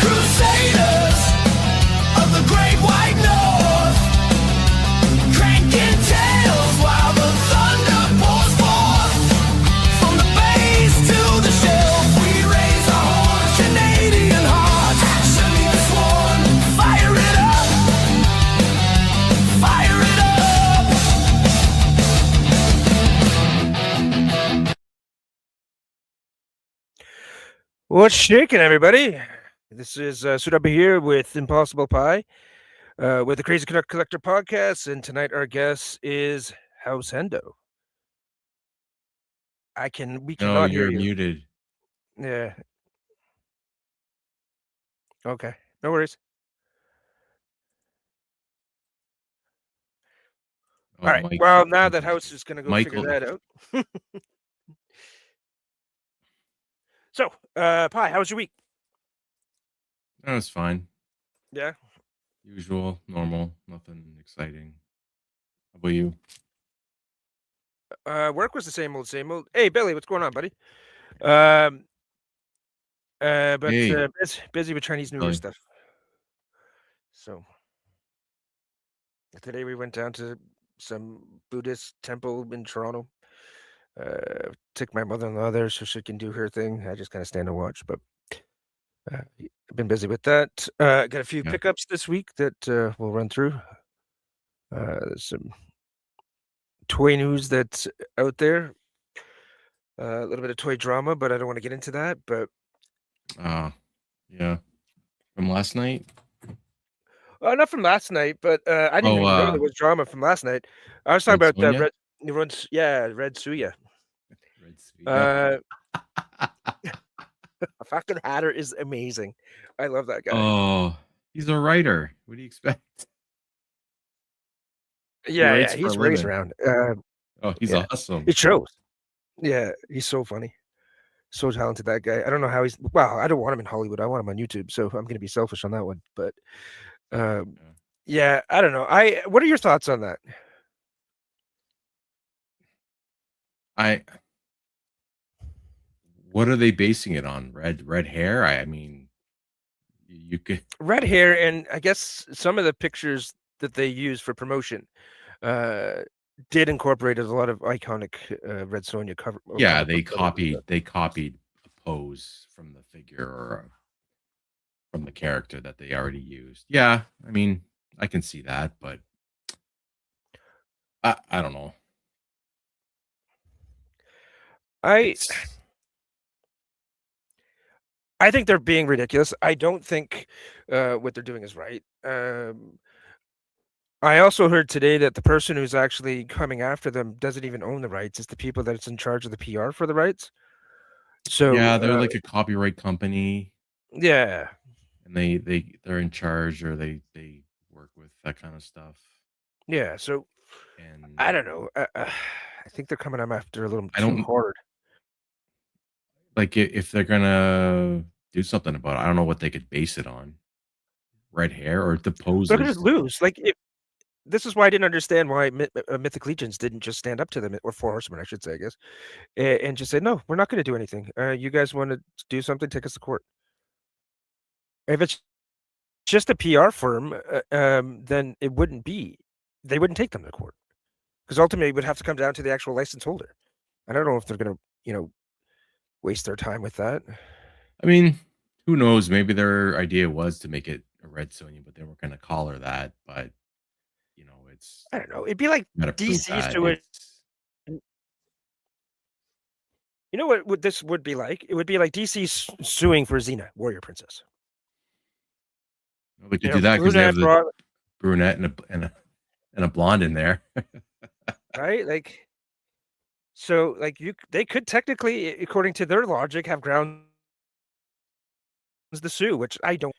Crusaders of the Great White North, cranking tails while the thunder pours forth. From the base to the shelf, we raise our horns, Canadian hearts. Salute sworn, fire it up, fire it up. What's shaking, everybody? This is Sudaba here with Impossible Pie, with the Crazy Canuck Collector podcast, and tonight our guest is House Hendo. We cannot hear you're you. muted. Yeah. Okay. No worries. All right. Well, now that House is going to go figure that out. So, Pie, how was your week? That was fine. Yeah. Usual, normal, nothing exciting. How about you? Work was the same old, same old. Hey, Billy, what's going on, buddy? But Hey. busy with Chinese New Year Billy. stuff. So today we went down to some Buddhist temple in Toronto. Took my mother-in-law there so she can do her thing. I just kind of stand and watch, but I've been busy with that. Got a few pickups this week that we'll run through. Some toy news that's out there. A little bit of toy drama, but I don't want to get into that. But yeah, from last night. Not from last night, but I didn't even know there was drama from last night. I was talking about Red Suya. Red Suya. A fucking Hatter is amazing. I love that guy. Oh, he's a writer. What do you expect? Yeah, he's raised around. He's awesome. It shows. Yeah, he's so funny. So talented, that guy. I don't know how he's... Well, I don't want him in Hollywood. I want him on YouTube, so I'm going to be selfish on that one. But, yeah, I don't know. What are your thoughts on that? What are they basing it on? Red hair? I mean, you could... Red hair, and I guess some of the pictures that they use for promotion did incorporate a lot of iconic Red Sonja cover. Yeah, they copied a pose from the figure or from the character that they already used. Yeah, I mean, I can see that, but I don't know. I think they're being ridiculous. I don't think what they're doing is right. I also heard today that the person who's actually coming after them doesn't even own the rights. It's the people that's in charge of the PR for the rights. So yeah, they're like a copyright company. Yeah, and they're in charge, or they work with that kind of stuff. Yeah, so I don't know. I think they're coming up after a little too hard. Like if they're gonna do something about it, I don't know what they could base it on. Red hair or the poses. They're gonna lose. Like this is why I didn't understand why Mythic Legions didn't just stand up to them, or Four Horsemen, I should say, I guess, and just say, no, we're not going to do anything. You guys want to do something? Take us to court. If it's just a PR firm, then it wouldn't be. They wouldn't take them to court, because ultimately it would have to come down to the actual license holder. I don't know if they're going to, waste their time with that. I mean, who knows? Maybe their idea was to make it a Red Sonja, but they weren't going to call her that. But it's... I don't know. It'd be like DC's to it. You know what this would be like? It would be like DC suing for Xena, Warrior Princess. Well, we could do that because they have the brunette and a blonde in there, right? Like, so like they could technically, according to their logic, have grounds to sue, which I don't.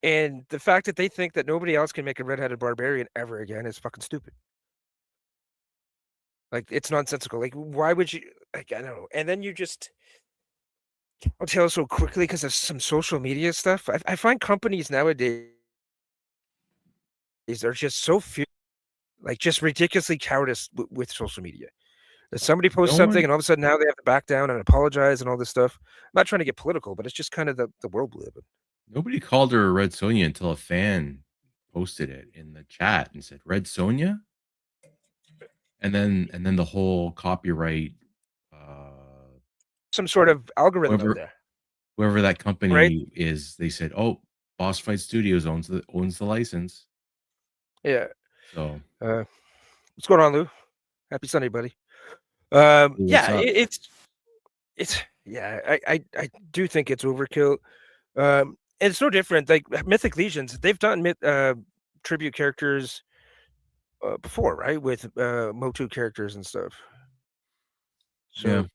And the fact that they think that nobody else can make a redheaded barbarian ever again is fucking stupid. Like, it's nonsensical. Like, why would you? Like, I don't know. And then you just... I'll tell so quickly because of some social media stuff. I find companies nowadays are just so few, like just ridiculously cowardice with social media. Somebody posts No something, one- and all of a sudden now they have to back down and apologize and all this stuff. I'm not trying to get political, but it's just kind of the world we live in. Nobody called her Red Sonja until a fan posted it in the chat and said, "Red Sonja?" And then the whole copyright, Some sort of algorithm out whoever there, whoever that right? company is, they said, "Oh, Boss Fight Studios owns the license." Yeah. So, What's going on, Lou? Happy Sunday, buddy. what's Yeah, up? it's yeah. I do think it's overkill. It's no different. Like Mythic Legions, they've done tribute characters before, right? With Motu characters and stuff. Yeah. So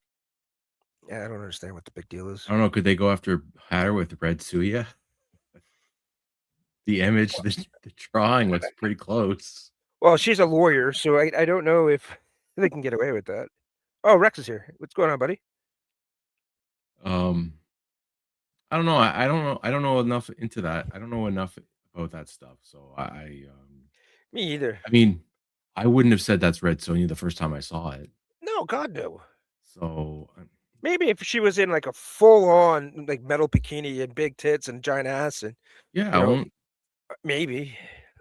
yeah, I don't understand what the big deal is. I don't know. Could they go after Hatter with Red Suya? The image, the drawing looks pretty close. Well, she's a lawyer, so I don't know if they can get away with that. Oh, Rex is here. What's going on, buddy? I don't know. I don't know. I don't know enough into that. I don't know enough about that stuff. So Me either. I mean, I wouldn't have said that's Red Sonja the first time I saw it. No, God no. So Maybe if she was in like a full-on like metal bikini and big tits and giant ass, and yeah, you know, maybe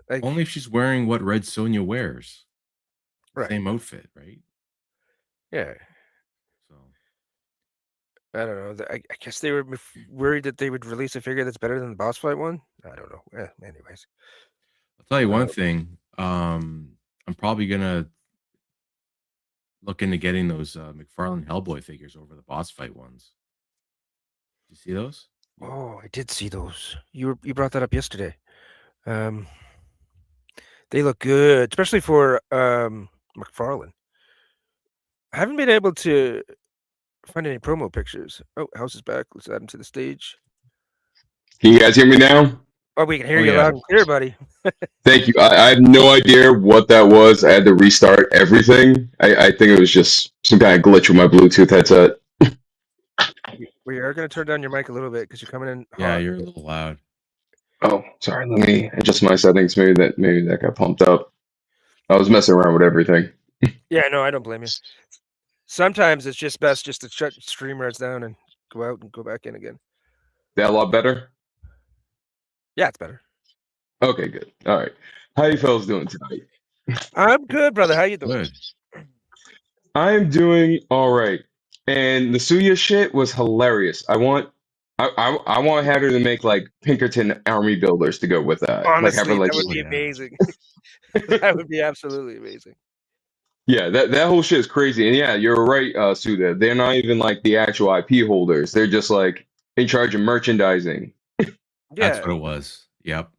like only if she's wearing what Red Sonja wears, right. same outfit, right? Yeah, So I don't know. I guess they were worried that they would release a figure that's better than the boss fight one. I don't know. Anyways, I'll tell you one thing. I'm probably gonna look into getting those McFarlane Hellboy figures over the boss fight ones. You see those? oh, I did see those. You brought that up yesterday. They look good, especially for McFarlane. I haven't been able to find any promo pictures. Oh, House is back. Let's add him to the stage. Can you guys hear me now? Oh, we can hear Oh, you yeah. loud and clear, buddy. Thank you. I have no idea what that was. I had to restart everything. I think it was just some kind of glitch with my Bluetooth headset. We are going to turn down your mic a little bit because you're coming in Yeah, hot. you're a little loud. Oh, sorry. Let me adjust my settings. Maybe that got pumped up. I was messing around with everything. Yeah, no, I don't blame you. Sometimes it's just best just to shut streamers down and go out and go back in again. That a lot better? Yeah, it's better. Okay, good. All right. How you fellas doing tonight? I'm good, brother. How you doing? Good. I'm doing all right. And the Suya shit was hilarious. I want Hatter to make like Pinkerton army builders to go with that. Like have her Honestly, like that would be yeah. amazing. That would be absolutely amazing. yeah, that whole shit is crazy. And yeah, you're right, Suda. They're not even like the actual IP holders. They're just like in charge of merchandising. That's Yeah, what it was. Yep.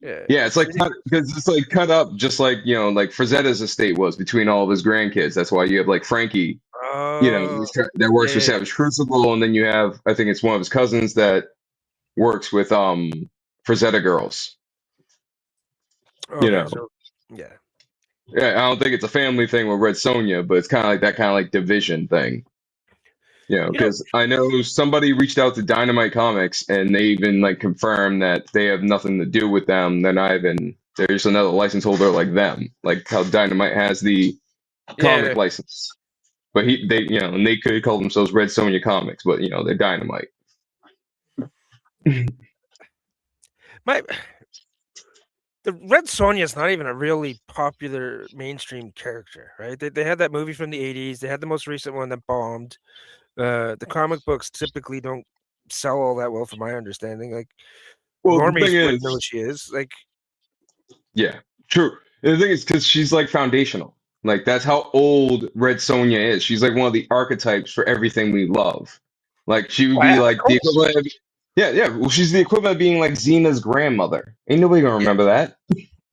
yeah. Yeah, it's like because it's like cut up just like like Frazetta's estate was between all of his grandkids. That's why you have like Frankie, Oh, that works for yeah. Savage Crucible, and then you have I think it's one of his cousins that works with Frazetta girls. Okay, so yeah. Yeah, I don't think it's a family thing with Red Sonja, but it's kind of like that kind of like division thing. Because I know somebody reached out to Dynamite Comics and they even like confirmed that they have nothing to do with them. They're not even there's another license holder like them, like how Dynamite has the comic license. But and they could call themselves Red Sonja Comics, but they're Dynamite. The Red Sonja is not even a really popular mainstream character, right? They had that movie from the 80s. They had the most recent one that bombed. The comic books typically don't sell all that well, from my understanding. Like, Well, the normies thing wouldn't know who is, she is. Like, yeah, true. And the thing is, because she's like foundational. Like that's how old Red Sonja is. She's like one of the archetypes for everything we love. Like she would be yeah, like of the course. equivalent of, yeah. Well, she's the equivalent of being like Xena's grandmother. Ain't nobody gonna remember that.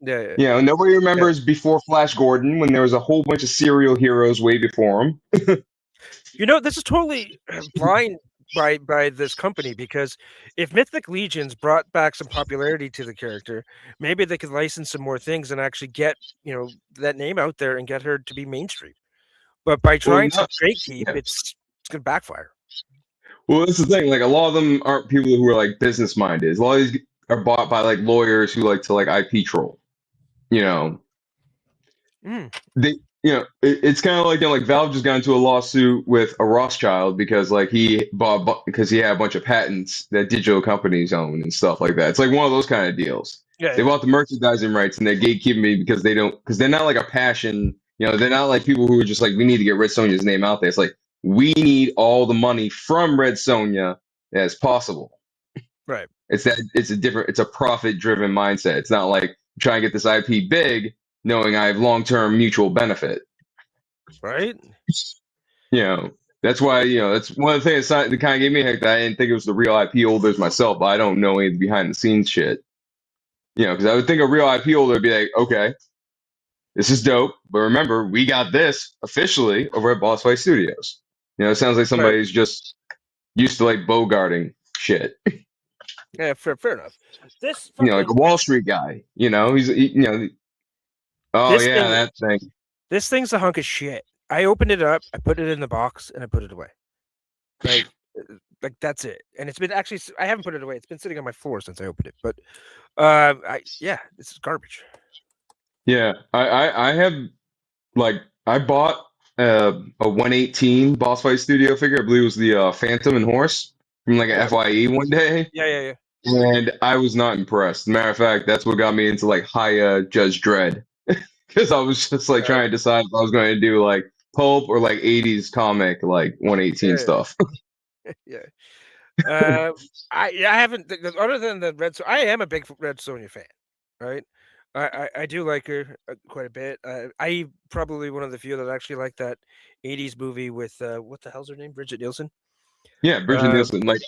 Yeah. Nobody remembers before Flash Gordon when there was a whole bunch of serial heroes way before him. This is totally blind by this company, because if Mythic Legions brought back some popularity to the character, maybe they could license some more things and actually get that name out there and get her to be mainstream. But by trying to gatekeep, yeah. it's gonna backfire. Well, that's the thing. Like a lot of them aren't people who are like business minded. A lot of these are bought by like lawyers who like to like IP troll. Mm. it's kind of like, like Valve just got into a lawsuit with a Rothschild because like because he had a bunch of patents that digital companies own and stuff like that. It's like one of those kind of deals. Yeah, They yeah. bought the merchandising rights and they're gatekeeping me because they're not like a passion. They're not like people who are just like, we need to get Red Sonja's name out there. It's like, we need all the money from Red Sonja as possible. Right. It's a profit driven mindset. It's not like try and get this IP big, knowing I have long term mutual benefit. Right. That's why that's one of the things that kind of gave me a heck that I didn't think it was the real IP holders myself, but I don't know any behind the scenes shit. Because I would think a real IP holder would be like, okay, this is dope, but remember, we got this officially over at Boss Fight Studios. It sounds like somebody's just used to like bogarting shit. Yeah, fair enough. This Like a Wall Street guy. Oh This yeah, thing- that thing. This thing's a hunk of shit. I opened it up, I put it in the box, and I put it away. Like that's it. And it's been actually, I haven't put it away. It's been sitting on my floor since I opened it. But this is garbage. Yeah, I have I bought a 118 Boss Fight Studio figure. I believe it was the Phantom and Horse from like a FYE one day. Yeah. And I was not impressed. Matter of fact, that's what got me into like High Judge Dredd. Because I was just like trying to decide if I was going to do like pulp or like 80s comic like 118 stuff. Yeah. I haven't, other than the Red. I am a big Red Sonja fan, right? I do like her quite a bit. I probably one of the few that actually like that 80s movie with what the hell's her name? Bridget Nielsen. Yeah, Bridget Nielsen. Like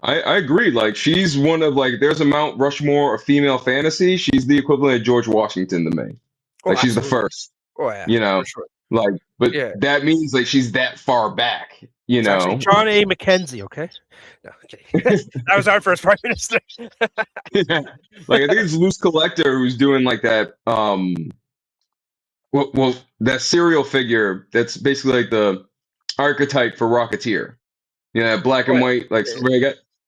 I agree. Like she's one of like there's a Mount Rushmore of female fantasy. She's the equivalent of George Washington to me. Oh, Like she's the absolutely. first. Oh yeah. For sure. Like, but Yeah. that means like she's that far back. It's actually John A. Mackenzie. Okay. No, okay. That was our first prime minister. Yeah. Like I think it's Loose Collector who's doing like that. Well, that serial figure that's basically like the archetype for Rocketeer. That black and white like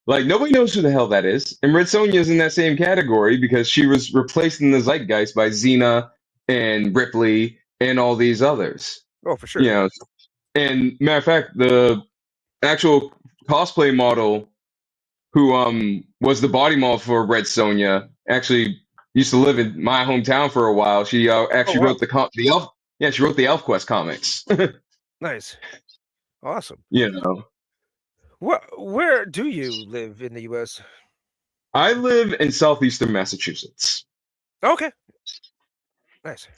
like nobody knows who the hell that is. And Red Sonja's in that same category because she was replaced in the zeitgeist by Xena and Ripley and all these others. Oh, for sure. And matter of fact, the actual cosplay model who was the body model for Red Sonja actually used to live in my hometown for a while. She actually wrote the Elf. Yeah, she wrote the ElfQuest comics. Nice, awesome. Where do you live in the U.S.? I live in southeastern Massachusetts. Okay, nice.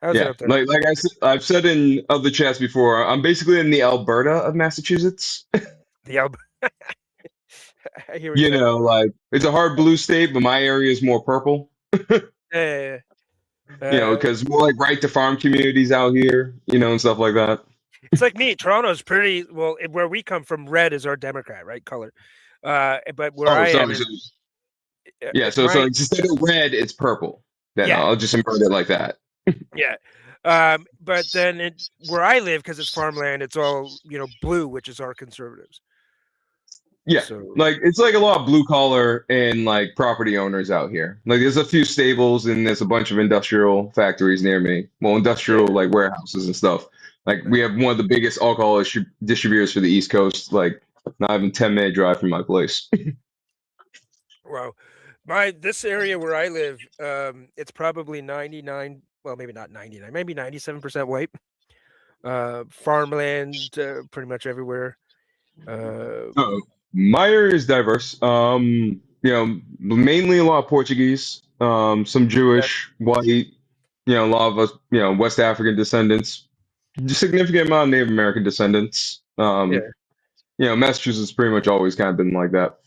How's it up there? Like I've said in other chats before, I'm basically in the Alberta of Massachusetts. The Alberta. I hear what you're saying. Like it's a hard blue state, but my area is more purple. Yeah. Because more like right to farm communities out here, and stuff like that. It's like me. Toronto's pretty well. Where we come from, red is our Democrat, right, color. But where I am, so instead of red, it's purple. Then I'll just invert it like that. Yeah. But then where I live, because it's farmland, it's all blue, which is our conservatives. Yeah, so, like it's like a lot of blue collar and like property owners out here. Like there's a few stables and there's a bunch of industrial factories near me. Well, industrial like warehouses and stuff. Like we have one of the biggest alcohol distributors for the East Coast. Like not even 10-minute drive from my place. Wow, this area where I live, it's probably 99. Well, maybe not 99, maybe 97% white. Farmland, pretty much everywhere. My area is diverse. Mainly a lot of Portuguese, some Jewish, white, a lot of us, West African descendants, a significant amount of Native American descendants. Massachusetts pretty much always kind of been like that.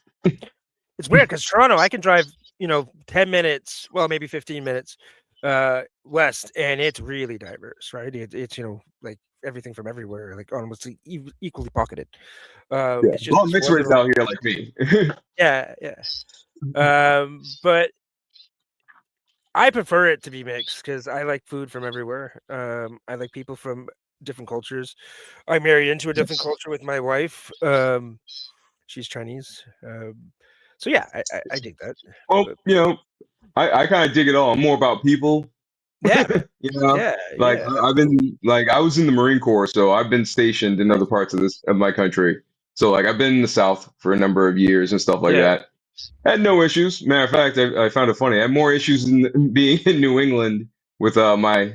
It's weird because Toronto, I can drive, 10 minutes, well, maybe 15 minutes west, and it's really diverse, right? It's like everything from everywhere, like almost equally pocketed. It's just mixed race out here like me. Yeah. But I prefer it to be mixed because I like food from everywhere. I like people from different cultures. I married into a different culture with my wife. She's Chinese. So yeah, I dig that. Well, I kind of dig it all. I'm more about people. Yeah, man. You know, Yeah, like yeah. I've been like I was in the Marine Corps, so I've been stationed in other parts of my country. So like I've been in the South for a number of years and stuff like Yeah. that. Had no issues. Matter of fact, I found it funny. I had more issues in being in New England with my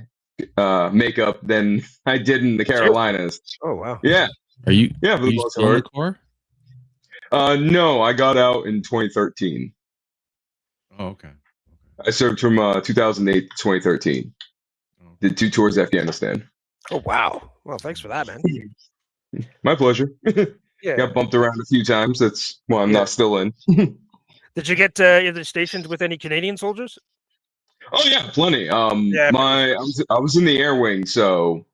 makeup than I did in the Seriously? Carolinas. Oh wow. Yeah, Are you yeah, for are the you most still in the part. Corps? No, I got out in 2013. Oh, okay. I served from 2008 to 2013. Okay. Did 2 tours of Afghanistan. Oh wow. Well, thanks for that, man. My pleasure. Yeah. Got bumped around a few times. That's why I'm Yeah. not still in. Did you get either stationed with any Canadian soldiers? Oh yeah, plenty. Yeah. I was in the air wing, so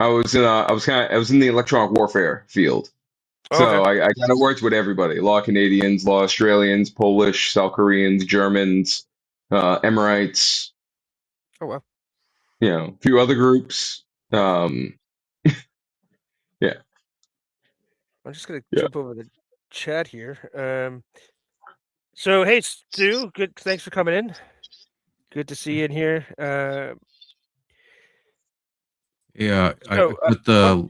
I was in the electronic warfare field. Okay. So I kind of worked with everybody: a lot of Canadians, a lot of Australians, Polish, South Koreans, Germans, Emirates. Oh wow. A few other groups. Um, yeah, I'm just gonna yeah. jump over the chat here. So hey Stu, good. Thanks for coming in. Good to see you in here. Yeah, I So put the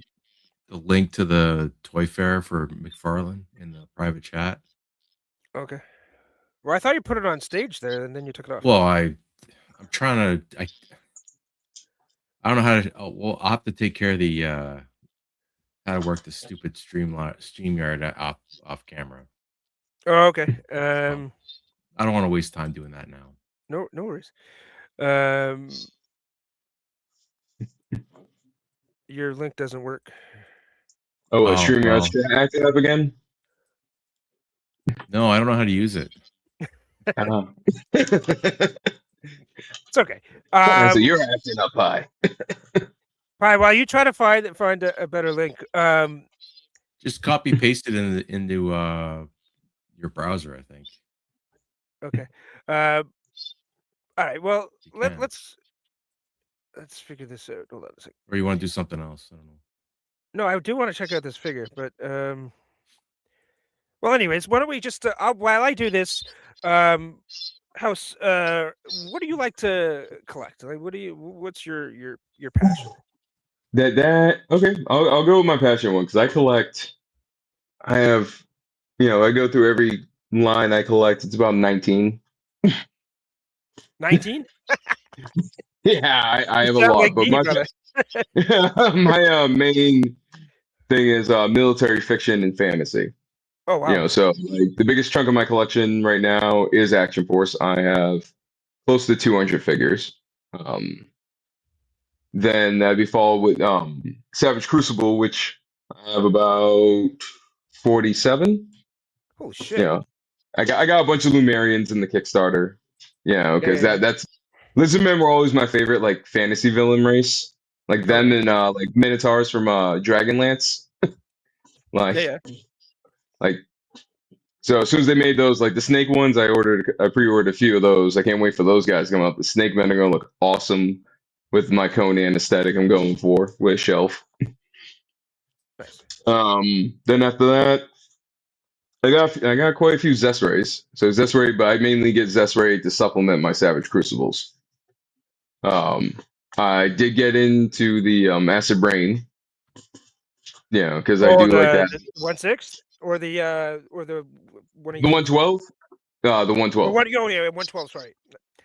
link to the toy fair for McFarlane in the private chat. okay. Well, I thought you put it on stage there, and then you took it off. Well, I'm trying to. I don't know how to. Oh, well, I'll have to take care of the how to work the stupid StreamYard off camera. Oh, okay. I don't want to waste time doing that now. No worries. Your link doesn't work. Oh, Oh, StreamYard's well. acting up again. No, I don't know how to use it. It's okay. So you're acting up high. Probably while you try to find a better link. Just copy paste it into your browser, I think. Okay. All right. Well, You can. let's figure this out. Hold on a second. Or you want to do something else? I don't know. No, I do want to check out this figure, but well, anyways, why don't we just while I do this, House, what do you like to collect? Like, what's your passion? That okay. I'll go with my passion one because I collect. I have, I go through every line I collect. It's about 19. 19? Yeah, I You have a sound lot, like but me, brother. my main thing is military fiction and fantasy. Oh wow. So like, the biggest chunk of my collection right now is Action Force. I have close to 200 figures. Then that'd be followed with Savage Crucible, which I have about 47. Holy shit. I got a bunch of Lumerians in the Kickstarter. Because Yeah. that's Lizard Men were always my favorite like fantasy villain race. Like them and like Minotaurs from Dragonlance. Like Yeah. like so as soon as they made those, like the snake ones, I pre-ordered a few of those. I can't wait for those guys to come out. The snake men are gonna look awesome with my Conan aesthetic I'm going for with a shelf. Nice. Then after that, I got quite a few Zesrays. So Zesray, but I mainly get Zesray to supplement my Savage Crucibles. I did get into the Acid Brain. Because I do like that. The 1/6 or the one The 112? The 112. What? Oh yeah, 112. Sorry.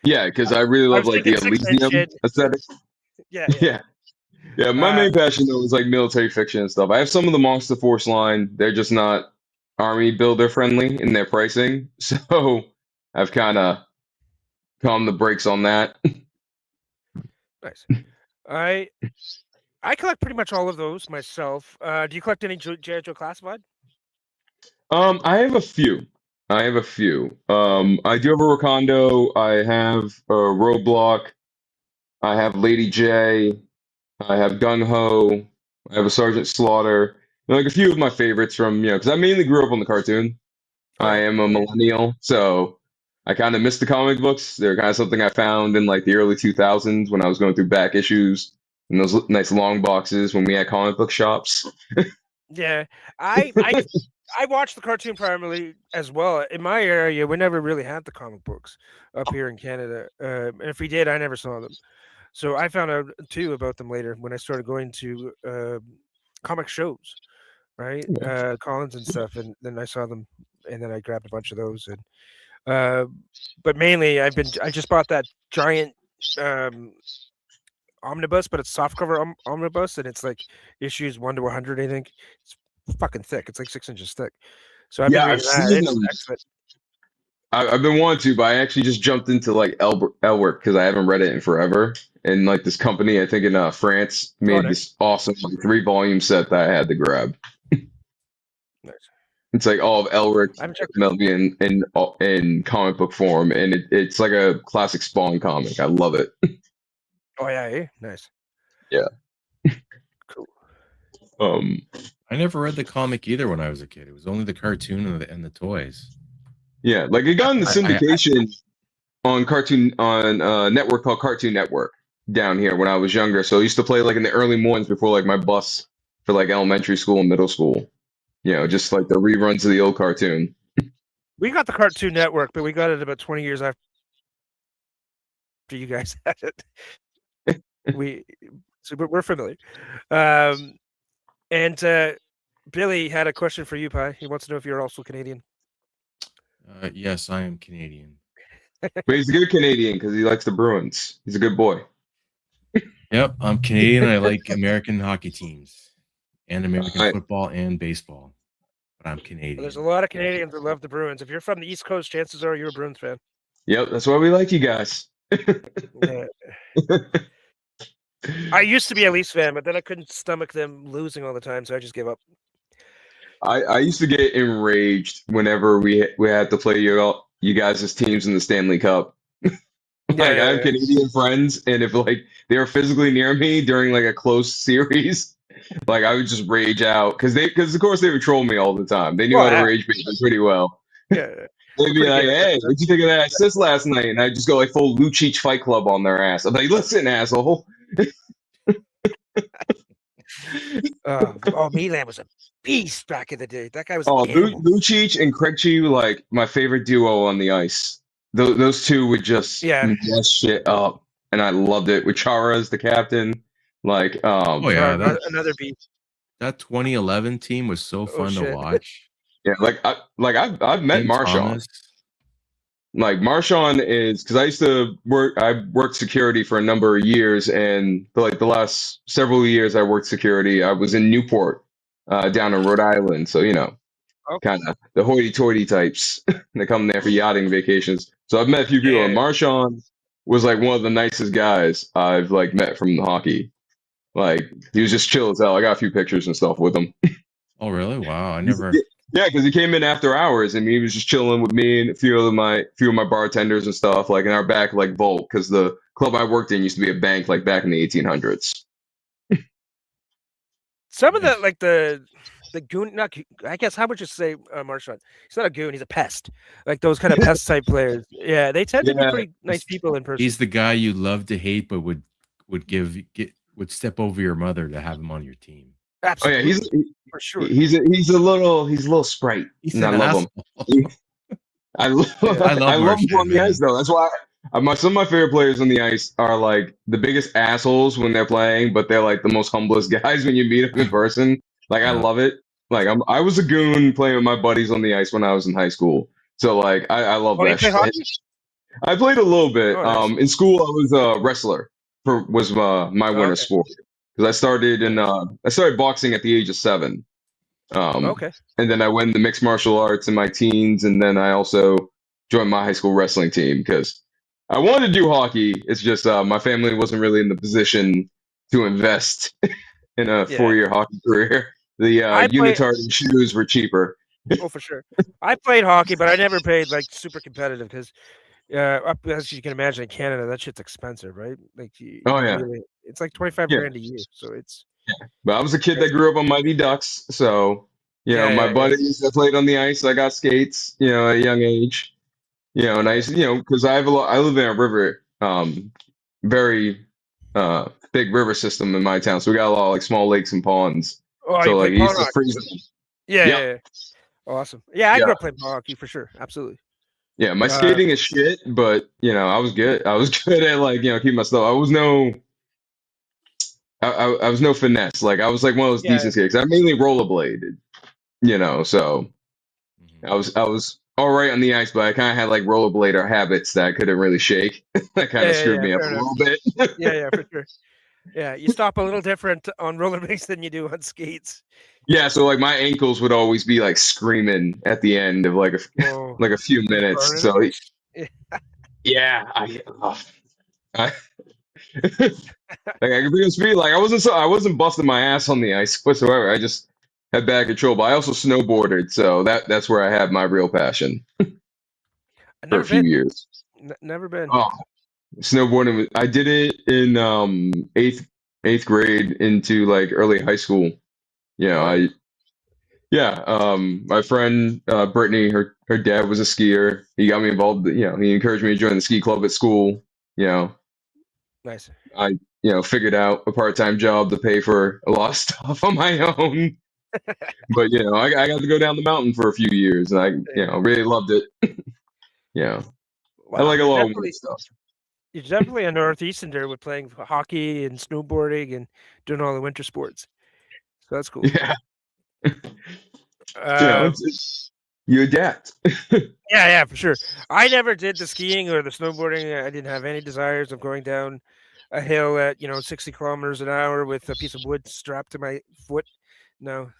Yeah, because I really love like the Elysium aesthetic. Yeah. Yeah. My main passion though is like military fiction and stuff. I have some of the Monster Force line. They're just not army builder friendly in their pricing, so I've kind of calmed the brakes on that. Nice. I collect pretty much all of those myself. Do you collect any G.I. Joe Classified? I have a few. I do have a Rakondo. I have a Roadblock. I have Lady J. I have Gung Ho. I have a Sergeant Slaughter. Like a few of my favorites from because I mainly grew up on the cartoon. I am a millennial, so I kind of missed the comic books. They're kind of something I found in like the early 2000s when I was going through back issues and those nice long boxes when we had comic book shops. Yeah, I watched the cartoon primarily as well. In my area, we never really had the comic books up here in Canada, and if we did, I never saw them. So I found out too about them later when I started going to comic shows, right? Collins and stuff, and then I saw them, and then I grabbed a bunch of those, and but mainly I just bought that giant omnibus, but it's softcover omnibus, and it's like issues 1 to 100. I think it's fucking thick. It's like 6 inches thick. So I've been Yeah, I've reading that. seen It's them. excellent. I've been wanting to, but I actually just jumped into like Elwork because I haven't read it in forever. And like this company, I think in France, Oh, made nice. this awesome like 3-volume set that I had to grab. Nice. It's like all of Elric I haven't checked. Melvin in comic book form, and it's like a classic Spawn comic. I love it. Oh yeah, nice. Yeah. Cool. I never read the comic either when I was a kid. It was only the cartoon and the toys. Yeah, like it got into I- syndication on network called Cartoon Network down here when I was younger. So I used to play like in the early mornings before like my bus for like elementary school and middle school. You know, just like the reruns of the old cartoon. We got the Cartoon Network, but we got it about 20 years after you guys had it. But we're familiar. And Billy had a question for you, Pi. He wants to know if you're also Canadian. Yes, I am Canadian. But he's a good Canadian because he likes the Bruins. He's a good boy. Yep, I'm Canadian. I like American hockey teams and American Right. football and baseball. But I'm Well, Canadian. there's a lot of Canadians that love the Bruins. If you're from the East Coast, chances are you're a Bruins fan. Yep, that's why we like you guys. Yeah. I used to be a Leafs fan, but then I couldn't stomach them losing all the time, so I just gave up. I used to get enraged whenever we had to play you guys as teams in the Stanley Cup. Like I have Canadian friends, and if like they were physically near me during like a close series, like I would just rage out because of course they would troll me all the time. They knew how to rage bait pretty well. Yeah. They'd be Pretty like, good at "Hey, what'd you think of that assist last night?" And I just go like full Lucic Fight Club on their ass. I'm like, "Listen, asshole." Milan was a beast back in the day. That guy was Oh, an animal. Lucic and Krejci were like my favorite duo on the ice. Those two would just mess shit up, and I loved it. With Chara as the captain, like, Oh yeah, another beast. That 2011 team was so fun to watch. Yeah, I've met Tim Marshawn. Thomas. Like Marshawn is because I used to work. I worked security for a number of years, and like the last several years I worked security. I was in Newport, down in Rhode Island. So you know, kind of the hoity-toity types that come there for yachting vacations. So I've met a few people. And Marshawn was like one of the nicest guys I've like met from hockey. Like he was just chill as hell. I got a few pictures and stuff with him. Oh really? Wow, I never. Yeah, because he came in after hours and he was just chilling with me and a few of my bartenders and stuff, like in our back like vault, because the club I worked in used to be a bank like back in the 1800s. Some of the like the goon, I guess how would you say Marshawn? He's not a goon, he's a pest. Like those kind of pest type players. Yeah, they tend to be pretty nice people in person. He's the guy you love to hate, but would step over your mother to have him on your team. Absolutely. Oh yeah, for sure. He's a little sprite. He's and I love him. I love him on the ice though. That's why some of my favorite players on the ice are like the biggest assholes when they're playing, but they're like the most humblest guys when you meet them in person. Like I love it. Like I was a goon playing with my buddies on the ice when I was in high school. So like I love that shit. Hockey? I played a little bit. Oh, nice. In school I was a wrestler. Was my winter sport. Because I started boxing at the age of 7. And then I went into mixed martial arts in my teens, and then I also joined my high school wrestling team because I wanted to do hockey. It's just my family wasn't really in the position to invest in a 4-year hockey career. The unitard and shoes were cheaper. Oh, for sure. I played hockey, but I never played like super competitive because as you can imagine, in Canada, that shit's expensive, right? Like, it's like $25,000 a year. So it's. Yeah. But I was a kid that grew up on Mighty Ducks, so my buddies that played on the ice. I got skates, at a young age, and I, because I live in a river, very big river system in my town, so we got a lot of like small lakes and ponds. Oh, so like he's just freezing. Yeah. Awesome. Yeah, I grew up playing hockey for sure. Absolutely. Yeah, my skating is shit, but I was good. I was good at like keeping myself. I was no I was no finesse. Like I was like one of those Yeah. decent skaters. I mainly rollerbladed, so Mhm. I was all right on the ice, but I kind of had like rollerblader habits that I couldn't really shake. That kind of screwed me up Fair a enough. little bit. Yeah, for sure. Yeah, you stop a little different on rollerblades than you do on skates. Yeah, so like my ankles would always be like screaming at the end of like Whoa, like a few was it minutes. burning? So Yeah. yeah, I like I could be on speed. Like I wasn't busting my ass on the ice whatsoever. I just had bad control. But I also snowboarded, so that's where I had my real passion I've for a never few been. years. Never been. Oh, snowboarding. I did it in eighth grade into like early high school. You know, Oh, nice. yeah. My friend Brittany, her dad was a skier. He got me involved. He encouraged me to join the ski club at school. You know, Nice. I figured out a part-time job to pay for a lot of stuff on my own. But I got to go down the mountain for a few years, and I Yeah. really loved it. Yeah, I Wow, like a lot of weird stuff. you're definitely a northeasterner with playing hockey and snowboarding and doing all the winter sports. So that's cool. Yeah, Um, you adapt. yeah, for sure. I never did the skiing or the snowboarding. I didn't have any desires of going down a hill at 60 kilometers an hour with a piece of wood strapped to my foot. No,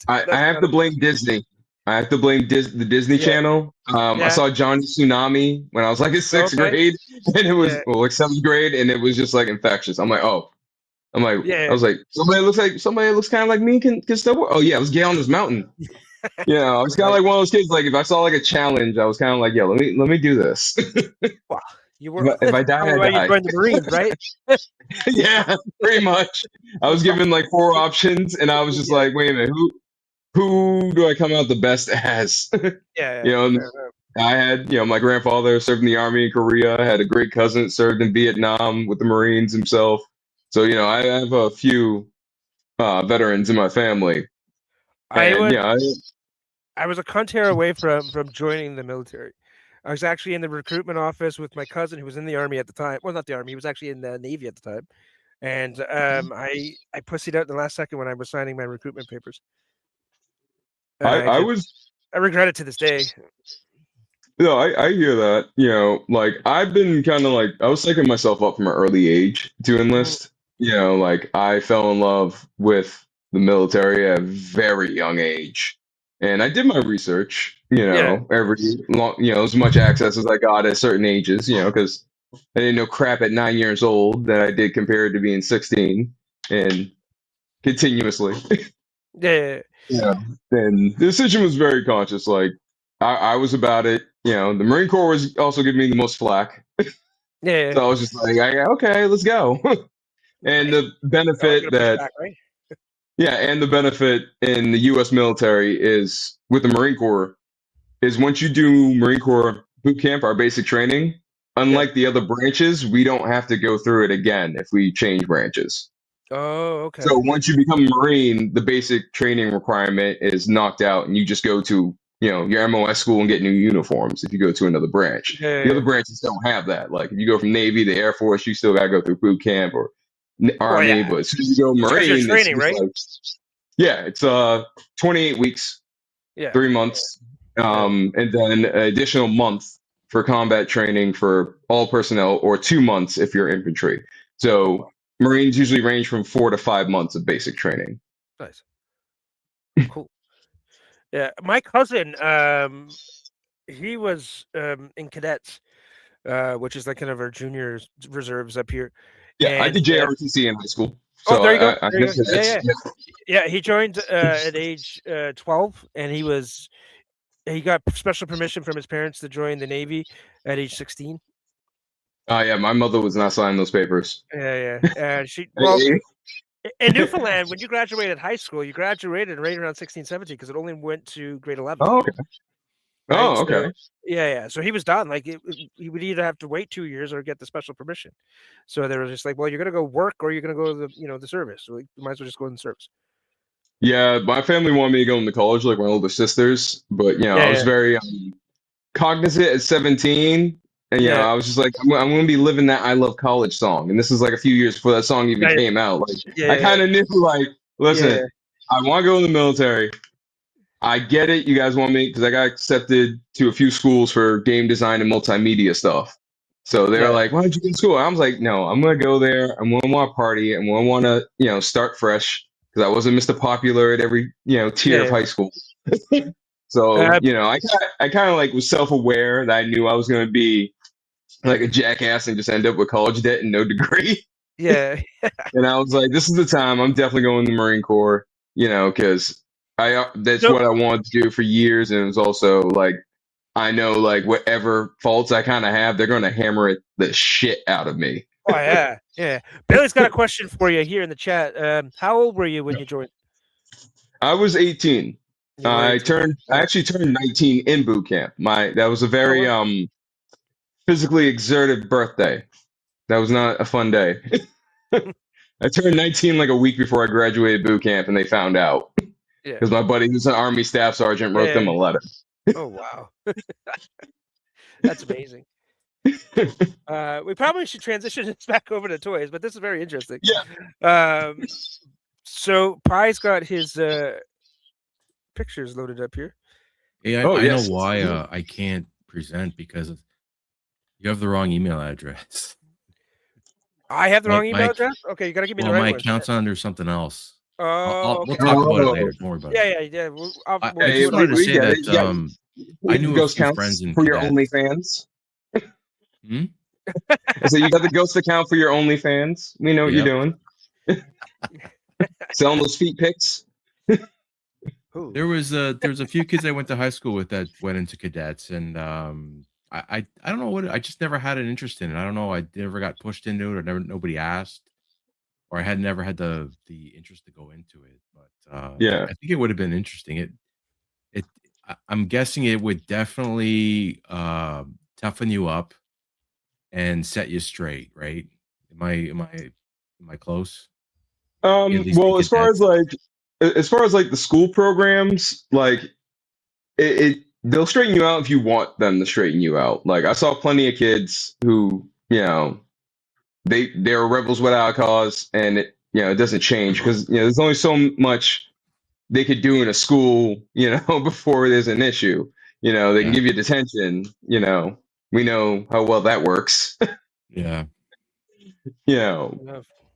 I that's have not to a blame Disney. I have to blame the Disney yeah, Channel. I yeah. saw Johnny Tsunami when I was like in sixth Okay, grade, and it was yeah, like seventh grade, and it was just like infectious. I yeah, was like, somebody looks kind of like me can snowboard. Oh yeah, let's get on this mountain. Yeah, I was kind of right. like one of those kids. Like if I saw like a challenge, I was kind of like, yeah, let me do this. Wow, you were. If I That's die, probably I why you die. joined the Marines, right? Yeah, pretty much. I was given like four options, and I was just Yeah, like, wait a minute, who do I come out the best as? And fair enough. I had, my grandfather served in the army in Korea. I had a great cousin that served in Vietnam with the Marines himself. So, I have a few veterans in my family. I And was yeah, I was a cunt hair away from joining the military. I was actually in the recruitment office with my cousin who was in the army at the time. Well, not the army; he was actually in the Navy at the time. And I pussied out in the last second when I was signing my recruitment papers, and I was, I regret it to this day. I hear that. Like I've been kind of like, I was psyching myself up from an early age to Mhm. enlist. Like I fell in love with the military at a very young age. And I did my research, Yeah, every long, as much access as I got at certain ages, because I didn't know crap at 9 years old that I did compared to being 16 and continuously. yeah, Yeah. And the decision was very conscious. Like I was about it. The Marine Corps was also giving me the most flack. yeah. So I was just like, okay, let's go. And Nice. the You're always benefit gonna push that, back, right? yeah, and the benefit in the U.S. military is with the Marine Corps is once you do Marine Corps boot camp, our basic training, Yeah. unlike the other branches, we don't have to go through it again if we change branches. Oh, So okay. once you become a Marine, the basic training requirement is knocked out, and you just go to your MOS school and get new uniforms. If you go to another branch, the other Yeah. branches don't have that. Like if you go from Navy to Air Force, you still got to go through boot camp or Well, Army. yeah. But as soon as you go It's because you're Marine, it's training, just right? like it's 28 weeks, Yeah. 3 months, Yeah. and then an additional month for combat training for all personnel, or 2 months if you're infantry. Oh, wow. So Marines usually range from 4 to 5 months of basic training. Nice. Cool. Yeah. My cousin, he was in cadets, which is like kind of our junior reserves up here. Yeah, I And did JROTC in high school, oh, so there you go. I There know you go. Yeah, cadets. yeah. Yeah. Yeah, he joined at age 12, and he got special permission from his parents to join the Navy at age 16. Yeah, my mother was not signing those papers. Yeah, and Eh, in Newfoundland, when you graduated high school, you graduated right around 16, 17 because it only went to grade 11, oh, okay. right? Oh, So okay. yeah. So he was done. Like he would either have to wait 2 years or get the special permission. So they were just like, well, you're gonna go work or you're gonna go to the service. So you might as well just go in the service. Yeah, my family wanted me to go into college, like my older sisters, but I was Yeah, very cognizant at 17 And Yeah. I was just like, I'm gonna be living that "I Love College" song, and this is like a few years before that song even Yeah. came out. Like, Yeah. I kind of knew, like, listen, Yeah. I want to go in the military. I get it. You guys want me because I got accepted to a few schools for game design and multimedia stuff. So they were Yeah. like, "Why don't you go to school?" I was like, "No, I'm gonna go there. I'm gonna want to party. I'm gonna want to, start fresh because I wasn't Mr. Popular at every, tier of Yeah. high school." So, Uh, I kind of like was self-aware that I knew I was gonna be like a jackass and just end up with college debt and no degree. yeah. And I was like, "This is the time. I'm definitely going to the Marine Corps." Because that's So what I wanted to do for years, and it was also like I know like whatever faults I kind of have, they're going to hammer it the shit out of me. Oh yeah, yeah. Bailey's got a question for you here in the chat. How old were you when you joined? I was 18. You were 18. I actually turned 19 in boot camp. That was a very wow. physically exerted birthday. That was not a fun day. I turned 19 like a week before I graduated boot camp, and they found out Yeah. because my buddy, who's an Army staff sergeant, wrote them a letter. Oh wow. That's amazing. We probably should transition this back over to toys, but this is very interesting. Yeah. So Pie's got his pictures loaded up here. Yeah, Oh, I yes. know why I can't present because you have the wrong email address. I have the My- wrong email my- address. Okay, you got to give me Well, the right my one. account's under something else. Oh, We'll okay. talk about it Oh. later. Don't worry about it. Yeah. I We'll just do wanted to we say get that it. Yeah. I knew a Ghost few counts friends in for your cadets. OnlyFans. Hmm? So you got the ghost account for your OnlyFans. We know what Yep. you're doing. Selling those feet pics. Ooh. There's a few kids I went to high school with that went into cadets, and I don't know what I just never had an interest in it. I don't know. I never got pushed into it, or nobody asked, or I had never had the interest to go into it. But Yeah. I think it would have been interesting. I'm guessing it would definitely toughen you up and set you straight, right? Am I close? At least in Well, as far cadets. as like the school programs, like it they'll straighten you out if you want them to straighten you out. Like I saw plenty of kids who, they're rebels without a cause, and it doesn't change because there's only so much they could do in a school, before there's an issue. They can Yeah. give you detention. We know how well that works. Yeah.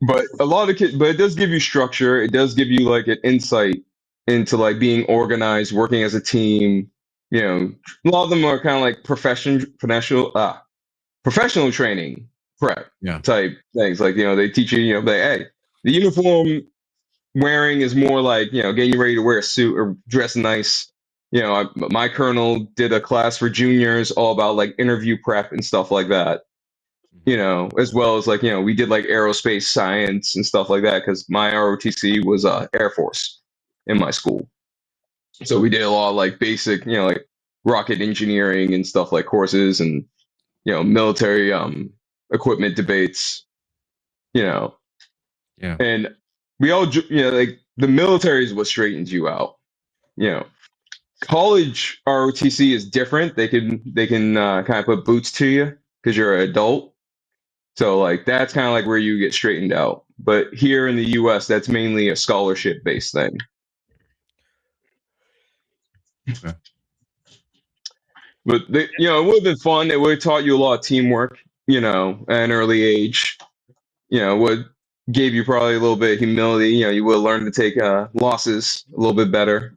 But a lot of kids, but it does give you structure. It does give you like an insight into like being organized, working as a team. A lot of them are kind of like professional training prep Yeah. type things. Like they teach you, like, hey, the uniform wearing is more like getting you ready to wear a suit or dress nice. My colonel did a class for juniors all about like interview prep and stuff like that. As well as like, we did like aerospace science and stuff like that because my ROTC was Air Force in my school. So we did a lot of like basic, like rocket engineering and stuff like courses and, military equipment debates, Yeah. and we all, like the military is what straightens you out. College ROTC is different. They can kind of put boots to you because you're an adult. So like that's kind of like where you get straightened out. But here in the US, that's mainly a scholarship based thing. Okay. But it would have been fun. It would have taught you a lot of teamwork, at an early age. Would gave you probably a little bit of humility. You would have learned to take losses a little bit better.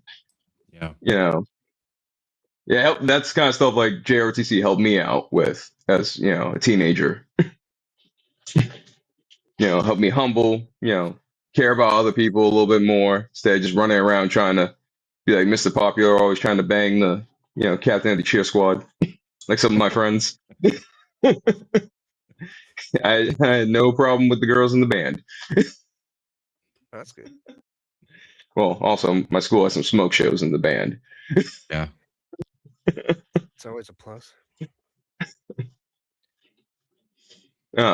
Yeah. Yeah, that's kind of stuff like JROTC helped me out with as a teenager. Help me humble, care about other people a little bit more instead of just running around trying to be like Mr. Popular, always trying to bang the, captain of the cheer squad, like some of my friends. I had no problem with the girls in the band. That's good. Well, also my school has some smoke shows in the band. Yeah. It's always a plus.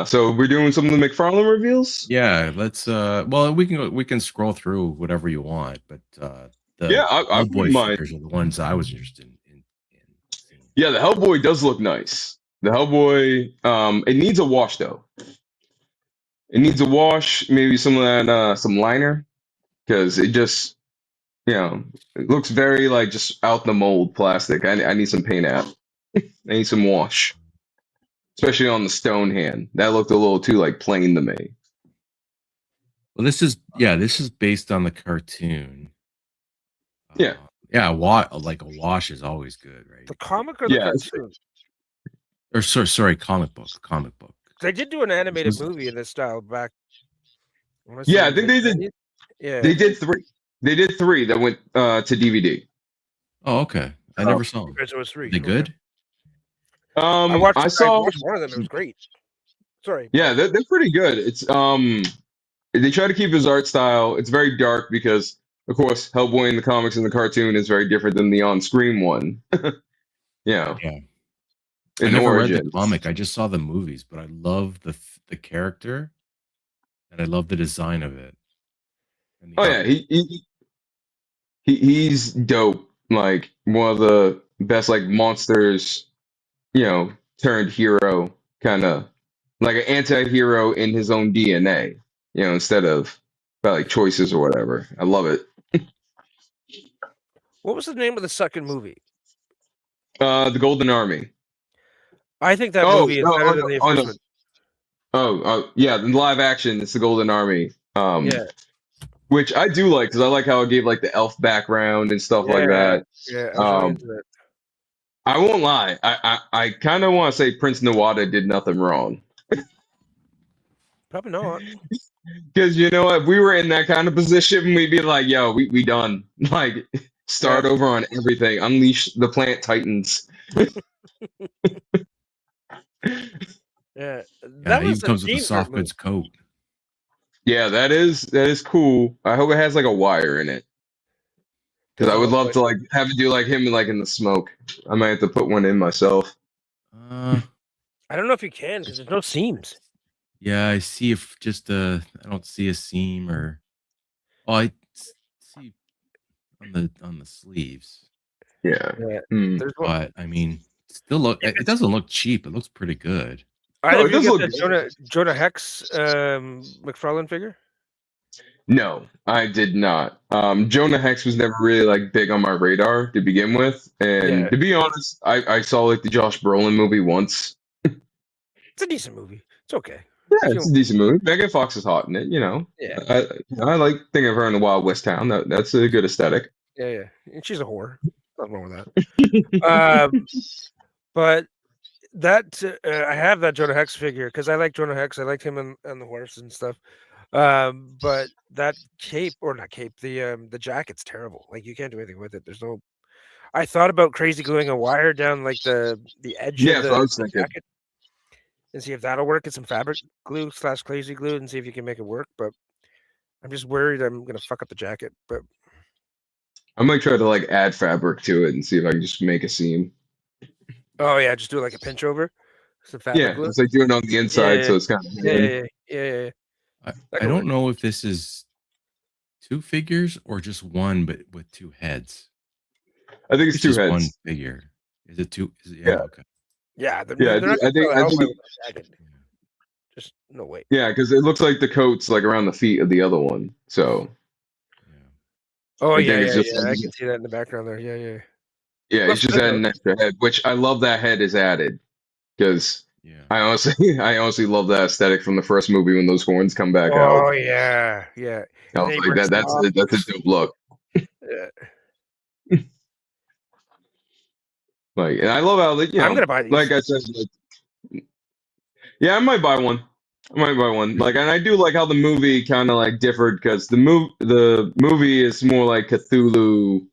So we're doing some of the McFarlane reveals. Yeah. Let's well we can scroll through whatever you want, but the I Hellboy wouldn't mind. figures are the ones I was interested in seeing. Yeah, the Hellboy does look nice. The Hellboy, it needs a wash though. It needs a wash, maybe some of that, some liner, because it just, it looks very like just out the mold plastic. I need some paint app. I need some wash, especially on the stone hand. That looked a little too like plain to me. Well, this is based on the cartoon. Yeah. Yeah, like a wash is always good, right? The comic or the Yeah, cartoon? Or sorry, comic book. They did do an animated was- movie in this style back. I wanna Yeah, say I think they did. 90s? Yeah. They did three. They did three that went to DVD. Oh, okay. I Oh, never saw them. okay, so it's Are 3. they Okay. good? I watched I saw. one of them. It was great. Sorry. Yeah, they're pretty good. It's they try to keep his art style. It's very dark because, of course, Hellboy in the comics and the cartoon is very different than the on-screen one. Yeah, Yeah. I in never read origin. the comic. I just saw the movies, but I love the character, and I love the design of it. And the Oh yeah, art. he's dope. Like one of the best like monsters, turned hero, kind of like an anti-hero in his own DNA. Instead of by like choices or whatever. I love it. What was the name of the second movie? The Golden Army. I think that Oh movie is no! better Oh than no! the Oh first no! one. Yeah, the live action. It's the Golden Army. Yeah. Which I do like because I like how it gave like the elf background and stuff like Yeah. that. Yeah. I was really Um, into that. I won't lie. I kind of want to say Prince Nawada did nothing wrong Probably not. because you know what? If we were in that kind of position, we'd be like, "Yo, we done. Like, start over on everything. Unleash the plant titans." Yeah. Yeah, That he was a comes with a Gene soft movie. goods coat. Yeah, that is cool. I hope it has like a wire in it because I would love to like have it do like him like in the smoke. I might have to put one in myself. Uh, I don't know if you can because there's no seams. yeah, I see if just I don't see a seam or see on the sleeves. Yeah. Yeah. Hmm. There's one. But I mean, still it doesn't look cheap. It looks pretty good. Either No, of it you does get look the good. Jonah Hex McFarlane figure? No, I did not. Jonah Hex was never really like big on my radar to begin with, and Yeah. to be honest, I saw like the Josh Brolin movie once. It's a decent movie. It's okay. Yeah, it's a decent movie. Megan Fox is hot in it. Yeah. I like thinking of her in the Wild West town. That's a good aesthetic. Yeah, yeah. And she's a whore. Nothing wrong with that. But that I have that Jonah Hex figure because I like Jonah Hex. I liked him and the horse and stuff. But that cape or not cape, the jacket's terrible. Like you can't do anything with it. There's no. I thought about crazy gluing a wire down like the edge Yeah, of that's what I the was thinking. jacket and see if that'll work. Get some fabric glue / crazy glue and see if you can make it work. But I'm just worried I'm gonna fuck up the jacket. But I might try to like add fabric to it and see if I can just make a seam. oh yeah, just do like a pinch over, some fabric Yeah, glue. it's like doing it on the inside, so it's kind of Yeah. I don't know if this is two figures or just one, but with two heads. I think it's two just heads. one figure. Is it two? Yeah. Okay. Yeah, Yeah, they're not I think- gonna I think- with a jacket. Just no way. Yeah, because it looks like the coat's like around the feet of the other one. So Yeah. Oh I yeah, think it's yeah, just yeah. I like- can see that in the background there. Yeah. yeah, Looks it's just good, adding an extra head, which I love that head is added because Yeah. I honestly love that aesthetic from the first movie when those horns come back Oh out. yeah. I was like, that's a dope look. Yeah. Like, and I love how like, I'm gonna buy these. like I said, like, yeah, I might buy one. Like, and I do like how the movie kind of like differed because the movie is more like Cthulhu,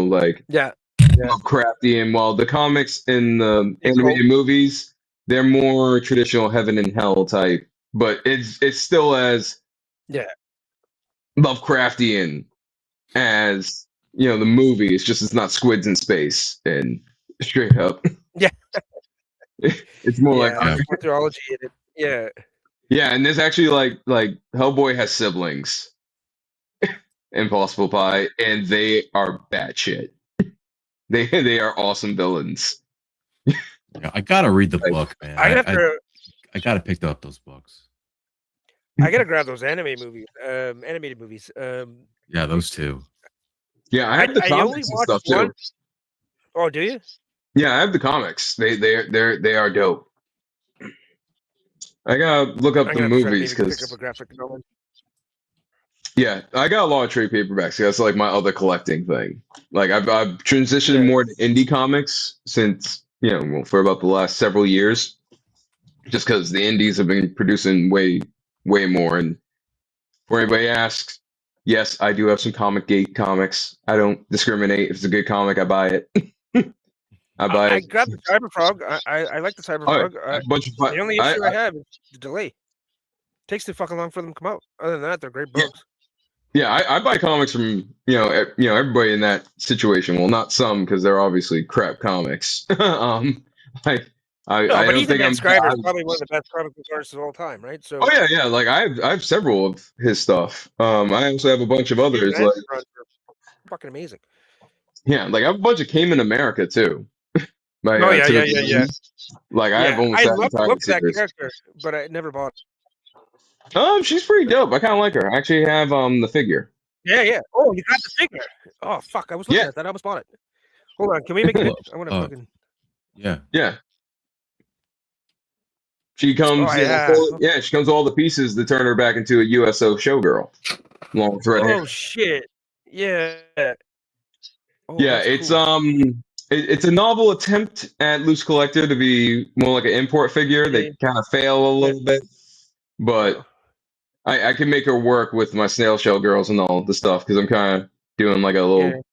like Yeah. Lovecraftian, while the comics and the animated movies, they're more traditional heaven and hell type. But it's still as Lovecraftian as the movie. It's just it's not squids in space and straight up. Yeah. It's more like mythology in it. Yeah. yeah, and there's actually like Hellboy has siblings, Impossible Pie, and they are batshit. They are awesome villains. Yeah, I gotta read the Like, book, man. I have to. I gotta pick up those books. I gotta grab those animated movies. Yeah, those two. Yeah, I have the I only comics and watched stuff too. one. Oh, do you? Yeah, I have the comics. They are dope. I gotta look up I'm the gonna have to try movies maybe pick up because a graphic novel. yeah, I got a lot of trade paperbacks. That's like my other collecting thing. Like I've transitioned Yeah. more to indie comics since well, for about the last several years, just because the indies have been producing way more. And where anybody asks, yes, I do have some Comic Gate comics. I don't discriminate. If it's a good comic, I buy it. I buy I it. grabbed the Cyberfrog. I like the Oh, Cyberfrog. I have a bunch of The only issue I have is the delay. Takes too fucking long for them to come out. Other than that, they're great Yeah. books. Yeah, I buy comics from everybody in that situation. Well, not some because they're obviously crap comics. Like No, I but don't Ethan think Van I'm. Scriver is probably one of the best comic book artists of all time, right? So Oh yeah, like I have several of his stuff. I also have a bunch of others. Ethan Like runs are fucking amazing. yeah, like I have a bunch of Cayman America too. By Oh yeah, yeah, Timothy yeah, yeah. Leary. Like I have Yeah, almost I that love the entire look of that series. character, but I never bought it. She's pretty dope. I kind of like her. I actually have the figure. Yeah, yeah. Oh, you got the figure. Oh fuck, I was looking Yeah, at that. I almost bought it. Hold on, can we make a Cool. pic? I want to fucking. Yeah. yeah. She Oh comes, yeah. she comes with all the pieces to turn her back into a USO showgirl. Long thread hair. Oh shit. Yeah. Oh, Yeah, that's it's cool. it's a novel attempt at Loose Collector to be more like an import figure. Yeah, They kind of fail a little bit, but oh, I can make her work with my snail shell girls and all the stuff because I'm kind of doing like a yeah. little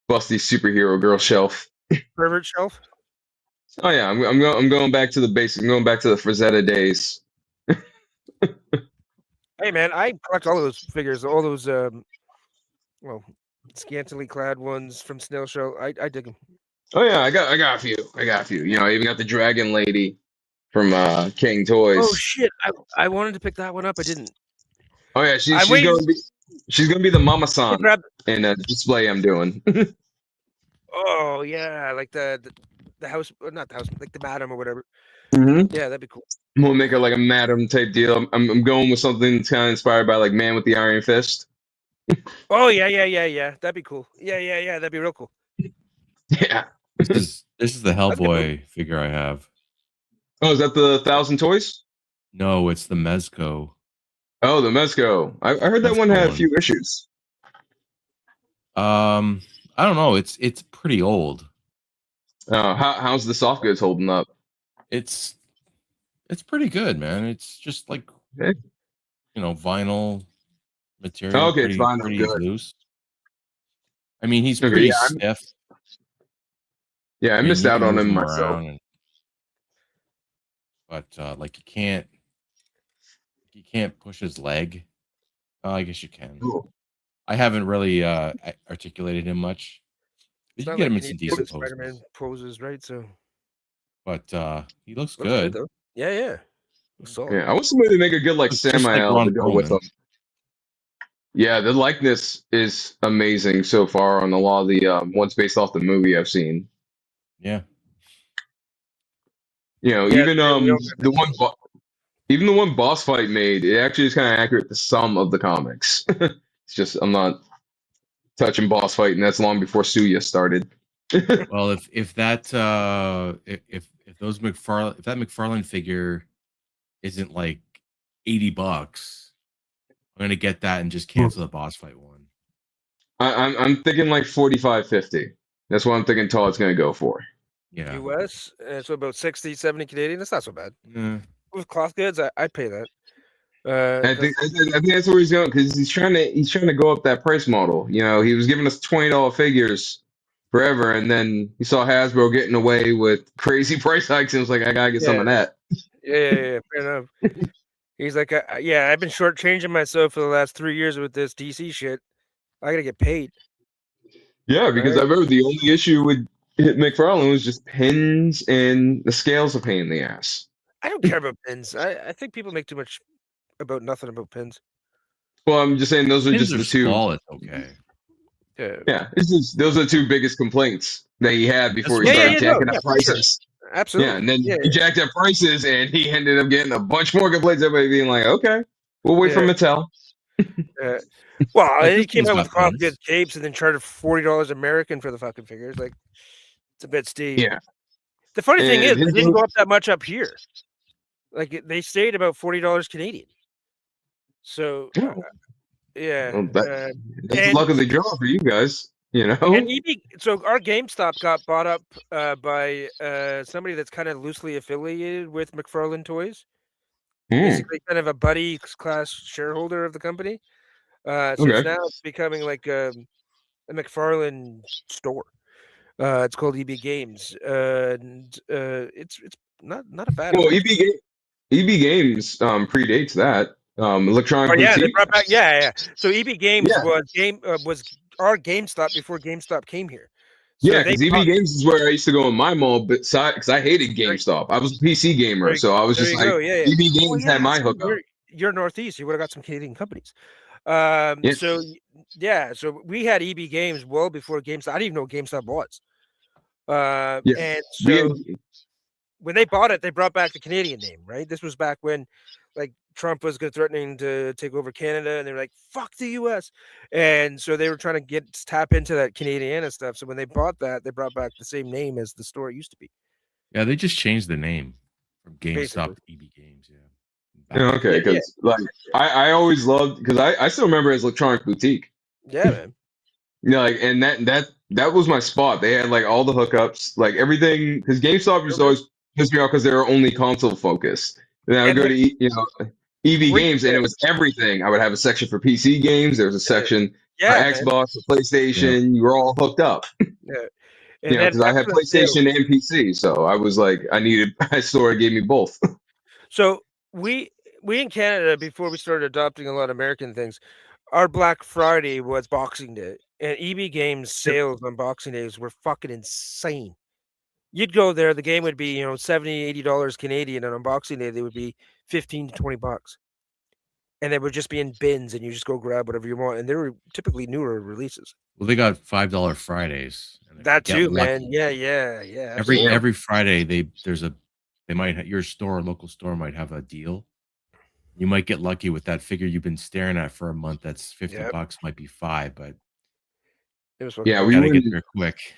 busty superhero girl shelf. Pervert shelf. Oh yeah, I'm going back to the basics. I'm going back to the Frazetta days. Hey man, I collect all of those figures, all those well, scantily clad ones from Snail Shell. I dig them. Oh yeah, I got a few. I got a few. I even got the Dragon Lady from King Toys. Oh shit! I wanted to pick that one up. I didn't. Oh yeah, I'm she's waiting. gonna be the Mama I San grabbed. in a display I'm doing. Oh yeah, like the house, not the house, like the madam or whatever. Mm-hmm. Yeah, that'd be cool. We'll make it like a madam type deal. I'm going with something that's kind of inspired by like Man with the Iron Fist. Oh yeah, yeah, yeah, yeah. That'd be cool. Yeah, yeah, yeah. That'd be real cool. Yeah. This is the Hellboy figure I have. Oh, is that the 1,000 Toys? No, it's the Mezco. Oh, the Mezco. I heard that one Mezco had a one. few issues. I don't know. It's pretty old. How's the soft goods holding up? It's pretty good, man. It's just like Okay. Vinyl material. Oh, okay, it's vinyl, pretty good. loose. I mean, he's Okay, pretty yeah, stiff. Yeah, I mean, missed you out can on move him him myself. around but like you can't push his leg. I guess you can. Cool. I haven't really articulated him much. It's You not can get like him you in some need to decent do Spider-Man poses, poses, right? So but he looks looks good good. though. Yeah, yeah. Looks solid. Yeah, I want somebody to make a good like It's just like Samael to Ron go with Perlman. him. Yeah, the likeness is amazing so far on a lot of the ones based off the movie I've seen. Yeah. Yeah, Even we all the one even the one boss fight made, it actually is kind of accurate to some of the comics. It's just I'm not touching boss fight, and that's long before Suya started. Well, if that if those if that McFarlane figure isn't like $80, I'm gonna get that and just cancel the boss fight one. I'm thinking like 45-50. That's what I'm thinking Todd's gonna go for. Yeah. US, so about 60, 70 Canadian. That's not so bad. Yeah. With cloth goods, I'd pay that. I think that's where he's going because he's trying to go up that price model. He was giving us $20 figures forever, and then he saw Hasbro getting away with crazy price hikes, and was like, I gotta get some of that. Yeah, fair enough. He's like, yeah, I've been shortchanging myself for the last 3 years with this DC shit. I gotta get paid. Yeah, because Right. I remember the only issue with McFarlane was just pins and the scales a pain in the ass. I don't care about pins. I think people make too much about nothing about pins. Well, I'm just saying those are Pins just are the two. small, it's okay. Yeah. Yeah, those are the two biggest complaints that he had before he That's started right. jacking Yeah, up for sure. prices. absolutely. and then Yeah, he jacked up prices, and he ended up getting a bunch more complaints. Everybody being like, "Okay, we'll wait for Yeah. Mattel." Well, But and he came Disney's out got with complicated plans. capes and then charged $40 American for the fucking figures. Like, it's a bit steep. Yeah, The funny thing is, and they his didn't go up that much up here. Like, they stayed about $40 Canadian. So, yeah. well, that's the And luck of the draw for you guys, you and know. so our GameStop got bought up by somebody that's kind of loosely affiliated with McFarlane Toys. Hmm, Basically, kind of a buddy class shareholder of the company. So it's okay. now becoming like a McFarlane store. It's called EB Games, and it's not a bad Well, one. EB Games predates that. Oh Electronic yeah, they Boutique. brought back yeah. So EB Games Yeah, was our GameStop before GameStop came here. So yeah, they because EB bought Games is where I used to go in my mall, but because I hated there, GameStop. I was a PC gamer, so I was there just you like, go. Yeah, yeah. EB Oh Games yeah, had my see, hookup. you're Northeast. You would have got some Canadian companies. Yeah, Yeah, so we had EB Games well before GameStop. I didn't even know what GameStop was. yeah. And We had, so when they bought it, they brought back the Canadian name, right? This was back when like Trump was threatening to take over Canada, and they were like, "Fuck the U.S." And so they were trying to tap into that Canadiana stuff. So when they bought that, they brought back the same name as the store used to be, Yeah, they just changed the name from basically. GameStop to EB Games. Yeah. Back in the okay, Yeah, day. yeah, because like I always loved because I still remember it as Electronic Boutique. yeah, man. Yeah, like and that was my spot. They had like all the hookups, like everything. Because GameStop used Real to good. always piss me off because they were only console focused. And I would And go like to EB great Games, and it fit. was everything. I would have a section for PC games. There was a section for Yeah, man. Xbox, for Yeah. PlayStation. You were all hooked up. Yeah. And then Because I had after the sale, PlayStation and PC, so I was like, I needed a store that gave me both. so we in Canada before we started adopting a lot of American things, our Black Friday was Boxing Day, and EB Games sales on Boxing Days were fucking insane. You'd go there, the game would be, $70, $80 Canadian, and on Boxing Day they would be 15 to $20. And they would just be in bins and you just go grab whatever you want. And they were typically newer releases. Well, they got $5 Fridays, and if you That get too, man. lucky, Yeah, every absolutely. Damn. Friday they might your local store might have a deal. You might get lucky with that figure you've been staring at for a month. That's Yep. $50, might be $5, but It was fucking Yeah, awesome. we gotta get wouldn't. there quick.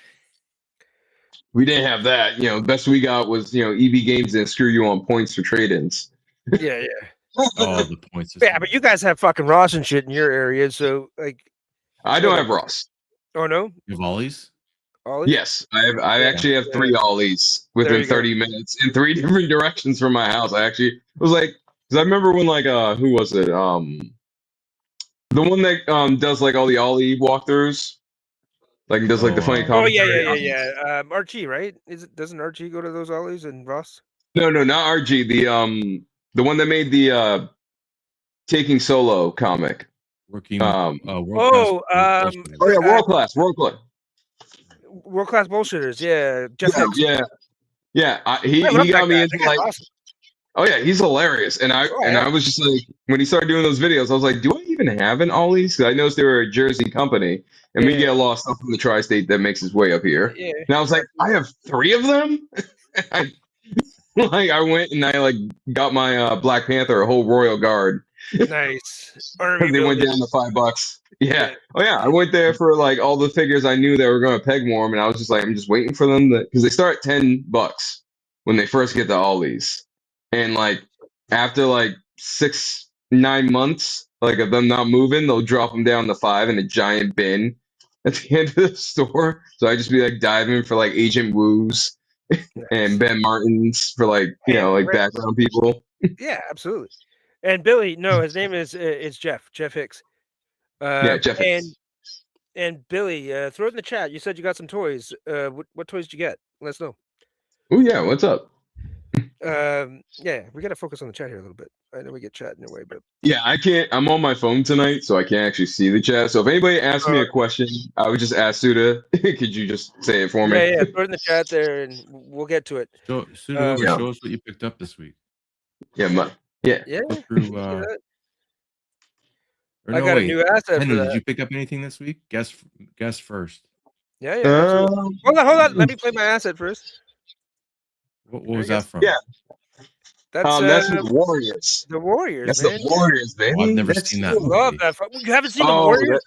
We didn't have that. The best we got was EB Games and screw you on points for trade-ins. Yeah. Oh, the point system. Yeah, but you guys have fucking Ross and shit in your area, so like I don't have Ross. oh no? You have Ollies? Ollie? Yes, I Yeah, actually have 3 ollies There within you go. 30 minutes in 3 different directions from my house. I actually was like, because I remember when like who was it? The one that does like all the ollie walkthroughs, like does like the funny Oh yeah, commentary. Archie, right? Doesn't Archie go to those Ollies and Ross? No, not RG. The one that made the Taking Solo comic. Working Um, world class. Oh, oh yeah, world class. World Class Bullshitters, yeah. Jeff Yeah, Hicks. yeah. I He love that got me guy. into That guy's like, awesome. oh yeah, he's hilarious. And Oh, yeah. I was just like, when he started doing those videos, I was like, do I even have an Ollie's? Because I noticed they were a Jersey company, and we Yeah. get a lot of stuff from the tri-state that makes its way up here. Yeah. And I was like, I have 3 of them. I went and I like got my Black Panther a whole Royal Guard. Nice. Army They went building. down to $5. Yeah. Yeah. Oh yeah. I went there for like all the figures I knew that were going to peg warm, and I was just like, I'm just waiting for them because they start at $10 when they first get the Ollies, and like after like 6-9 months, like of them not moving, they'll drop them down to 5 in a giant bin at the end of the store. So I just be like diving for like Agent Woos and Ben Martins for like Yeah, like right. background people. Yeah, absolutely. And Billy, no, his name is Jeff Hicks. Yeah, Jeff. And Billy, throw it in the chat. You said you got some toys. What toys did you get? Let us know. Oh yeah, what's up? Yeah, we got to focus on the chat here a little bit. I know we get chat in a way, but Yeah, I can't. I'm on my phone tonight, so I can't actually see the chat. So if anybody asks me a question, I would just ask Suda. Could you just say it for me? yeah, throw it in the chat there, and we'll get to it. Show Yeah. show us what you picked up this week. Yeah, Yeah, Go through see that? or I no, got wait. a new asset for Henry, that. did you pick up anything this week? Guess first. Yeah, absolutely. Hold on. Let me play my asset first. What was I guess- that from? Yeah. That's That's from the Warriors. the Warriors, That's man. the Warriors, baby. Oh, I've never That's seen that I love movie. that. You haven't seen the Oh, Warriors?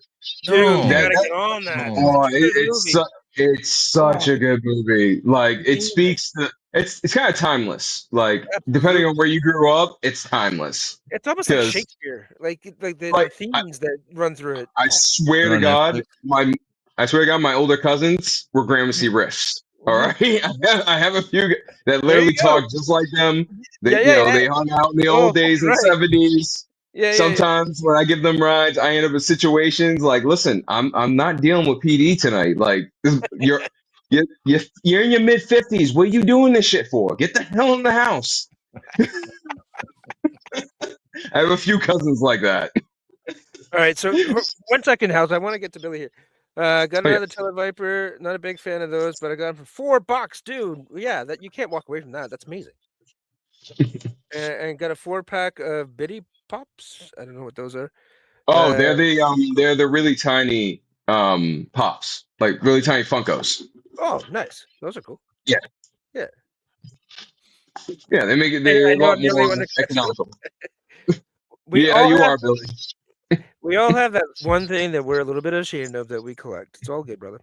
Dude, you No. gotta That- get on that. no. Oh, It's a good it's movie. it's such Oh. a good movie. Like it Amazing. speaks to it's kind of timeless. Like depending Absolutely. on where you grew up, it's timeless. It's almost like 'Cause- Shakespeare, like the Like, themes that run through it. I swear Is it to on God, Netflix? I swear to God, my older cousins were Gramercy riffs. All right, I have a few that literally you go. talk just like them. They, Yeah. they hung out in the Oh, old days in right. the '70s. Yeah. Sometimes when I give them rides, I end up in situations like, listen, I'm not dealing with PD tonight. Like you're you're in your mid 50s. What are you doing this shit for? Get the hell in the house. I have a few cousins like that. All right, so 1 second, House. I want to get to Billy here. Got Okay. another Televiper. Not a big fan of those, but I got them for $4, dude. Yeah, that you can't walk away from that. That's amazing. and got a 4-pack of Bitty Pops. I don't know what those are. Oh, they're the really tiny pops, like really tiny Funkos. Oh, nice. Those are cool. Yeah, they make it I they're a know lot I'm the only more one that gets them. economical. We Yeah, all you have, are, Billy. We all have that one thing that we're a little bit ashamed of that we collect. It's all good, brother.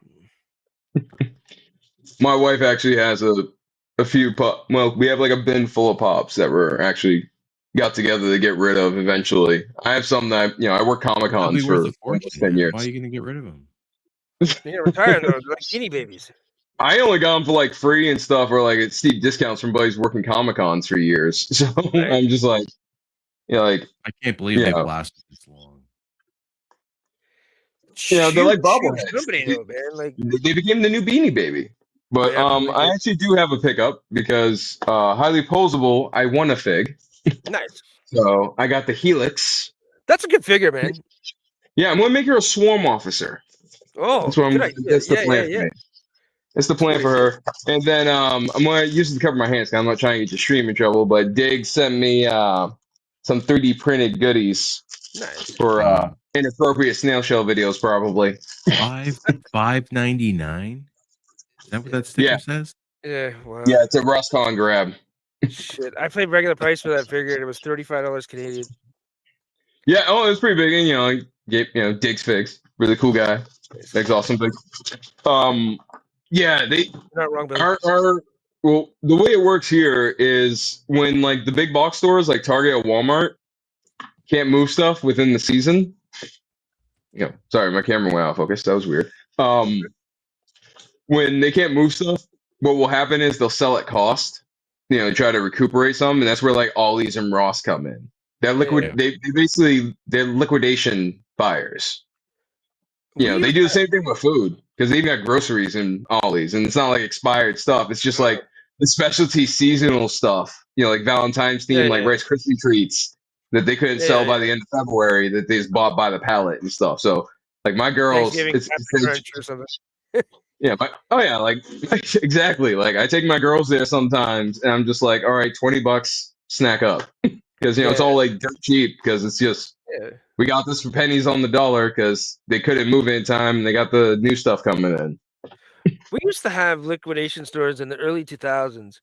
My wife actually has a few pop. Well, we have like a bin full of pops that we're actually got together to get rid of eventually. I have some that I work Comic That'd be Cons worth for a fortune, almost 10 man. years. Why are you gonna get rid of them? You're retiring those like guinea babies. I only got them for like free and stuff, or like at steep discounts from buddies working Comic Cons for years. So Right. I'm just like, like I can't believe Yeah. they've lasted this long. they're like bobbleheads. Somebody though, man. Like They became the new Beanie Baby. But They absolutely I did. actually do have a pickup because highly posable. I won a fig, nice. so I got the Helix. That's a good figure, man. Yeah, I'm gonna make her a swarm officer. Oh, That's what good idea. That's the plan for Yeah. me. That's the plan Good for her. And then I'm gonna use it to cover my hands. 'Cause I'm not trying to get the stream in trouble. But Dig sent me some 3D printed goodies Nice. for inappropriate snail shell videos, probably. $5.99. Is that what that sticker Yeah. says? Yeah. Wow. Yeah, it's a Roscon grab. Shit. I paid regular price for that figure, and it was $35 Canadian. Yeah, it was pretty big, and Dig's figs, really cool guy. Dig's awesome big. Yeah, You're not wrong, Billy. well, the way it works here is when like the big box stores like Target or Walmart can't move stuff within the season. Sorry, my camera went out of focus. That was weird. When they can't move stuff, what will happen is they'll sell at cost. Try to recuperate some, and that's where like Ollie's and Ross come in. They're they're liquidation buyers. They do the same thing with food because they've got groceries and Ollie's, and it's not like expired stuff. It's just like the specialty seasonal stuff, like Valentine's theme, like Rice Krispie treats that they couldn't sell by the end of February that they just bought by the pallet and stuff. So, like my girls, it's or something. like exactly. Like I take my girls there sometimes, and I'm just like, all right, $20, snack up, because it's all like dirt cheap because it's just. Yeah. We got this for pennies on the dollar because they couldn't move it in time, and they got the new stuff coming in. We used to have liquidation stores in the early 2000s,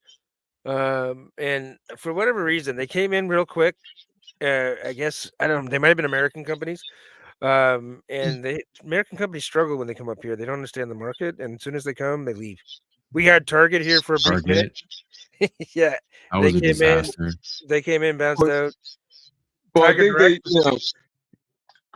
and for whatever reason, they came in real quick. I guess I don't know. They might have been American companies, and American companies struggle when they come up here. They don't understand the market, and as soon as they come, they leave. We had Target here for a brief minute. Yeah, that was a disaster. They came in, bounced out. Well, I think they,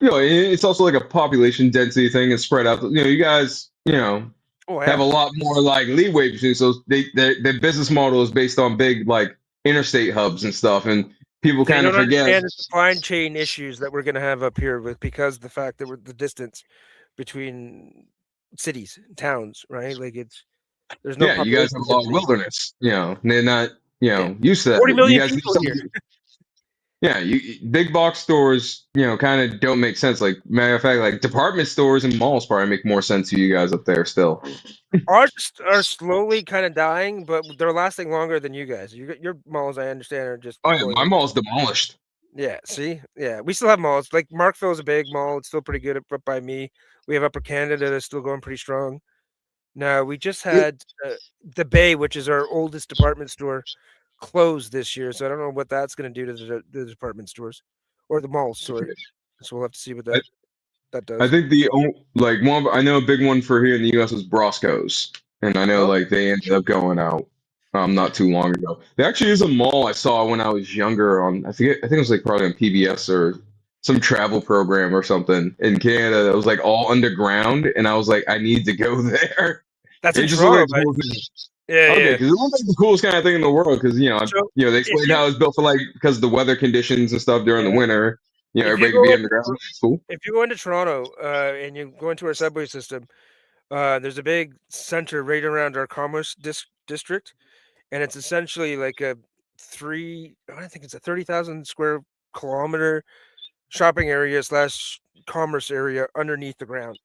it's also like a population density thing and spread out. You guys, have a lot more like leeway between. So their business model is based on big like interstate hubs and stuff, and people kind of forget understand the supply chain issues that we're going to have up here because the fact that we're the distance between cities, towns, right? Like there's no. Yeah, you guys have a lot of wilderness. They're not used to that. 40 million you guys people here. Yeah, big box stores, kind of don't make sense. Like matter of fact, like department stores and malls probably make more sense to you guys up there still. Ours are slowly kind of dying, but they're lasting longer than you guys. Your malls, I understand, are just. Oh yeah, my mall's demolished. Yeah, see, yeah, we still have malls. Like Markville's a big mall; it's still pretty good up by me. We have Upper Canada that's still going pretty strong. No, we just had the Bay, which is our oldest department store, closed this year. So I don't know what that's going to do to the department stores or the malls. Sorry. So we'll have to see what that I does. think like one I know a big one for here in the U.S. was Brosco's, and I know Oh. like they ended up going out not too long ago. There actually is a mall I saw when I was younger on I think it was like probably on PBS or some travel program or something in Canada that was like all underground, and I was like I need to go there. That's It in just looked Toronto, like the but whole thing. yeah, Okay, yeah. because it looks like the coolest kind of thing in the world. Because So they if explained you how it's built for like because of the weather conditions and stuff during the yeah, winter. if you Everybody could go be into underground. It's cool. if you go into Toronto and you go into our subway system, there's a big center right around our commerce district, and it's essentially like I think it's a 30,000 square kilometer shopping area slash commerce area underneath the ground.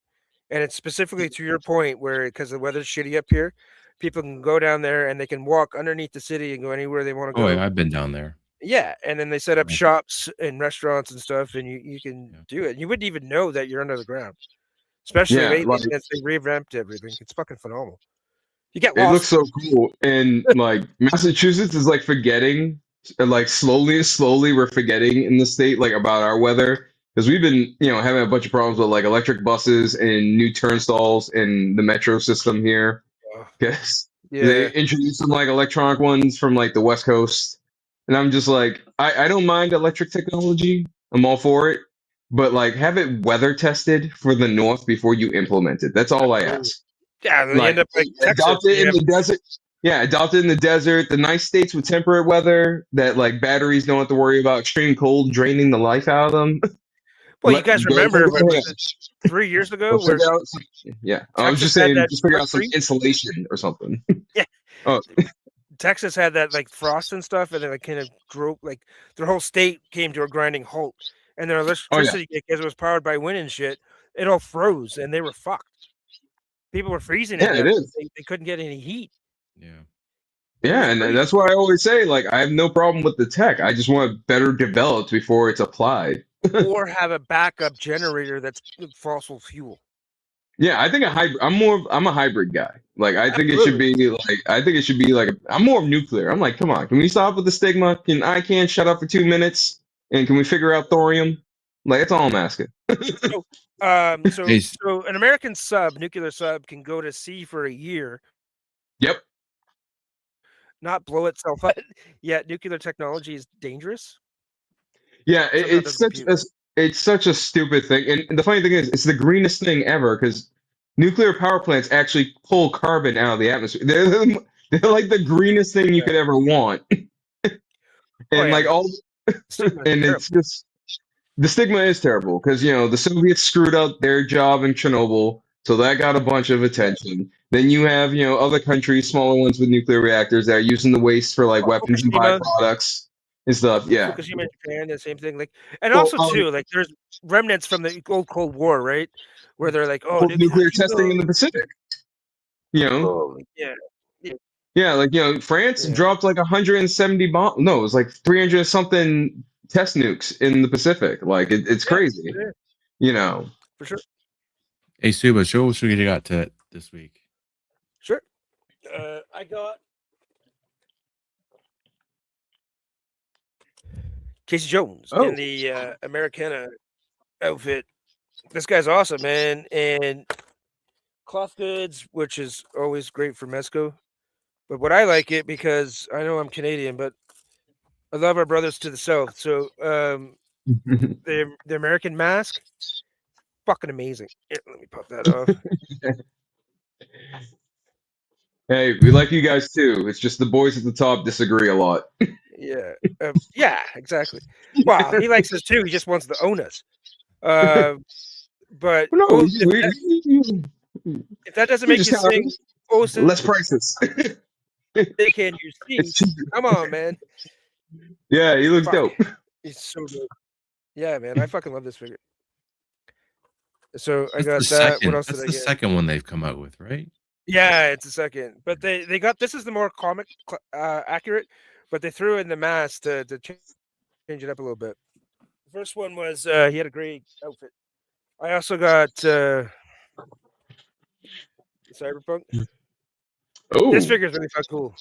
And it's specifically to your point where because the weather's shitty up here, people can go down there and they can walk underneath the city and go anywhere they want to Oh, go. yeah, I've been down there. Yeah, and then they set up Right. shops and restaurants and stuff, and you can Yeah. do it. You wouldn't even know that you're under the ground, especially Yeah, lately like since they revamped everything. It's fucking phenomenal. You get it looks lost. so cool. And like Massachusetts is like forgetting, like slowly we're forgetting in the state like about our weather because we've been having a bunch of problems with like electric buses and new turnstiles in the metro system here. Oh, Because they yeah. introduced some like electronic ones from like the West Coast, and I'm just like, I don't mind electric technology. I'm all for it, but like have it weather tested for the North before you implement it. That's all I Absolutely. ask. Yeah, they Like end up like Texas. adopt it in Yeah. the desert. Yeah, adopt it in the desert. The nice states with temperate weather that like batteries don't have to worry about extreme cold draining the life out of them. Well, you guys remember what was it, 3 years Or ago where figure out some, yeah. I was Texas just had saying, that just figure front out some freeze? insulation or something. Yeah, Oh, Texas had that like frost and stuff, and then it kind of drove like their whole state came to a grinding halt, and their oh yeah. electricity because it was powered by wind and shit, it all froze, and they were fucked. People were freezing to Yeah, it death. is. They couldn't get any heat. Yeah. It was Yeah, and crazy. that's why I always say, like, I have no problem with the tech. I just want it better developed before it's applied. Or have a backup generator that's fossil fuel. Yeah, I think a hybrid. I'm a hybrid guy. Like, I think it should Absolutely. be like. I think it should be like. I'm more of nuclear. I'm like, come on, can we stop with the stigma? Can I can't shut up for 2 minutes? And can we figure out thorium? Like, that's all I'm asking. So, so Hey, so an American nuclear sub, can go to sea for a year, Yep. not blow itself up. Yet nuclear technology is dangerous. Yeah, Somehow it doesn't compute. it's such a stupid thing. And the funny thing is, it's the greenest thing ever because nuclear power plants actually pull carbon out of the atmosphere. They're like the greenest thing you Yeah. could ever want. Oh And yeah, like all stigma is and terrible. it's just the stigma is terrible because the Soviets screwed up their job in Chernobyl, so that got a bunch of attention. Then you have other countries, smaller ones with nuclear reactors that are using the waste for like weapons and Fukushima, byproducts and stuff. Yeah. Fukushima in Japan, the same thing. Like, and Well, also too, like there's remnants from the old Cold War, right? Where they're like, oh, nuclear nuclear testing in evil. the Pacific. You know, Oh, yeah, yeah, yeah, like France yeah. dropped like 170 bomb. No, it was like 300 something test nukes in the Pacific. Like it's Yeah, crazy. yeah, You know. for sure, hey, Suba, show us what you got to this week. sure. I got Casey Jones Oh. in the Americana outfit. This guy's awesome, man, and cloth goods, which is always great for Mesco. But what I like it because I know I'm Canadian, but I love our brothers to the south. So the American mask, fucking amazing. Here, let me pop that off. Hey, we like you guys too. It's just the boys at the top disagree a lot. Yeah, yeah, exactly. Well, he likes us too. He just wants to own us. But No, if that doesn't we make just you have sing, oh, less prices. can you see? It's cheaper. Come on, man. Yeah, he looks Fuck, dope. he's so good. Yeah, man, I fucking love this figure. So I That's got the that. What second. else That's did I the get? second one they've come out with, right? Yeah, it's a second, but they got this is the more comic accurate, but they threw in the mask to change it up a little bit. The first one was he had a great outfit. I also got Cyberpunk. Oh, This figure's really fucking cool.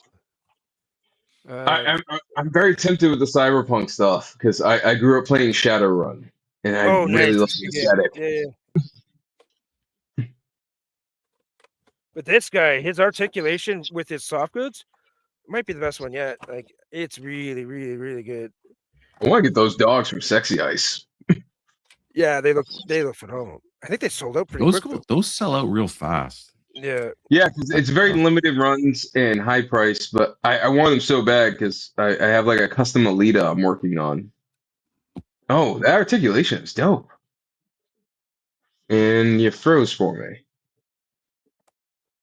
I'm very tempted with the cyberpunk stuff because I grew up playing Shadowrun and I Oh, really nice. love That's the a good game. aesthetic. Yeah. But this guy, his articulation with his soft goods might be the best one yet. Like, it's really, really, really good. I want to get those dogs from Sexy Ice. Yeah, they look phenomenal. I think they sold out pretty Those quick though. those sell out real fast. Yeah. Yeah, because it's very limited runs and high price, but I want them so bad because I have like a custom Alita I'm working on. Oh, that articulation is dope. And you froze for me.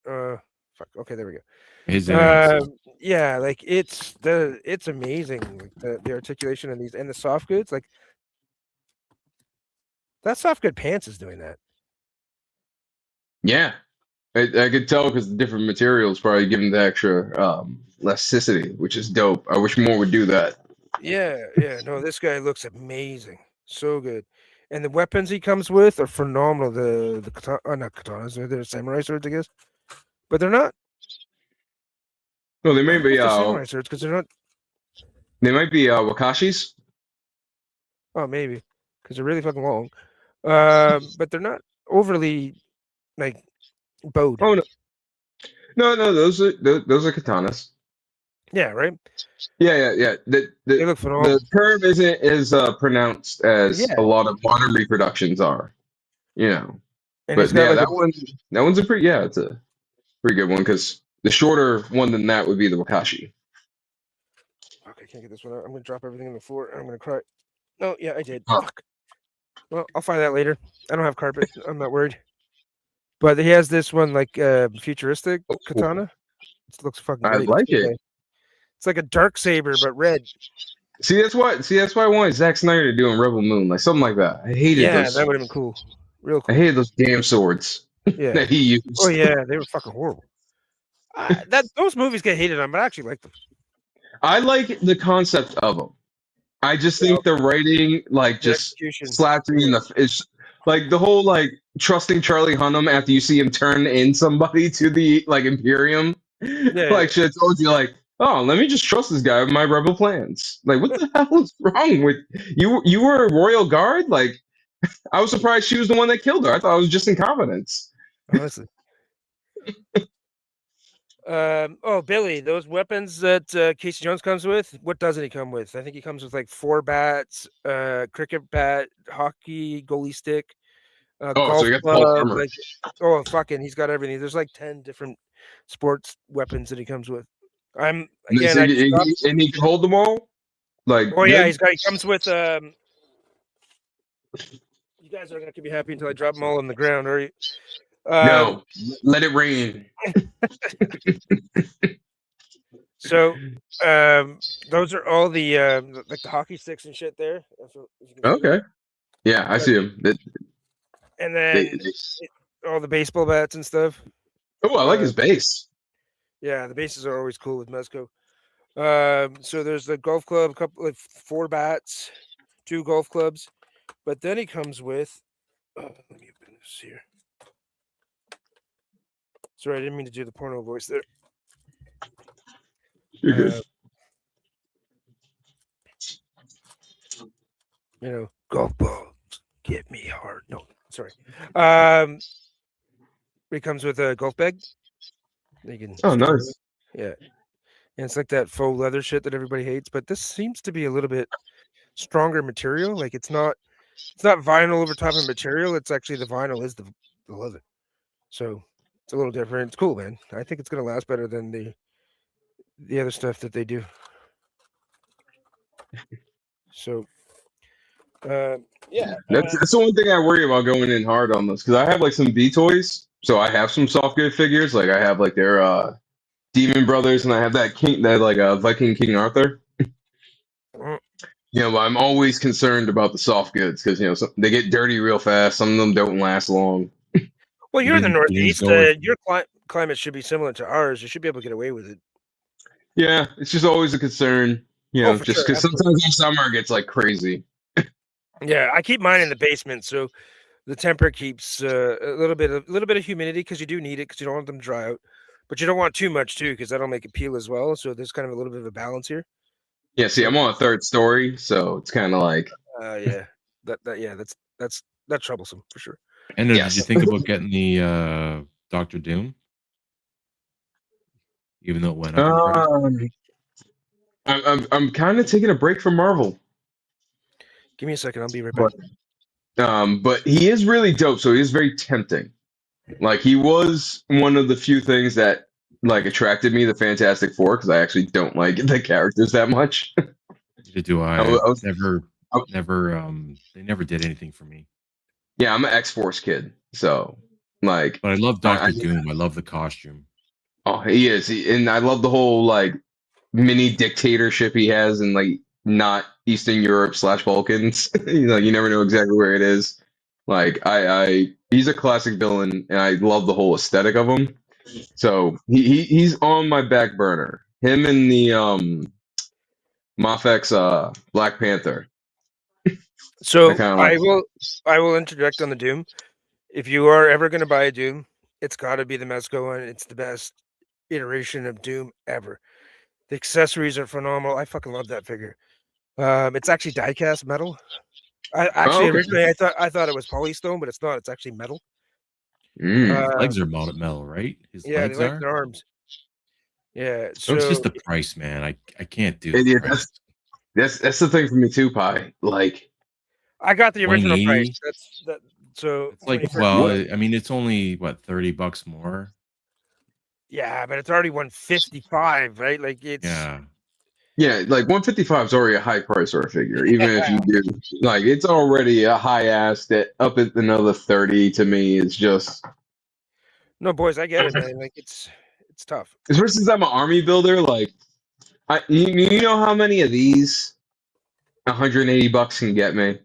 Fuck. Okay, there we go. His internet. Yeah, like it's amazing. Like the articulation in these and the soft goods. Like that soft good pants is doing that. Yeah, I could tell because the different materials probably give them the extra elasticity, which is dope. I wish more would do that. Yeah. No, this guy looks amazing. So good. And the weapons he comes with are phenomenal. The not katanas, they're samurai swords, I guess. But they're not. No, they I may don't know be if they're samurai swords because they're not. wakashis. Oh, maybe because they're really fucking long. But they're not overly like bowed. Oh no, those are katanas. Yeah, right. Yeah. They look phenomenal. The term isn't as pronounced as Yeah. a lot of modern reproductions are, you know. And But it's got yeah, like that one's a pretty it's a pretty good one because the shorter one than that would be the wakashi. Fuck, I can't get this one out. I'm gonna drop everything on the floor and I'm gonna cry. No, yeah, I did. Huh. Fuck. Well, I'll find that later. I don't have carpet. I'm not worried. But he has this one like futuristic Oh, katana. It looks fucking I great. like it. It's like a dark saber but red. See, that's why I wanted Zack Snyder to do in Rebel Moon, like something like that. I hated Yeah, those. that would have been cool. Real I cool. hated those damn swords Yeah. that he used. Oh yeah, they were fucking horrible. Those movies get hated on, but I actually like them. I like the concept of them. I just think the writing, like, The just execution. slapped me in the. It's like the whole like trusting Charlie Hunnam after you see him turn in somebody to the like Imperium. Like, should have told you like, oh, let me just trust this guy with my rebel plans. Like, what the hell is wrong with you? You were a royal guard. Like, I was surprised she was the one that killed her. I thought it was just incompetence. Honestly. Oh, Billy, those weapons that Casey Jones comes with, what doesn't he come with? I think he comes with like 4 bats, cricket bat, hockey, goalie stick, So golf you got the whole club. armor. Like, fucking, he's got everything. There's like 10 different sports weapons that he comes with. And he can hold them all. Like, oh yeah, he comes with. You guys are not gonna be happy until I drop them all on the ground, are you? No, let it rain. So, those are all the like the hockey sticks and shit there. If you can see them. Okay. Yeah, I see them. And then all the baseball bats and stuff. Oh, I like his base. Yeah, the bases are always cool with Mezco. So there's the golf club, a couple of 4 bats, 2 golf clubs, but then he comes with. Let me open this here. Sorry, I didn't mean to do the porno voice there. You're good. Golf balls get me hard. No, sorry. It comes with a golf bag. You can Nice. Yeah. And it's like that faux leather shit that everybody hates, but this seems to be a little bit stronger material. Like it's not vinyl over top of material. It's actually the vinyl is the leather. So it's a little different. It's cool, man. I think it's gonna last better than the other stuff that they do. So yeah. That's the one thing I worry about going in hard on this because I have like some V toys. So I have some soft good figures. Like I have like their Demon Brothers, and I have that Viking King Arthur. But I'm always concerned about the soft goods because they get dirty real fast. Some of them don't last long. Well, you're in the Northeast. Your climate should be similar to ours. You should be able to get away with it. Yeah, it's just always a concern. Just sure, because sometimes in summer it gets like crazy. Yeah, I keep mine in the basement, so The temper keeps a little bit of humidity because you do need it because you don't want them to dry out, but you don't want too much too because that'll make it peel as well. So there's kind of a little bit of a balance here. Yeah, see, I'm on a third story, so it's kind of like Yeah, that's troublesome for sure. And did you yes. think about getting the Doctor Doom? Even though it went up in price? I'm kind of taking a break from Marvel, Give me a second, I'll be right back. but he is really dope, so he is very tempting. Like he was one of the few things that like attracted me to Fantastic Four because I actually don't like the characters that much. Neither do I. I was- Never, I- they never did anything for me. yeah, I'm an X-Force kid, so like But I love I- Doctor Doom. I love the costume. oh, he is, and I love the whole like mini dictatorship he has in like not Eastern Europe / Balkans. You never know exactly where it is. Like he's a classic villain, and I love the whole aesthetic of him. So he's on my back burner. Him and the Mafex Black Panther. So Kinda like- I will interject on the Doom. If you are ever going to buy a Doom, it's got to be the Mezco one. It's the best iteration of Doom ever. The accessories are phenomenal. I fucking love that figure. It's actually die-cast metal. okay. Originally I thought it was polystone, but it's not. It's actually metal. Mm. His legs are mounted metal, right? His Yeah, legs the legs are. and arms. Yeah, So it's just so the price, man. I can't do And the yeah, price. that's the thing for me too, Pi. Like I got the original price. 180? That's that. So It's like, 21st well, what? I mean, it's only what, $30 more. Yeah, but it's already 155, right? Like it's Yeah. yeah, like 155 is already a high price for a figure. Even if you do like it's already a high ass that up at another 30 to me is just no, boys. I get it, man. Like it's tough. especially since I'm an army builder, like you know how many of these $180 can get me?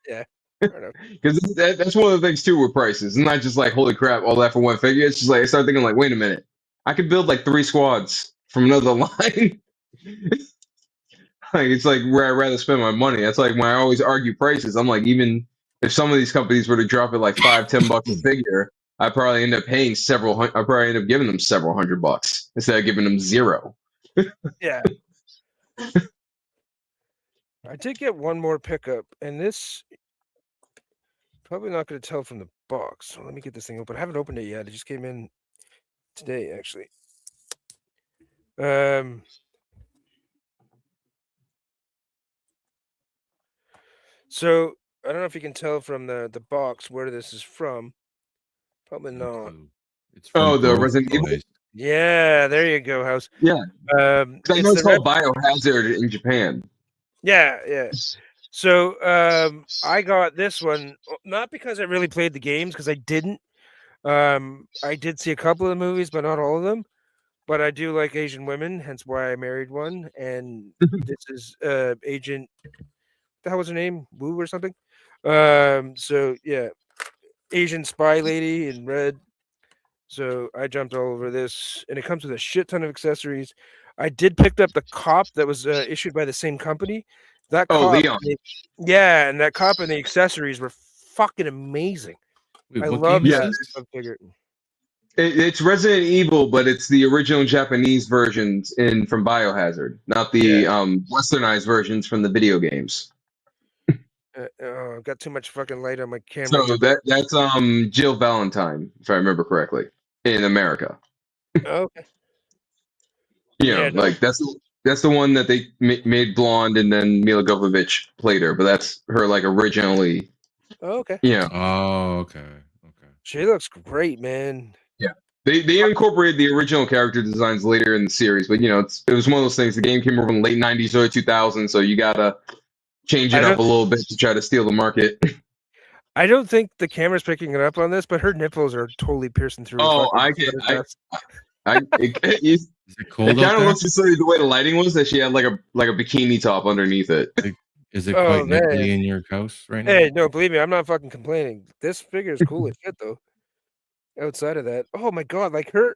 Yeah, fair enough. Because that's one of the things too with prices. It's not just like holy crap, all that for one figure. It's just like I start thinking like, wait a minute, I could build like 3 squads from another line. Like it's like where I'd rather spend my money. That's like when I always argue prices. I'm like, even if some of these companies were to drop it like $5-10 a figure, I probably end up paying I probably end up giving them several $100 instead of giving them zero. Yeah. I did get one more pickup, and this probably not going to tell from the box. So let me get this thing open. I haven't opened it yet. It just came in today, actually. So I don't know if you can tell from the box where this is from. Probably No not. clue. It's from Oh, the Growth Resident Evil? Toys. Yeah, there you go, House. Yeah. I know it's the Red- called Biohazard in Japan. yeah. So I got this one not because I really played the games, because I didn't. I did see a couple of the movies, but not all of them. But I do like Asian women, hence why I married one. And this is Agent. The hell was her name? Wu or something. So yeah, Asian spy lady in red. So I jumped all over this, and it comes with a shit ton of accessories. I did pick up the cop that was issued by the same company. That Oh, cop, Leon. yeah, and that cop and the accessories were fucking amazing. Wait, I what love game Yeah. is that this? figure. It's Resident Evil, but it's the original Japanese versions in from Biohazard, not the westernized versions from the video games. I've got too much fucking light on my camera. So that's Jill Valentine, if I remember correctly, in America. Okay. You Yeah, know, no. like that's the one that they made blonde, and then Mila Jovovich played her, but that's her like originally. Okay. You know, Oh, okay. Okay. She looks great, man. they incorporated the original character designs later in the series, but you know, it was one of those things. The game came over in the late '90s, early 2000s, so you gotta change it I up a little bit to try to steal the market. I don't think the camera's picking it up on this, but her nipples are totally piercing through. Oh, fucking it, Is it it cold kind out of there? looks just like the way the lighting was that she had like a bikini top underneath it. Is it Oh, quite man. nipply in your house right now? Hey, no, believe me, I'm not fucking complaining. This figure is cool as shit, though. Outside of that, oh my god, like her,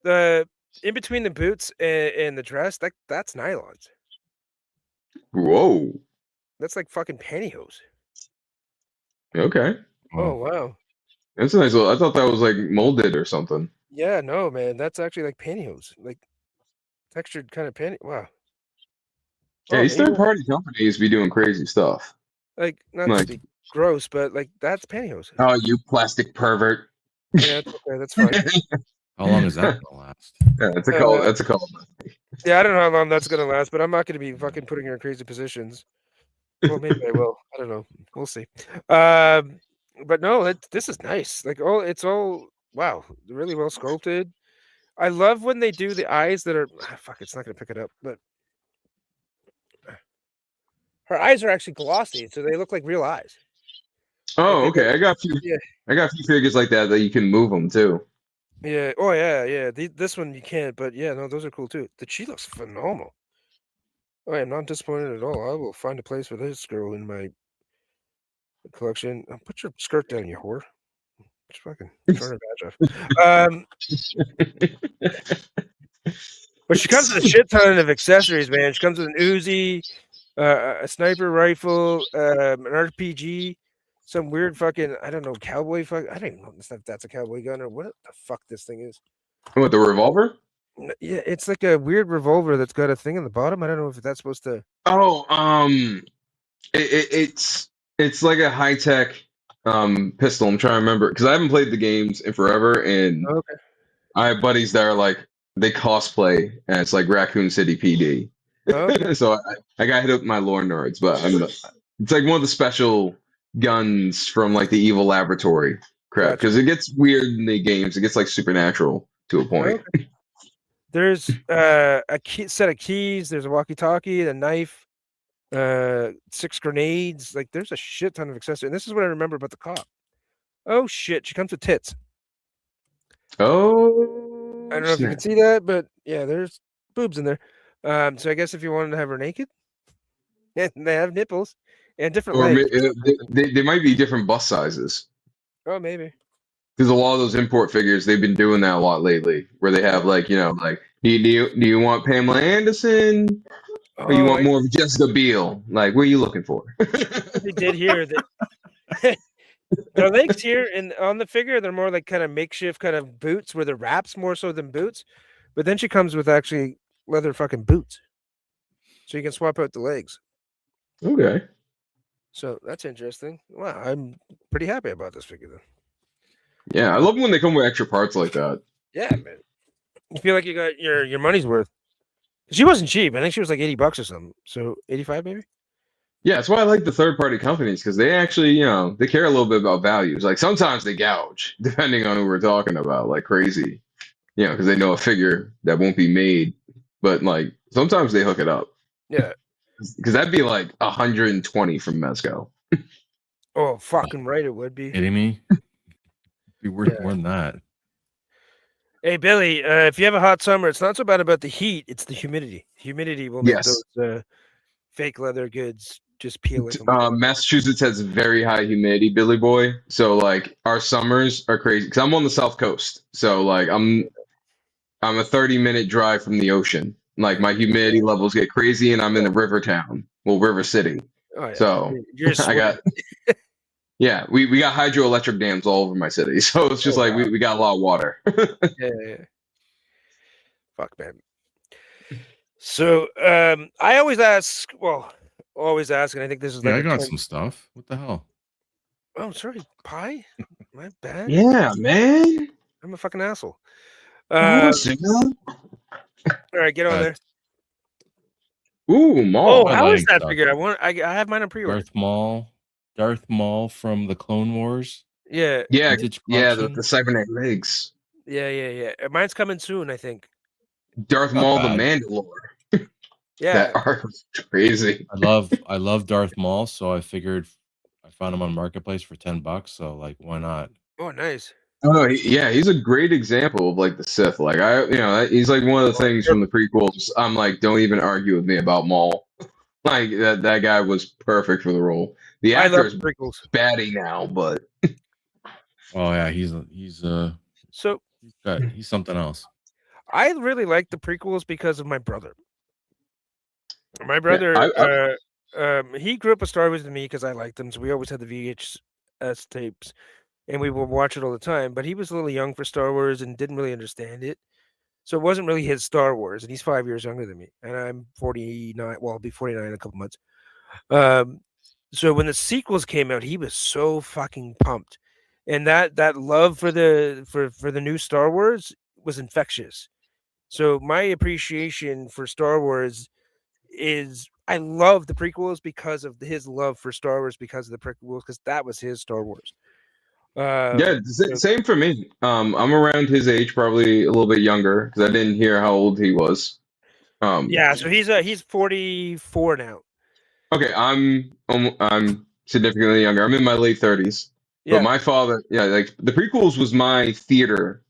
the in between the boots and the dress, that's nylons. Whoa. That's like fucking pantyhose. Okay. Oh Wow. wow. That's a nice little. I thought that was like molded or something. Yeah, no, man, that's actually like pantyhose, like textured kind of panty. Wow. Yeah, Oh, these maybe third-party companies be doing crazy stuff. like not to Like, be gross, but like that's pantyhose. oh, you plastic pervert. Yeah, it's okay. That's fine. How long is that gonna last? Yeah, that's a Uh, call. That's a call. Yeah, I don't know how long that's gonna last, but I'm not gonna be fucking putting her in crazy positions. Well, maybe I will. I don't know. We'll see. But no, this is nice. Like, it's all wow, really well sculpted. I love when they do the eyes that are fuck. It's not gonna pick it up, but her eyes are actually glossy, so they look like real eyes. Like Oh, they okay. don't. I got a few. Yeah, I got a few figures like that you can move them too. yeah. Oh yeah, yeah. This one you can't, but yeah, no, those are cool too. She looks phenomenal. I am not disappointed at all. I will find a place for this girl in my collection. Put your skirt down, you whore. Just fucking turn her badge off. But she comes with a shit ton of accessories, man. She comes with an Uzi, a sniper rifle, an RPG, some weird fucking I don't know cowboy fuck. I don't even know if that's a cowboy gun or what the fuck this thing is. What, the revolver? Yeah, it's like a weird revolver that's got a thing in the bottom. I don't know if that's supposed to. Oh, it's like a high tech pistol. I'm trying to remember because I haven't played the games in forever, and Okay. I have buddies that are like they cosplay, and it's like Raccoon City PD. Okay. So I got hit up with my lore nerds, but it's like one of the special guns from like the evil laboratory crap Gotcha. because it gets weird in the games. It gets like supernatural to a point. Okay. There's a set of keys. There's a walkie-talkie, a knife, 6 grenades. Like there's a shit ton of accessories. And this is what I remember about the cop. Oh shit, she comes with tits. Oh, I don't know if you can see that, but yeah, there's boobs in there. So I guess if you wanted to have her naked, and they have nipples and different or legs. they might be different bust sizes. Oh, maybe. Because a lot of those import figures, they've been doing that a lot lately, where they have like, like do you want Pamela Anderson or you Oh, want more of Jessica Biel? Like, what are you looking for? they did here that their legs here and on the figure, they're more like kind of makeshift kind of boots where they're wraps more so than boots. But then she comes with actually leather fucking boots. So you can swap out the legs. Okay. So that's interesting. Wow, I'm pretty happy about this figure then. Yeah, I love when they come with extra parts like that. Yeah, man. You feel like you got your money's worth. She wasn't cheap. I think she was like $80 or something. So 85 maybe? Yeah, that's why I like the third party companies because they actually, they care a little bit about values. Like sometimes they gouge, depending on who we're talking about, like crazy. Because they know a figure that won't be made, but like sometimes they hook it up. Yeah. Because that'd be like 120 from Mezco. Oh, fucking right it would be. Kidding me? Be worth Yeah. more than that. Hey Billy, if you have a hot summer, it's not so bad about the heat, it's the humidity. Humidity will make Yes. those fake leather goods just peel like Massachusetts has very high humidity, Billy Boy. So like our summers are crazy because I'm on the South Coast. So like I'm a 30-minute drive from the ocean. Like my humidity levels get crazy, and I'm in a river town, well, River City. Oh yeah. So You're I got we got hydroelectric dams all over my city. So it's just Oh, like wow. we got a lot of water. yeah. Fuck man. So I always ask, and I think this is Yeah, like I a got 10 some stuff. What the hell? Oh, sorry, pie? My bad. Yeah, man. I'm a fucking asshole. Oh, All right, get on there. Ooh, Oh, Maul. I how is like that stuff. figure? I have mine on pre-order. Darth Maul from the Clone Wars. Yeah, Yeah, Vintage yeah, collection. the cybernetic legs. yeah. Mine's coming soon, I think. Darth Not Maul the bad. Mandalore. Yeah. That arc was crazy. I love Darth Maul, so I figured I found him on Marketplace for $10. So like, why not? Oh, nice. Oh, he's a great example of like the Sith. Like he's like one of the things from the prequels. I'm like, don't even argue with me about Maul. Like that guy was perfect for the role. The I actor love is prequels. batty now, but Oh yeah, he's So he's something else. I really like the prequels because of my brother. My yeah, brother, I he grew up with Star Wars with me because I liked them. So we always had the VHS tapes, and we would watch it all the time. But he was a little young for Star Wars and didn't really understand it. So it wasn't really his Star Wars, and he's 5 years younger than me, and I'm 49. Well, I'll be 49 in a couple months. Um, so when the sequels came out, he was so fucking pumped, and that love for the new Star Wars was infectious. So my appreciation for Star Wars is I love the prequels because of his love for Star Wars because of the prequels because that was his Star Wars. Yeah, So same for me. I'm around his age, probably a little bit younger, because I didn't hear how old he was. yeah, so he's 44 now. Okay, I'm significantly younger. I'm in my late 30s. But Yeah, my father, yeah, like the prequels was my theater,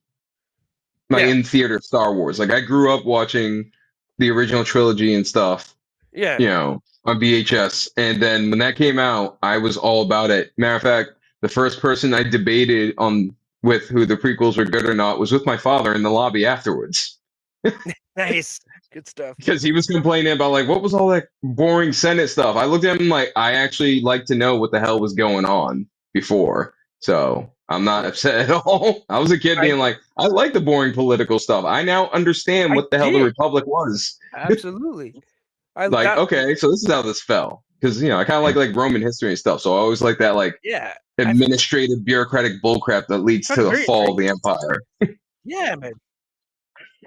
my yeah, in theater Star Wars. Like I grew up watching the original trilogy and stuff, yeah. you know, on VHS. And then when that came out, I was all about it. Matter of fact, the first person I debated on with who the prequels were good or not was with my father in the lobby afterwards. Nice, good stuff. Because he was complaining about like what was all that boring Senate stuff. I looked at him like I actually like to know what the hell was going on before. So I'm not Yeah. upset at all. I was a kid I being like, I like the boring political stuff. I now understand I what the hell the did Republic was. absolutely. I Like, that okay, so this is how this fell. Because I kind of like Roman history and stuff. So I always like that like yeah. administrative bureaucratic bullcrap that leads Found to it the very fall of the intriguing. empire. Yeah, man,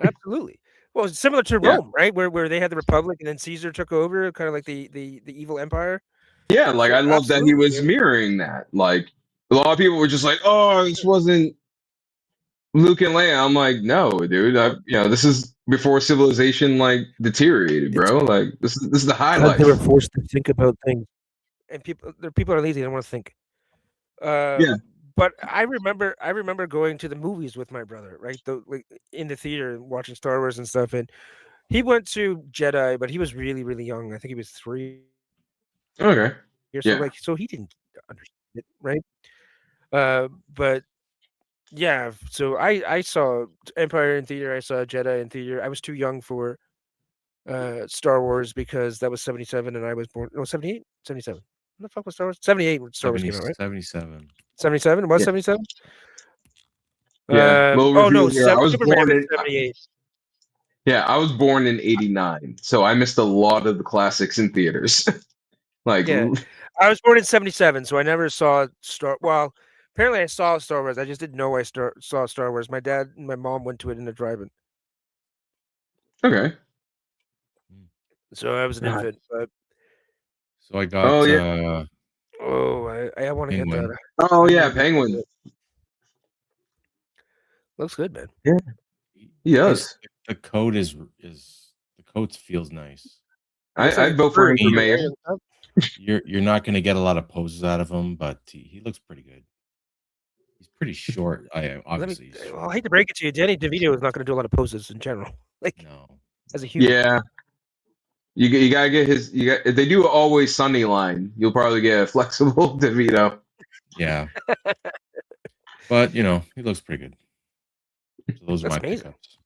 absolutely. Well, it's similar to Yeah. Rome, right? Where they had the Republic and then Caesar took over, kind of like the evil empire. Yeah, like So I love that he absolutely, was man. mirroring that. Like a lot of people were just like, "Oh, this wasn't Luke and Leia." I'm like, "No, dude. This is before civilization like deteriorated, It's bro. Like this is the high because they were life." forced to think about things, and people are lazy. They don't want to think. Uh, Yeah. but I remember going to the movies with my brother, right? Like in the theater and watching Star Wars and stuff. And he went to Jedi, but he was really, really young. I think he was 3 Okay. years old. Yeah. Like, so he didn't understand it, right? But yeah, so I saw Empire in theater. I saw Jedi in theater. I was too young for Star Wars because that was 77 and I was born 78, 77. When the fuck was Star Wars? 78 when Star Wars 70, came out, right? 77. 77? It was Yeah. 77? Yeah. Little Oh no, review here. I was Superman born was in 78. Yeah, I was born in '89, so I missed a lot of the classics in theaters. Like, Yeah. I was born in 77, so I never saw well, apparently I saw Star Wars. I just didn't know I saw Star Wars. My dad and my mom went to it in a drive-in. okay. So I was an God. infant, but So I Oh got yeah. oh, I want to get that. Penguin. Oh I yeah, need to get Penguin. it. Looks good, man. Yeah, he His does. the coat is the coat feels nice. It looks like I'd it's vote for him furry for too, mayor. right? On top? You're not going to get a lot of poses out of him, but he looks pretty good. He's pretty short. Let me. Obviously he's Well, I short. hate to break it to you, Danny DeVito is not going to do a lot of poses in general, like No. as a human. Yeah, you gotta get his. You got if they do a Always Sunny line, you'll probably get a flexible DeVito. Yeah. But he looks pretty good. So those are That's my amazing. pickups.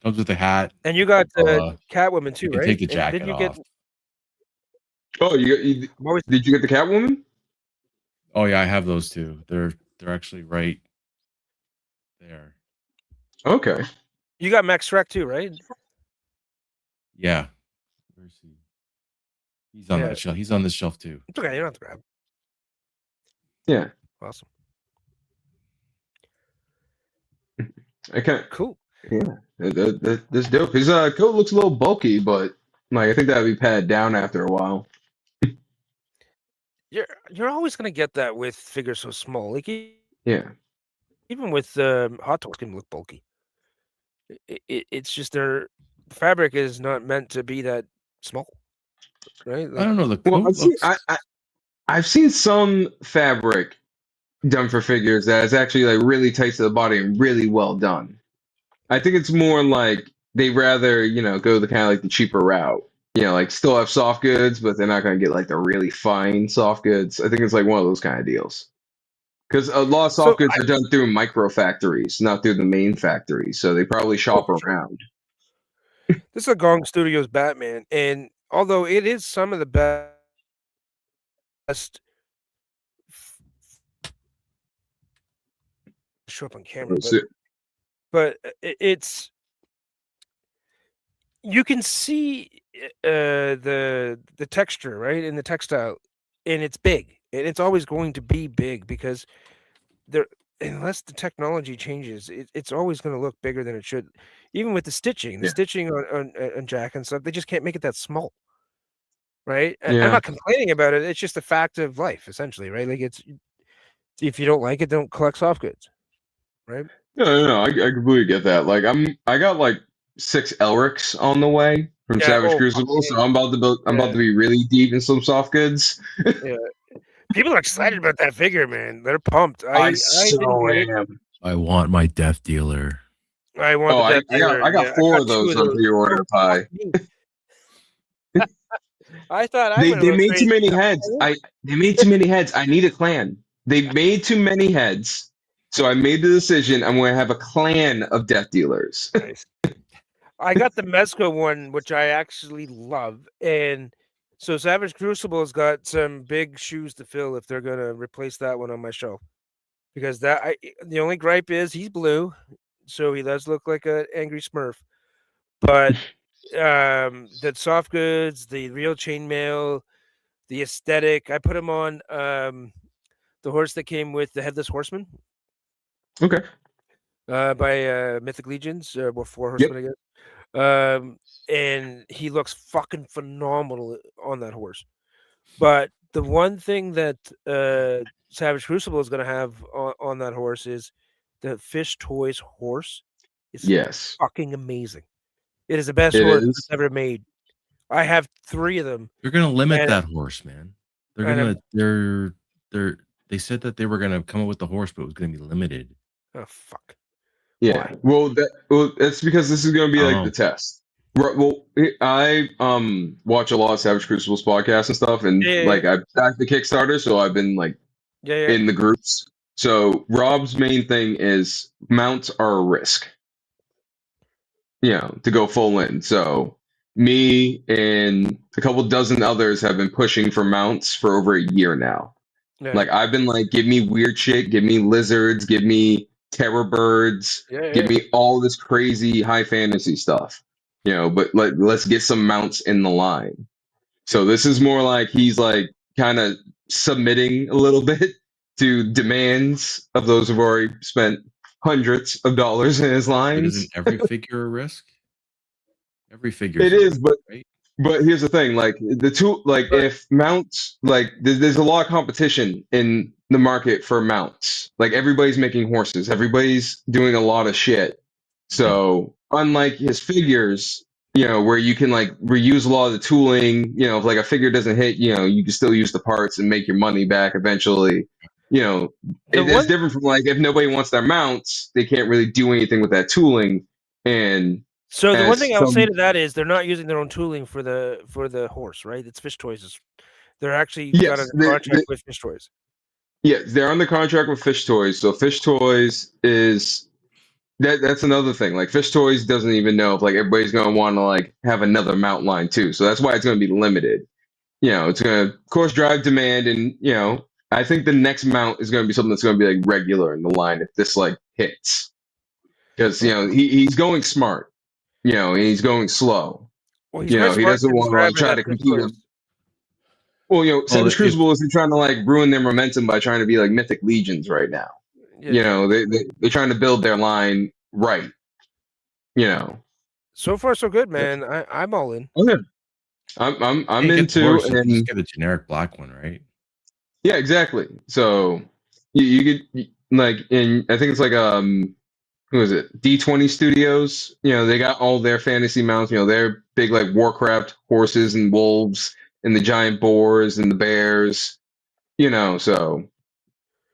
Comes with the hat, And you got umbrella. Catwoman You too, can right? take the And jacket didn't you get? off. Oh, you I'm always. did you get the Catwoman? Oh yeah, I have those too. They're actually right there. Okay. You got Max Shrek too, right? Yeah. Where's he? He's on Yeah. that shelf. He's on this shelf too. It's okay. You don't have to grab. Yeah. Awesome. I kind Cool. Yeah. That's dope. His coat looks a little bulky, but like I think that'd be padded down after a while. You're always gonna get that with figures so small. Like Yeah. even with Hot Toys can look bulky. It's just the fabric is not meant to be that small, right? I Like don't know. The Well, coat looks. I've seen some fabric done for figures that is actually like really tight to the body and really well done. I think it's more like they rather, go the kind of like the cheaper route. Like still have soft goods, but they're not going to get like the really fine soft goods. I think it's like one of those kind of deals. Because a lot of so. soft goods are done through micro factories, not through the main factory. So they probably shop For sure. around. This is a Gong Studios Batman, and although it is some of the best show up on camera, So- but it's you can see the texture, right, in the textile, and it's big, and it's always going to be big because there unless the technology changes, it's always going to look bigger than it should. Even with the stitching, Yeah. on Jack and stuff, they just can't make it that small, right? I'm Yeah. not complaining about it. It's just a fact of life, essentially, right? Like it's if you don't like it, don't collect soft goods, right? No, I completely get that. Like I got like 6 Elrics on the way from Yeah. Savage Oh, Crucible, so I'm about to I'm yeah. about to be really deep in some soft goods. Yeah. People are excited about that figure, man. They're pumped. I didn't get it. am. I want my Death Dealer. I want Oh, the I Death Dealer. I got Yeah, 4 of 2 those of on those. pre-order Oh, pie. fuck me. I thought I went a They little made crazy. too many heads. They made too many heads. I need a clan. They made too many heads. So I made the decision I'm going to have a clan of Death Dealers. Nice. I got the Mezco one, which I actually love, and so Savage Crucible's got some big shoes to fill if they're gonna replace that one on my shelf. Because the only gripe is he's blue, so he does look like an angry Smurf. But the soft goods, the real chainmail, the aesthetic. I put him on the horse that came with the Headless Horseman Okay. by Mythic Legions, or 4 Yep. Horsemen, I guess. And he looks fucking phenomenal on that horse. But the one thing that Savage Crucible is going to have on that horse is the Fish Toys horse is Yes. fucking amazing. It is the best It horse is. that's ever made. I have 3 of them. They're gonna limit And- that horse, man. They're and gonna they said that they were gonna come up with the horse, but it was gonna be limited. Oh fuck. Yeah. Why? Well, that's because this is going to be like Oh. the test. Right, well, I watch a lot of Savage Crucible's podcasts and stuff, and Yeah. like I've backed the Kickstarter, so I've been like Yeah. in the groups. So Rob's main thing is mounts are a risk. To go full in. So me and a couple dozen others have been pushing for mounts for over a year now. Yeah. Like I've been like, give me weird shit, give me lizards, give me terror birds, give me all this crazy high fantasy stuff. But let's get some mounts in the line. So this is more like he's like kind of submitting a little bit to demands of those who've already spent hundreds of dollars in his But lines. isn't every figure a risk? Every figure It is, but right? but here's the thing: like the two, like But- if mounts, like there's a lot of competition in the market for mounts. Like everybody's making horses, everybody's doing a lot of shit. So unlike his figures, where you can like reuse a lot of the tooling, if like a figure doesn't hit, you can still use the parts and make your money back eventually. It's different from like if nobody wants their mounts, they can't really do anything with that tooling. And So the one as thing I'll say some- to that is they're not using their own tooling for the horse, right? It's Fish Toys. They're actually Yes, got a they- contract with Fish Toys. Yeah, they're on the contract with Fish Toys. So Fish Toys is that's another thing. Like Fish Toys doesn't even know if like everybody's gonna want to like have another mount line too. So that's why it's gonna be limited. It's gonna of course drive demand, and I think the next mount is gonna be something that's gonna be like regular in the line if this like hits. Because he's going smart. And he's going slow. Well, He very smart doesn't because want to grabbing try that to Fish compete Toys. with. Well, Savage if- Crucible isn't trying to like ruin their momentum by trying to be like Mythic Legions right now. Yeah. They're trying to build their line right. So far, so good, man. I'm all in. Okay. I'm You get the into horse, you and just get a generic black one, right? yeah, exactly. So you get like in I think it's like who is it? D20 Studios. They got all their fantasy mounts. They're big like Warcraft horses and wolves and the giant boars and the bears. So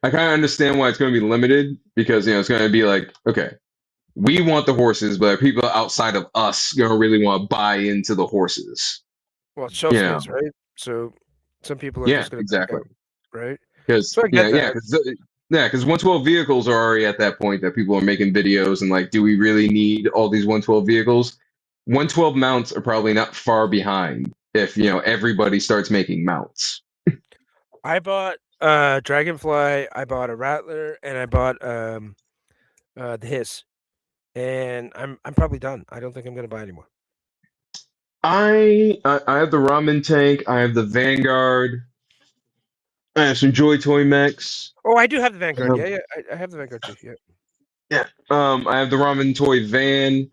I kind of understand why it's going to be limited because it's going to be like okay, we want the horses, but people outside of us going to really want to buy into the horses. Well, it's shelf Yeah. space, right? So some people are Yeah, just going to exactly. right? Because So I get that. because 112 vehicles are already at that point that people are making videos and like, do we really need all these 112 vehicles? 112 mounts are probably not far behind if everybody starts making mounts. I bought Dragonfly, I bought a Rattler, and I bought the Hiss, and I'm probably done. I don't think I'm gonna buy anymore. I have the Ramen Tank. I have the Vanguard. I have some Joy Toy mechs. Oh, I do have the Vanguard. Um, Yeah, I have the Vanguard too. Yeah. yeah. I have the Ramen Toy Van.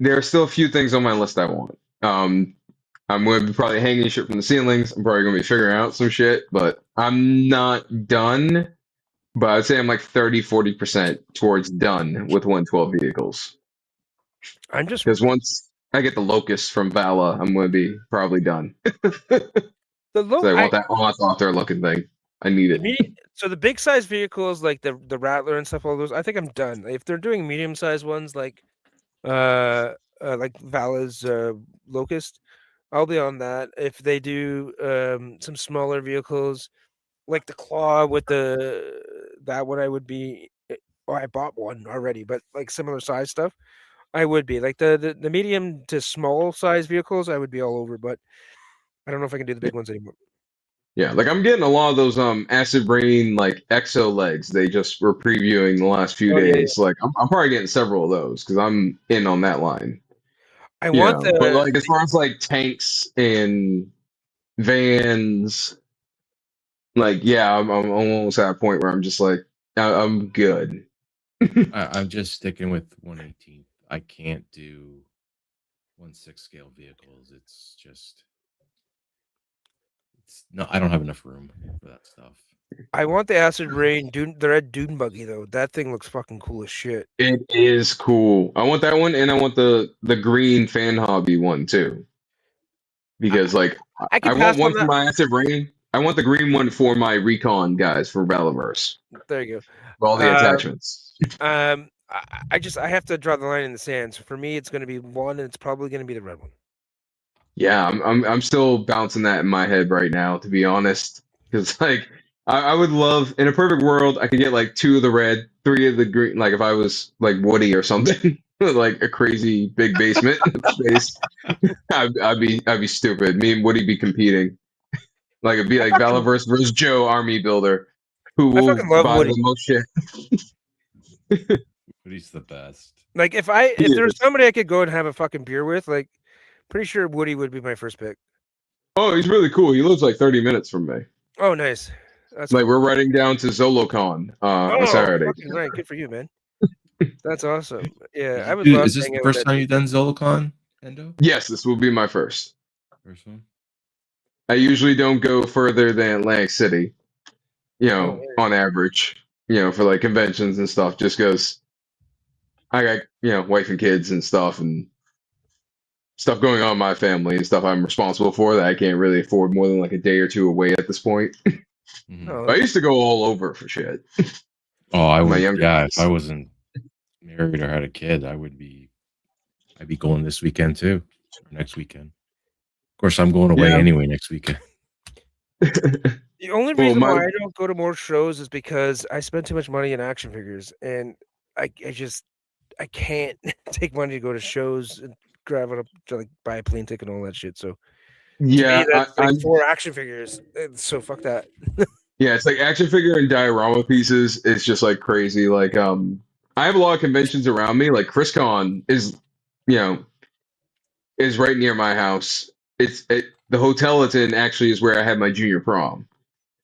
There are still a few things on my list I want. I'm going to be probably hanging shit from the ceilings. I'm probably going to be figuring out some shit, but I'm not done. But I'd say I'm like 30-40% towards done with 112 vehicles. I'm just Because once I get the Locust from Vala, I'm going to be probably done. the low. So I want that author looking thing. I need it. So the big size vehicles like the Rattler and stuff, all those, I think I'm done. If they're doing medium sized ones like Vala's Locust, I'll be on that. If they do some smaller vehicles like the Claw with that one, I would be. Oh, I bought one already, but like similar size stuff, I would be like the medium to small size vehicles, I would be all over. But I don't know if I can do the big ones anymore. Yeah, like I'm getting a lot of those Acid Rain like exo legs they just were previewing the last few Oh yeah, days. Like I'm probably getting several of those because I'm in on that line. I You want know, but the like as far as like tanks and vans, like yeah, I'm almost at a point where I'm just like I'm good. I'm just sticking with 118. I can't do 1/6 scale vehicles. It's just no. I don't have enough room for that stuff. I want the Acid Rain Dune, the red Dune buggy though. That thing looks fucking cool as shit. It is cool. I want that one, and I want the green fan hobby one too. Because like I I can want pass on one for that. my Acid Rain. I want the green one for my Recon guys for Balaverse. There you For all the go. attachments. I have to draw the line in the sand. So for me, it's going to be one, and it's probably going to be the red one. Yeah, I'm still bouncing that in my head right now, to be honest. Because like I would love in a perfect world I could get like 2 of the red, 3 of the green. Like if I was like Woody or something, like a crazy big basement space, I'd be stupid. Me and Woody be competing. Like it'd be like Valaverse versus Joe Army Builder, who I will fucking love buy the Woody. most shit. But he's the best. Like if He there was is. somebody I could go and have a fucking beer with, like pretty sure Woody would be my first pick. Oh, he's really cool. He lives like 30 minutes from me. Oh, nice. That's Like cool. we're riding down to ZoloCon on Oh, Saturday. fucking right. Good for you, man. That's awesome. Yeah, I would love Is to this hang the out with first that time dude. you've done Zolocon, Endo? Yes, this will be my first. First one? I usually don't go further than Atlantic City, Oh, on average, for like conventions and stuff, just because I got, wife and kids and stuff going on in my family and stuff I'm responsible for that I can't really afford more than like a day or two away at this point. Mhm. But I used to go all over for shit. Oh, I My would. younger Yeah, days. if I wasn't married or had a kid, I'd be going this weekend too, or next weekend. Of course, I'm going away Yeah. anyway next weekend. The only Well, reason my why I don't go to more shows is because I spend too much money in action figures, and I can't take money to go to shows and grab it up to like buy a plane ticket and all that shit. So to me, yeah, that's like I'm 4 action figures. So fuck that. yeah, it's like action figure and diorama pieces. It's just like crazy. Like I have a lot of conventions around me. Like ChrisCon you know, is right near my house. The hotel it's in actually is where I had my junior prom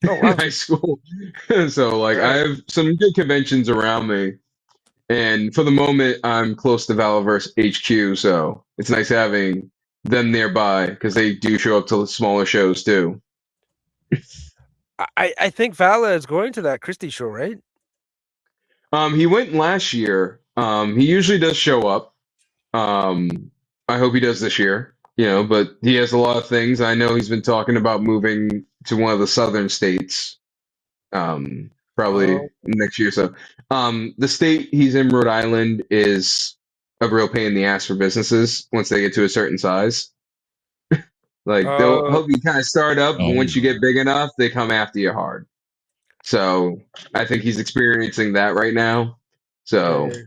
Oh in wow! high school. So like All I right. have some good conventions around me. And for the moment I'm close to Valaverse HQ, so it's nice having them nearby because they do show up to the smaller shows too. I think Vala is going to that Christie show, right? He went last year. He usually does show up. Um, I hope he does this year, but he has a lot of things. I know he's been talking about moving to one of the southern states, probably Oh, next year. So, the state he's in, Rhode Island, is a real pain in the ass for businesses once they get to a certain size. Like they'll oh, help you kind of start up, but Oh once you no. get big enough, they come after you hard. So I think he's experiencing that right now. So yeah.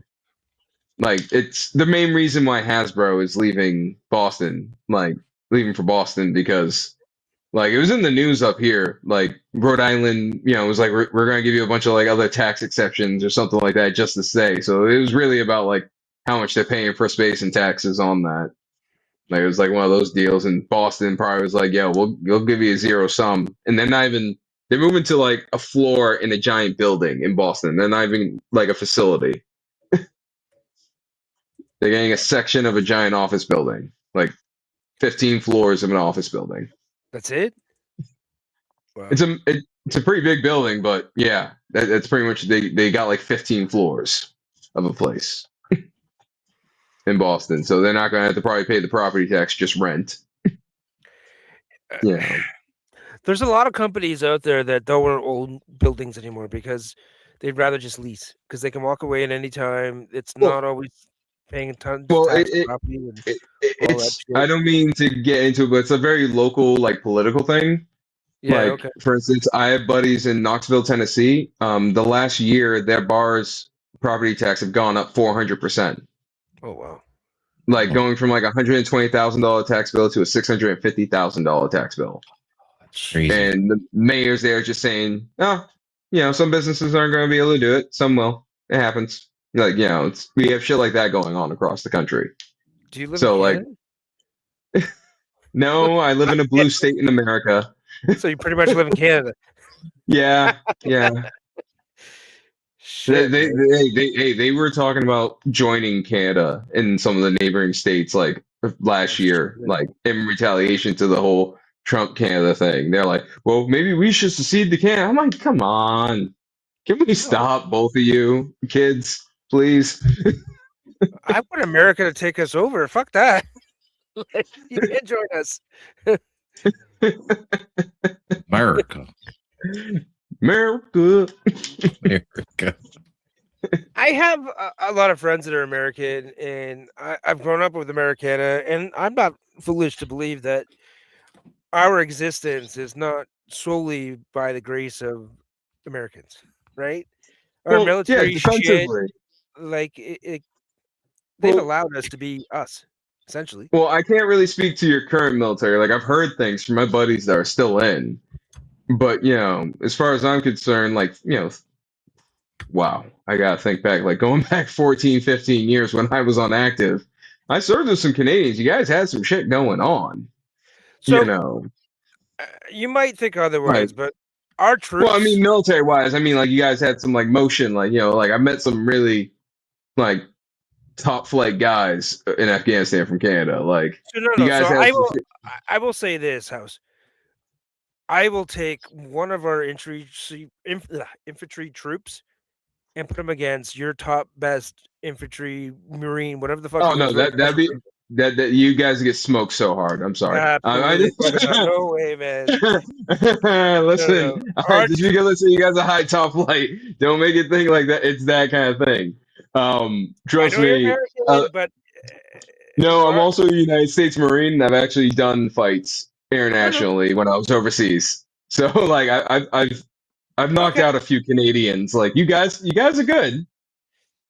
like it's the main reason why Hasbro is leaving Boston, like leaving for Boston because Like it was in the news up here. Like Rhode Island, it was like we're gonna give you a bunch of like other tax exceptions or something like that just to stay. So it was really about like how much they're paying for space and taxes on that. Like it was like one of those deals. And Boston probably was like, "Yo, we'll give you a zero sum," and they're moving to like a floor in a giant building in Boston. They're not even like a facility. They're getting a section of a giant office building, like 15 floors of an office building. That's it. Wow. It's a pretty big building, but yeah, that's pretty much they got like 15 floors of a place in Boston, so they're not gonna have to probably pay the property tax, just rent. Yeah. There's a lot of companies out there that don't want to own buildings anymore because they'd rather just lease because they can walk away at any time. It's Well- not always paying tons Well, of tax it- property. And all that It's shit. I don't mean to get into it, but it's a very local, like political thing. yeah, Like, okay. for instance, I have buddies in Knoxville, Tennessee. The last year, their bars property tax have gone up 400%. Oh wow. Like going from like $120,000 tax bill to a $650,000 tax bill. Crazy. And the mayors there just saying, oh, some businesses aren't going to be able to do it. Some will. It happens. Like, we have shit like that going on across the country. Do you live So, in like, Canada? no, I live in a blue state in America. So you pretty much live in Canada. Yeah, yeah. Shit. man. They were talking about joining Canada in some of the neighboring states like last year, Shit. like in retaliation to the whole Trump Canada thing. They're like, well, maybe we should secede to Canada. I'm like, come on. Can we stop, both of you kids, please? I want America to take us over. Fuck that. Like, you can't join us. America. America. America. I have a lot of friends that are American, and I've grown up with Americana, and I'm not foolish to believe that our existence is not solely by the grace of Americans, right? Our Well, military shit, defensively. like they've Well- allowed us to be us, essentially. Well, I can't really speak to your current military. Like I've heard things from my buddies that are still in. But, as far as I'm concerned, like, wow, I got to think back, like going back 14, 15 years when I was on active, I served with some Canadians. You guys had some shit going on, So you might think otherwise, Right. but our troops. Well, I mean, military wise, I mean, like you guys had some like motion, like, like I met some really like top flight guys in Afghanistan from Canada. Like, So, no, you no. guys So had I some will. shit- I will say this, House. I will take one of our infantry troops and put them against your top best infantry, marine, whatever the fuck. Oh it no, was, that'd be that you guys get smoked so hard. I'm sorry. absolutely no way, man. Listen, No. just because you guys are high top flight, don't make it think like that. It's that kind of thing. Trust I know you're me. American, but No, I'm our- also a United States Marine, and I've actually done fights internationally when I was overseas. So like I've knocked Okay. out a few Canadians. Like you guys are good,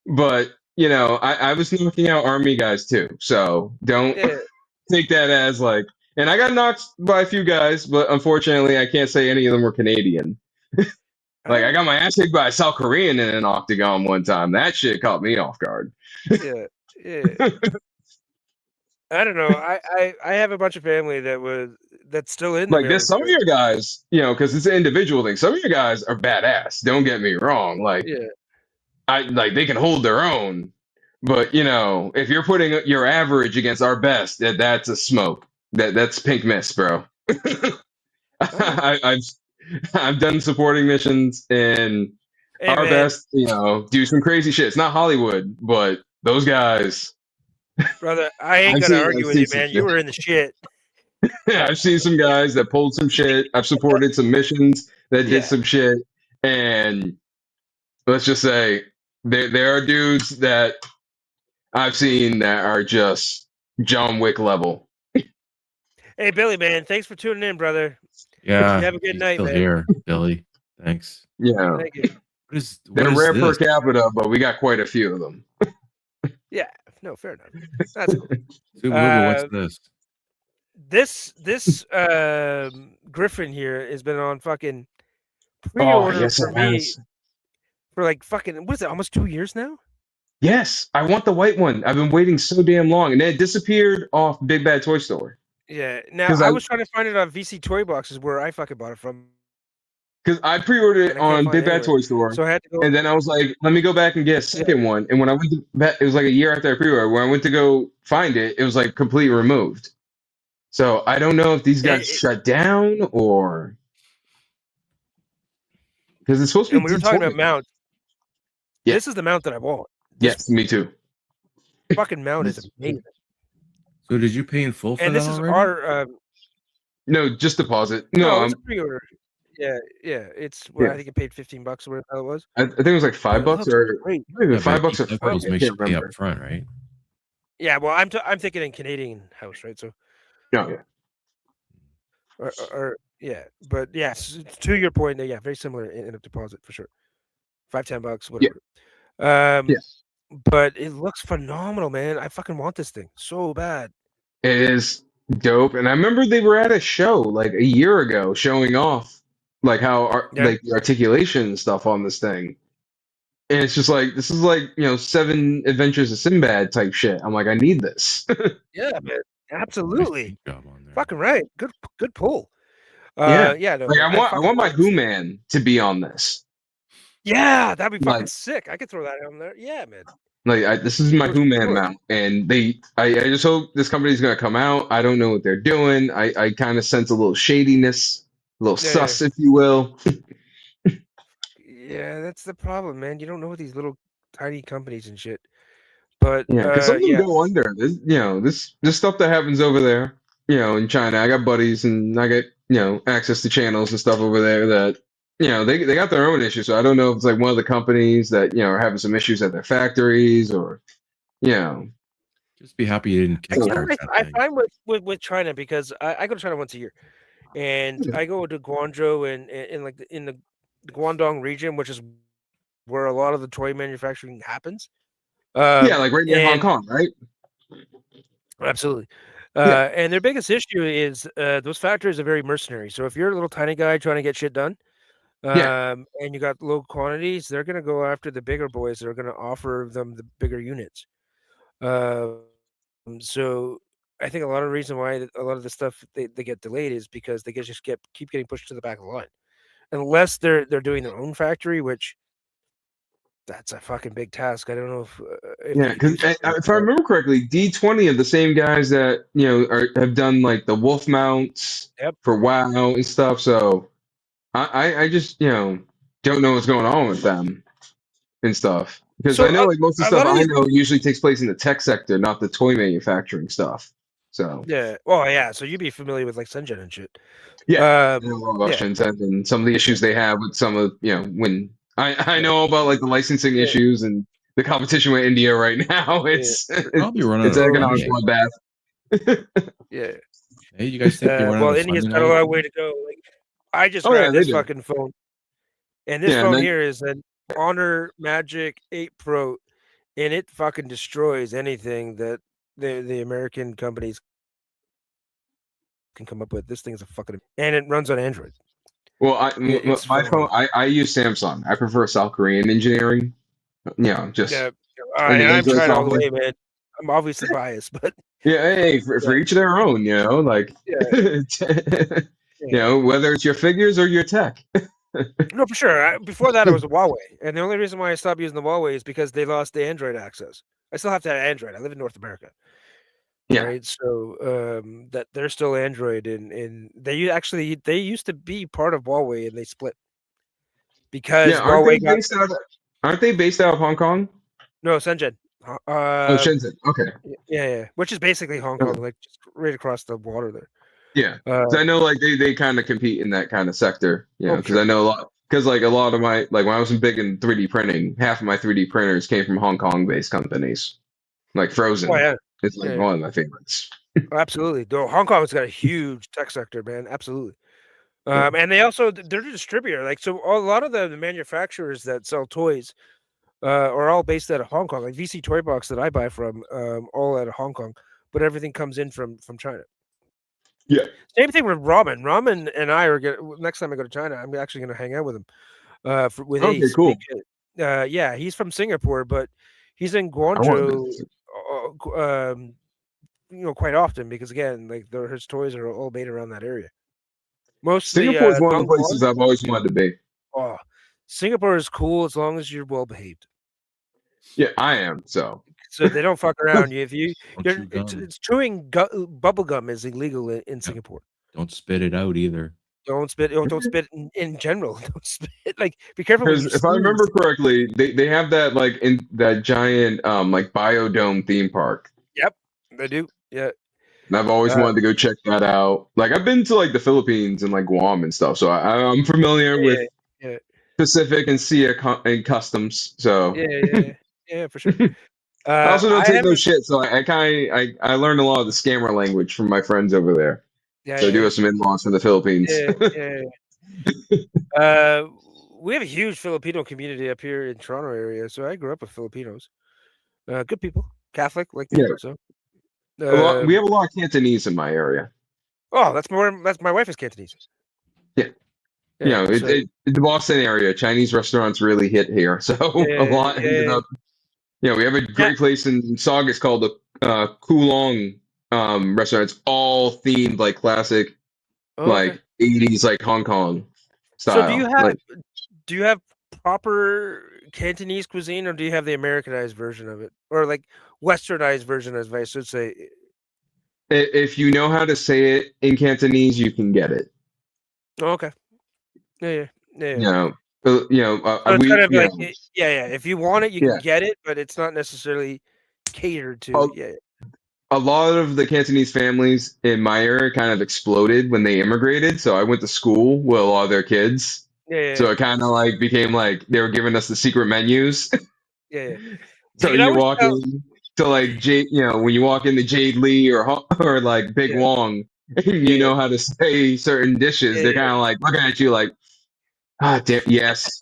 but I was knocking out Army guys too. So don't yeah. take that as like. And I got knocked by a few guys, but unfortunately, I can't say any of them were Canadian. Like I got my ass kicked by a South Korean in an octagon one time. That shit caught me off guard. yeah. I don't know. I have a bunch of family that's still in the Like there's some of military. your guys, because it's an individual thing. Some of your guys are badass. Don't get me wrong. Like Yeah. I like they can hold their own. But if you're putting your average against our best, that's a smoke. That's pink mist, bro. I've done supporting missions and Hey, our man, best, do some crazy shit. It's not Hollywood, but those guys. brother, I ain't I've gonna seen- argue I've with you, seen man. some You were in the shit. I've seen some guys that pulled some shit. I've supported some missions that Yeah. did some shit, and let's just say there are dudes that I've seen that are just John Wick level. Hey, Billy, man, thanks for tuning in, brother. Yeah. You have a good he's night, still man. here, Billy. Thanks. Yeah, Thank you. they're What is rare per this? capita, but we got quite a few of them. Yeah, no, fair enough. That's cool. Super Luba, what's this? this Griffin here has been on fucking Oh, pre-order yes, for it me has. for like fucking what is it? Almost 2 years now. Yes, I want the white one. I've been waiting so damn long, and it disappeared off Big Bad Toy Store. Yeah. Now Because I I was trying to find it on VC Toy Boxes where I fucking bought it from, because I pre-ordered and it I can't on find Big it Bad anywhere. Toy Store, So I had to go. and then I was like, let me go back and get a second one. And when I went to it was like a year after I pre-ordered. When I went to go find it, it was like completely removed. So I don't know if these got It, shut down or because it's supposed to and be we were talking about D20. mount. Yeah. This is the mount that I want. This Yes, me too. fucking mount is amazing. So did you pay in full for And that this is already? our No, just deposit. No, no, it's pre-order. Yeah, it's well, Yeah. I think it paid $15 or whatever the hell it was. I think it was like But it $5 looks or great. maybe Yeah, but $5 or I thought 40. those I makes you can't pay remember. up front, right? Yeah, well, I'm thinking in Canadian house, right? So No, yeah. or yeah, but yes, to your point, yeah, very similar in a deposit for sure. $5-10, Yeah. whatever. Yeah. But it looks phenomenal, man. I fucking want this thing so bad. It is dope. And I remember they were at a show like a year ago showing off like how Yeah, like the articulation and stuff on this thing. And it's just like this is like, 7 Adventures of Sinbad type shit. I'm like, I need this. yeah, man, Nice absolutely, paint job on there. fucking right. Good pull. Yeah. Yeah, no, Like man, I want my this Who thing. Man to be on this. Yeah, that'd be fucking Like sick. I could throw that on there. Yeah, man. this is my For Who Man sure. mount, and I just hope this company's gonna come out. I don't know what they're doing. I kind of sense a little shadiness, a little Yeah, sus, if you will. yeah, that's the problem, man. You don't know these little tiny companies and shit. But Yeah, because some of them yeah, go under. This stuff that happens over there, in China. I got buddies and I get, access to channels and stuff over there that, they got their own issues. So I don't know if it's like one of the companies that, are having some issues at their factories or, you know. Just be happy you didn't you know kickstart what that I thing. find with China because I go to China once a year, and I go to Guangzhou and in like in the Guangdong region, which is where a lot of the toy manufacturing happens. Yeah, like right near Hong And Kong, right? absolutely. Yeah. And their biggest issue is those factories are very mercenary. So if you're a little tiny guy trying to get shit done, Yeah. and you got low quantities, they're going to go after the bigger boys that are going to offer them the bigger units. So I think a lot of the reason why a lot of the stuff they get delayed is because they just keep getting pushed to the back of the line, unless they're doing their own factory, which that's a fucking big task. I don't know if they Yeah, could do because something like if I that. remember correctly, D20 are the same guys that have done like the wolf mounts Yep. for WoW and stuff. So I just don't know what's going on with them and stuff because I So know like most of the a stuff lot of I these, know usually takes place in the tech sector, not the toy manufacturing stuff. So yeah. Well, yeah. So you'd be familiar with like Sungen and shit. yeah, I Um, know a lot about yeah, Shenzhen and some of the issues they have with some of when I yeah, know all about like the licensing yeah, issues and the competition with India right now. yeah. Probably run out It's of an So economic funding. bloodbath. yeah. Hey, you guys think they run out Well, of India's funding got a lot of already? way to go. Like, I just Oh yeah, grabbed they this do. fucking phone, and this Yeah, and phone then here is an Honor Magic 8 Pro, and it fucking destroys anything that the American companies can come up with. This thing's a fucking, and it runs on Android. well, It's my phone, phenomenal. I use Samsung. I prefer South Korean engineering. Just Yeah, and and I'm Android China all the software. way, man. I'm obviously biased, but Yeah, hey, for yeah, each their own. Like, yeah, yeah. whether it's your figures or your tech. No, for sure. Before that, it was a Huawei, and the only reason why I stopped using the Huawei is because they lost the Android access. I still have to have Android. I live in North America, Yeah, right? So that they're still Android, and they used to be part of Huawei, and they split yeah. because Huawei got Aren't they based out of Hong Kong? no Shenzhen. Oh, Shenzhen. Okay. Yeah, which is basically Hong Kong, like just right across the water there. Yeah, Uh, so I know like they kind of compete in that kind of sector, oh, because sure. I know a lot. Because like a lot of my like when I was big in 3D printing, half of my 3D printers came from Hong Kong based companies. Like Oh Frozen yeah, is like yeah, one of my favorites. absolutely. Though Hong Kong's got a huge tech sector, man. Absolutely. Yeah. And they also they're a distributor. Like so, a lot of the manufacturers that sell toys are all based out of Hong Kong. Like VC Toy Box that I buy from, all out of Hong Kong, but everything comes in from China. Yeah. Same thing with Ramen. Ramen and I are gonna next time I go to China, I'm actually gonna hang out with him. With Okay, Ace. cool. Yeah, he's from Singapore, but he's in I want to Guangzhou, visit. quite often because again, like his toys are all made around that area. Mostly Singapore is one of the Dongguan. places I've always wanted to be. Oh, Singapore is cool as long as you're well behaved. Yeah, I am. So So they don't fuck around you. If you, Don't you're, chew gum. it's chewing bubble gum is illegal in Singapore. Don't spit it out either. Don't spit. Don't spit in general. Don't spit. Like, be careful when you because if I remember sneeze. correctly, they have that like in that giant like biodome theme park. Yep, they do. Yeah. And I've always Uh, wanted to go check that out. Like I've been to like the Philippines and like Guam and stuff, so I'm familiar yeah, with yeah, Pacific and sea and customs. So yeah, for sure. I also don't I take no haven't. shit. So I kind of I learned a lot of the scammer language from my friends over there. Yeah, So I do yeah, have some in-laws from the Philippines. yeah, yeah. We have a huge Filipino community up here in Toronto area, so I grew up with Filipinos. Good people, Catholic like me. Yeah, So, we have a lot of Cantonese in my area. oh, that's my wife is Cantonese. Yeah. Yeah, so The Boston area, Chinese restaurants really hit here. So a lot ended yeah. up. We have a Yeah. great place in Saugus called the Kulong restaurant. It's all themed like classic, Oh, okay. like 80s, like Hong Kong So style. do you have proper Cantonese cuisine, or do you have the Americanized version of it, or like Westernized version, as I should say? If you know how to say it in Cantonese, you can get it. Oh, okay. Yeah. You know, So it's we kind of like yeah. If you want it, you can yeah. get it, but it's not necessarily catered A, to. Yeah. a lot of the Cantonese families in my area kind of exploded when they immigrated. So I went to school with a lot of their kids. Yeah. So it kind of like became like they were giving us the secret menus. Yeah. So So you can you always walk tell. in to like Jade, when you walk into Jade Lee or like Big Yeah. Wong, and you Yeah. know how to say certain dishes, they're Yeah. kind of like looking at you like, ah, damn, yes.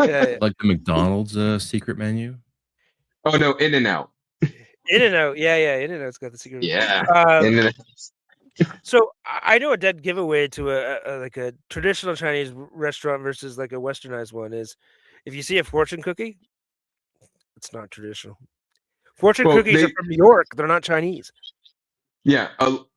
Yeah. Like the McDonald's secret menu. Oh no, In and Out. In and Out. Yeah. In and Out's got the secret. Yeah, Um, In and So I know a dead giveaway to like a traditional Chinese restaurant versus like a westernized one is if you see a fortune cookie, it's not traditional. Fortune Well, cookies are from New York. They're not Chinese. yeah,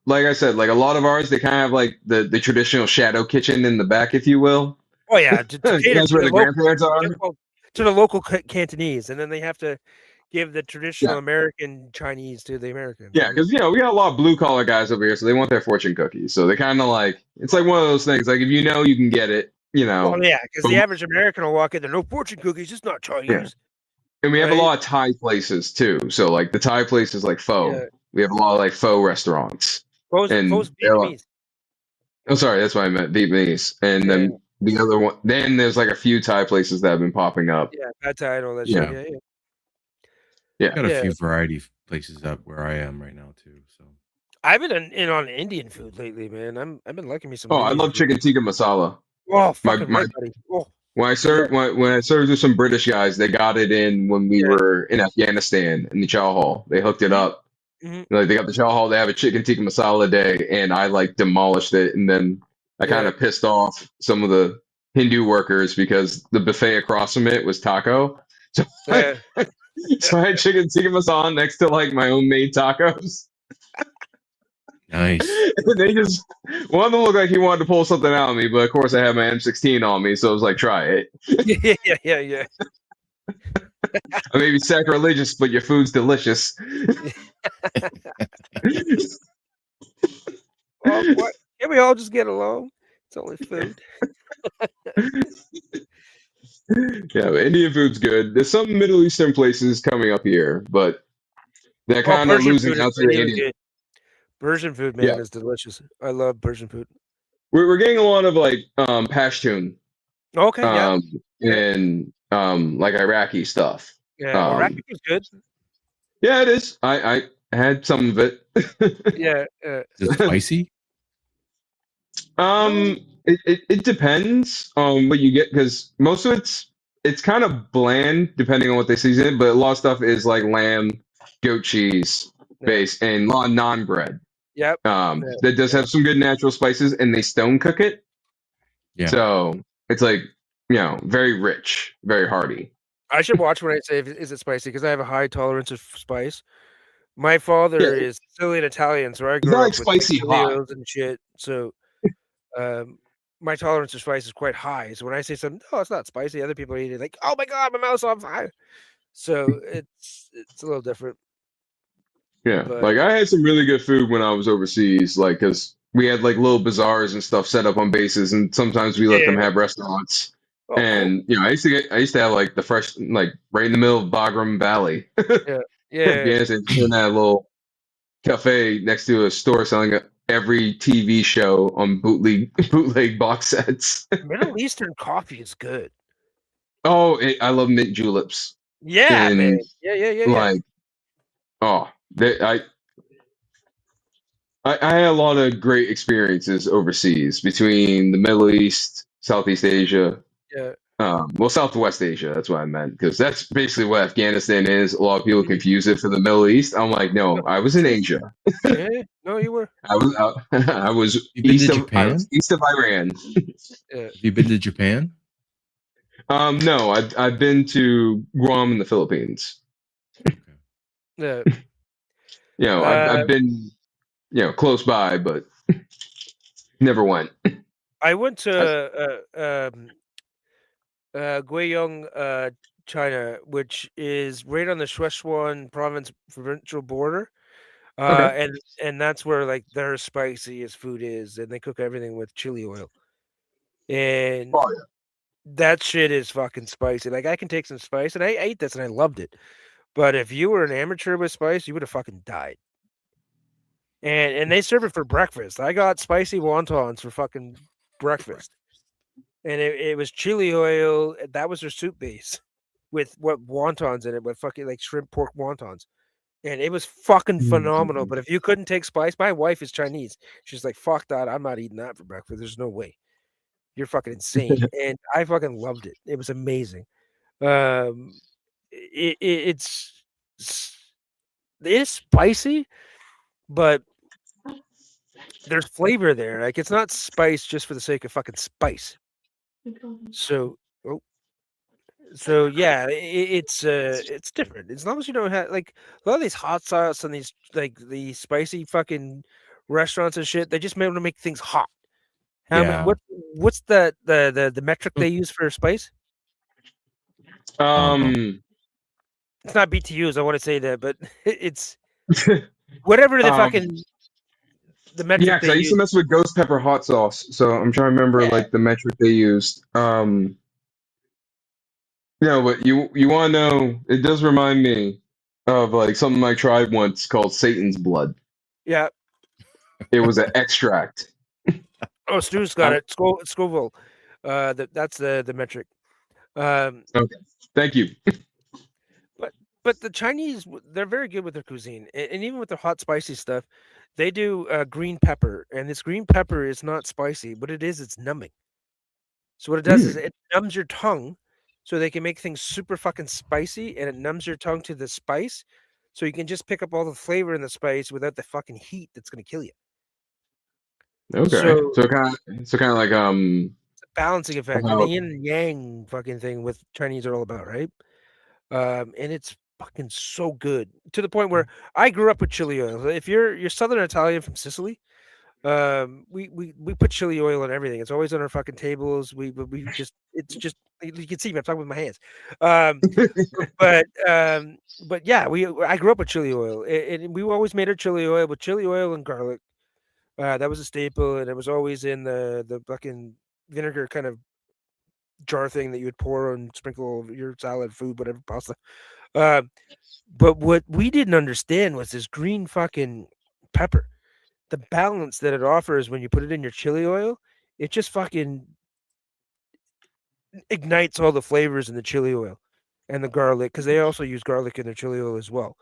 like I said, like a lot of ours, they kind of have like the traditional shadow kitchen in the back, if you will. Oh yeah, to cater That's to where the the local grandparents are. well, to the local Cantonese, and then they have to give the Yeah, traditional American Chinese to the Americans. yeah, Right? because we got a lot of blue collar guys over here, so they want their fortune cookies. So they kind of like it's like one of those things. Like if you know you can get it, Well, yeah, because But the average American will walk in there, no fortune cookies. It's not yeah, Chinese, and we have a right? lot of Thai places too. So like the Thai places like Yeah, pho. We have a lot of like pho restaurants, Post and Vietnamese. oh, sorry, that's what I meant, Vietnamese. And Yeah, then the other one, then there's like a few Thai places that have been popping up. yeah, pad thai and all that shit. Yeah, Yeah, yeah. Got a yeah. few variety places up where I am right now too. So I've been in on Indian food lately, man. I've been liking me some Oh, I Indian love food. chicken tikka masala. Oh, My fucking my right, buddy. Oh, when I yeah, served when I served with some British guys, they got it in when we yeah. were in Afghanistan in the chow hall. They hooked it up. Hmm. Like they got the chow hall. They have a chicken tikka masala day, and I like demolished it. And then I kind Yeah, of pissed off some of the Hindu workers because the buffet across from it was taco. So I, yeah. so I had chicken tikka masala next to like my own made tacos. nice. And they just one of them looked like he wanted to pull something out of me, but of course I had my M16 on me, so I was like, try it. Yeah. I may be sacrilegious, but your food's delicious. Well, what? Can we all just get along? It's only food. Yeah, but Indian food's good. There's some Middle Eastern places coming up here, but they're Well, kind of Persian losing food is out to the really Indian. good. Persian food, Yeah, man, is delicious. I love Persian food. we're getting a lot of like Pashtun Okay, yeah, yeah, and like Iraqi stuff. yeah. Iraqi Um, food's good. yeah, it is. I had some of it. Yeah, Is it spicy? no, It depends on what you get because most of it's kind of bland depending on what they season it, but a lot of stuff is like lamb, goat cheese yeah, based, and a lot of naan bread. Yep. Yeah. That does have some good natural spices, and they stone cook it. Yeah. So it's like, very rich, very hearty. I should watch when I say, is it spicy? Because I have a high tolerance of spice. My Yeah, father is Sicilian Italian, so I it's not grew like up with like spicy chili hot. oils and shit. So my tolerance of spice is quite high. So when I say something, oh, it's not spicy, other people are eating like, oh my god, my mouth's on fire. So it's a little different. Yeah, But like I had some really good food when I was overseas, like because we had like little bazaars and stuff set up on bases, and sometimes we let them yeah, have restaurants. oh cool. And I used to have like the fresh, like right in the middle of Bagram Valley, Yeah, yeah. Afghanistan, in that little cafe next to a store selling every TV show on bootleg box sets. Middle Eastern coffee is good. I love mint juleps Yeah, man. and Yeah. like I had a lot of great experiences overseas between the Middle East, Southeast Asia, Yeah. Southwest Asia. That's what I meant because that's basically what Afghanistan is. A lot of people Mhm. confuse it for the Middle East. I'm like, no, No, I was in true. Asia. Yeah. No, you were. I was You been to I was Japan? east of Iran. Yeah. Have you been to Japan? No, I've been to Guam in the Philippines. Okay. Yeah. I've been close by, but never went. I went I, to Guiyang, China, which is right on the Sichuan province provincial border. okay. And that's where like their spiciest food is, and they cook everything with chili oil. And Oh, that shit is fucking spicy. Like I can take some spice, and I ate this and I loved it. But if you were an amateur with spice, you would have fucking died. And they serve it for breakfast. I got spicy wontons for fucking breakfast. And it was chili oil. That was their soup base with what wontons in it, with fucking like shrimp pork wontons. And it was fucking phenomenal. But if you couldn't take spice, my wife is Chinese. She's like, fuck that. I'm not eating that for breakfast. There's no way. You're fucking insane. And I fucking loved it. It was amazing. Um, it's it is spicy, but there's flavor there. Like it's not spice just for the sake of fucking spice. So, oh, so yeah, it's different. As long as you don't have like a lot of these hot sauce and these like the spicy fucking restaurants and shit, they just want to make things hot. How many? Yeah. What's the metric they use for spice? Um, It's not BTUs. I want to say that, but it's whatever the um, fucking the yeah, metric because they I used to use. mess with ghost pepper hot sauce, so I'm trying to remember Yeah, like the metric they used. But you want to know? It does remind me of like something I tried once called Satan's blood. yeah. It was an extract. Oh, Stu's got it. Scoville. That's the metric. Okay, thank you. But the Chinese, they're very good with their cuisine, and even with their hot spicy stuff, they do green pepper, and this green pepper is not spicy. What it is, it's numbing. So what it does is Mm, it numbs your tongue, so they can make things super fucking spicy, and it numbs your tongue to the spice, so you can just pick up all the flavor in the spice without the fucking heat that's gonna kill you. okay, So so kind of like it's a balancing effect, and the how yin and yang fucking thing with Chinese are all about, right? And it's fucking so good to the point where I grew up with chili oil. If you're Southern Italian from Sicily, we put chili oil on everything. It's always on our fucking tables. We just it's just you can see me. I'm talking with my hands. Um, but yeah, I grew up with chili oil, and we always made our chili oil with chili oil and garlic. That was a staple, and it was always in the fucking vinegar kind of jar thing that you would pour and sprinkle over your salad, food, whatever pasta. Uh, but what we didn't understand was this green fucking pepper. The balance that it offers when you put it in your chili oil, it just fucking ignites all the flavors in the chili oil and the garlic because they also use garlic in their chili oil as well.